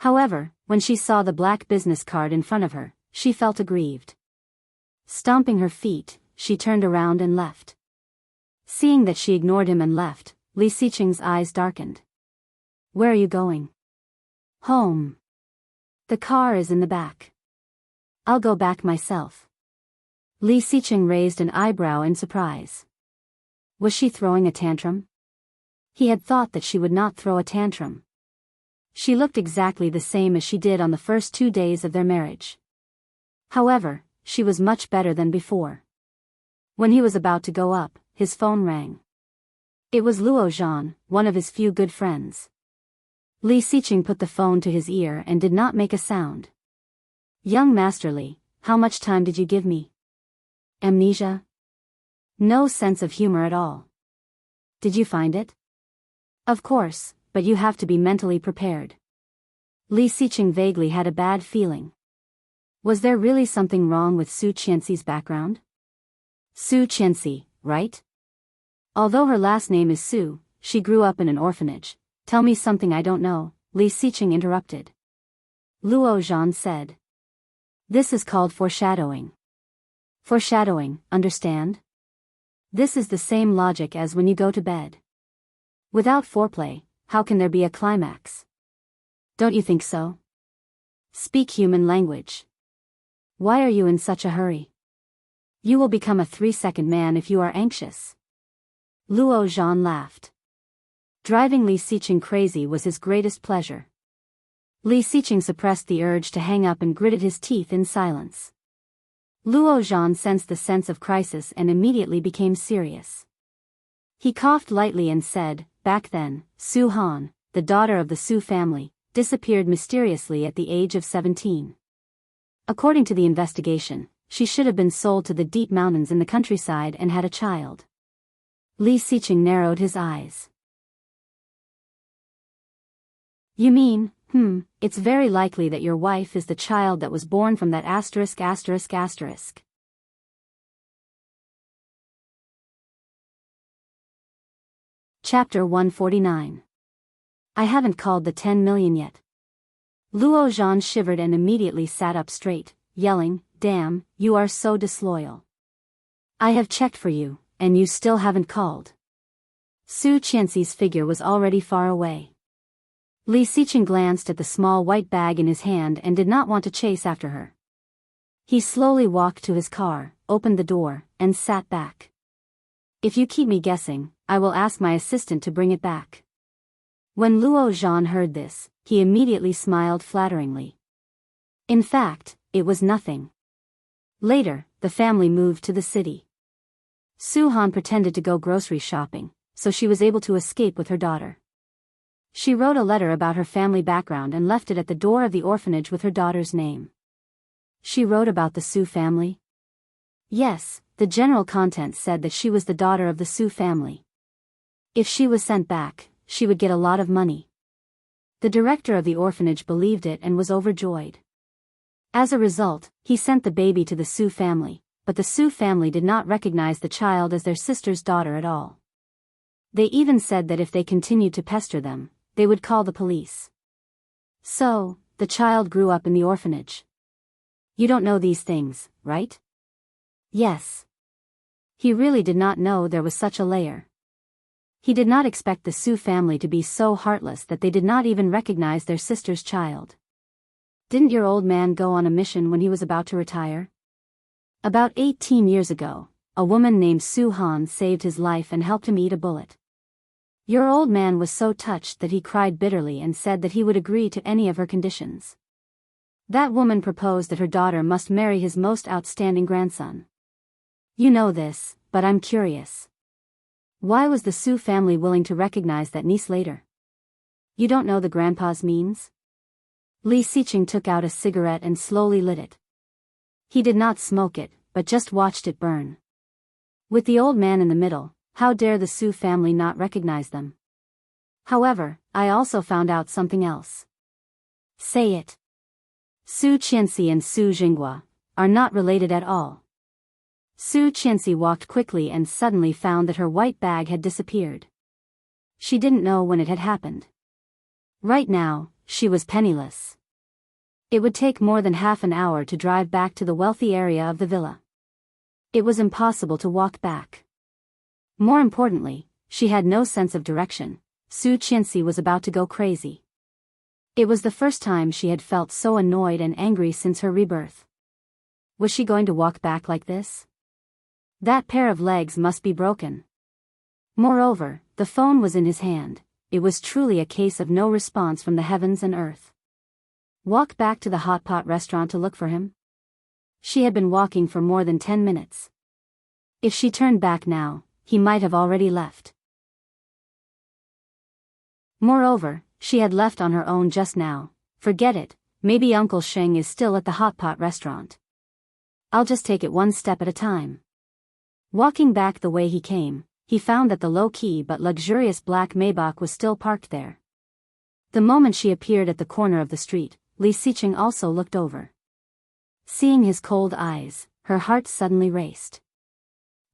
[SPEAKER 1] However, when she saw the black business card in front of her, she felt aggrieved. Stomping her feet, she turned around and left. Seeing that she ignored him and left, Li Xicheng's eyes darkened. "Where are you going?" "Home. The car is in the back. I'll go back myself." Li Xicheng raised an eyebrow in surprise. Was she throwing a tantrum? He had thought that she would not throw a tantrum. She looked exactly the same as she did on the first 2 days of their marriage. However, she was much better than before. When he was about to go up, his phone rang. It was Luo Zhan, one of his few good friends. Li Xicheng put the phone to his ear and did not make a sound. "Young Master Li, how much time did you give me? Amnesia? No sense of humor at all. Did you find it?" "Of course, but you have to be mentally prepared." Li Xicheng vaguely had a bad feeling. Was there really something wrong with Su Qianxi's background? Su Qianxi, right? Although her last name is Su, she grew up in an orphanage. "Tell me something I don't know," Li Xicheng interrupted. Luo Zhan said. "This is called foreshadowing." "Foreshadowing, understand? This is the same logic as when you go to bed. Without foreplay, how can there be a climax? Don't you think so? Speak human language. Why are you in such a hurry? You will become a 3-second man if you are anxious." Luo Zhan laughed. Driving Li Xicheng crazy was his greatest pleasure. Li Xicheng suppressed the urge to hang up and gritted his teeth in silence. Luo Zhan sensed the sense of crisis and immediately became serious. He coughed lightly and said, "Back then, Su Han, the daughter of the Su family, disappeared mysteriously at the age of 17. According to the investigation, she should have been sold to the deep mountains in the countryside and had a child." Li Xicheng narrowed his eyes. "You mean, it's very likely that your wife is the child that was born from that asterisk asterisk asterisk." Chapter 149. I haven't called the 10 million yet. Luo Zhan shivered and immediately sat up straight, yelling, "Damn, you are so disloyal. I have checked for you, and you still haven't called." Su Qianxi's figure was already far away. Li Xicheng glanced at the small white bag in his hand and did not want to chase after her. He slowly walked to his car, opened the door, and sat back. "If you keep me guessing, I will ask my assistant to bring it back." When Luo Zhan heard this, he immediately smiled flatteringly. In fact, it was nothing. Later, the family moved to the city. Su Han pretended to go grocery shopping, so she was able to escape with her daughter. She wrote a letter about her family background and left it at the door of the orphanage with her daughter's name. She wrote about the Su family? Yes, the general contents said that she was the daughter of the Su family. If she was sent back, she would get a lot of money. The director of the orphanage believed it and was overjoyed. As a result, he sent the baby to the Su family, but the Su family did not recognize the child as their sister's daughter at all. They even said that if they continued to pester them, they would call the police. So, the child grew up in the orphanage. You don't know these things, right? Yes. He really did not know there was such a layer. He did not expect the Su family to be so heartless that they did not even recognize their sister's child. Didn't your old man go on a mission when he was about to retire? About 18 years ago, a woman named Su Han saved his life and helped him eat a bullet. Your old man was so touched that he cried bitterly and said that he would agree to any of her conditions. That woman proposed that her daughter must marry his most outstanding grandson. You know this, but I'm curious. Why was the Su family willing to recognize that niece later? You don't know the grandpa's means? Li Xicheng took out a cigarette and slowly lit it. He did not smoke it, but just watched it burn. With the old man in the middle, how dare the Su family not recognize them? However, I also found out something else. Say it. Su Qianxi and Su Jinghua are not related at all. Su Qianxi walked quickly and suddenly found that her white bag had disappeared. She didn't know when it had happened. Right now, she was penniless. It would take more than half an hour to drive back to the wealthy area of the villa. It was impossible to walk back. More importantly, she had no sense of direction. Su Qianxi was about to go crazy. It was the first time she had felt so annoyed and angry since her rebirth. Was she going to walk back like this? That pair of legs must be broken. Moreover, the phone was in his hand. It was truly a case of no response from the heavens and earth. Walk back to the hot pot restaurant to look for him? She had been walking for more than 10 minutes. If she turned back now, he might have already left. Moreover, she had left on her own just now. Forget it, maybe Uncle Sheng is still at the hot pot restaurant. I'll just take it one step at a time. Walking back the way he came, he found that the low-key but luxurious black Maybach was still parked there. The moment she appeared at the corner of the street, Li Xiqing also looked over. Seeing his cold eyes, her heart suddenly raced.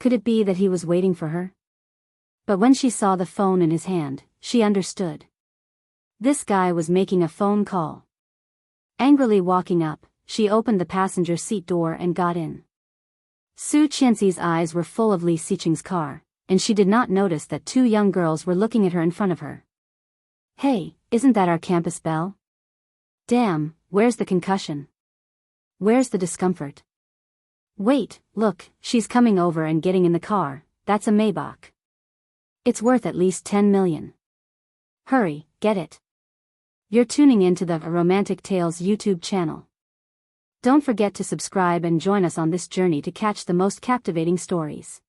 [SPEAKER 1] Could it be that he was waiting for her? But when she saw the phone in his hand, she understood. This guy was making a phone call. Angrily walking up, she opened the passenger seat door and got in. Su Qianxi's eyes were full of Li Xiqing's car, and she did not notice that two young girls were looking at her in front of her. Hey, isn't that our campus belle? Damn, where's the concussion? Where's the discomfort? Wait, look, she's coming over and getting in the car. That's a Maybach. It's worth at least 10 million. Hurry, get it. You're tuning into the Romantic Tales YouTube channel. Don't forget to subscribe and join us on this journey to catch the most captivating stories.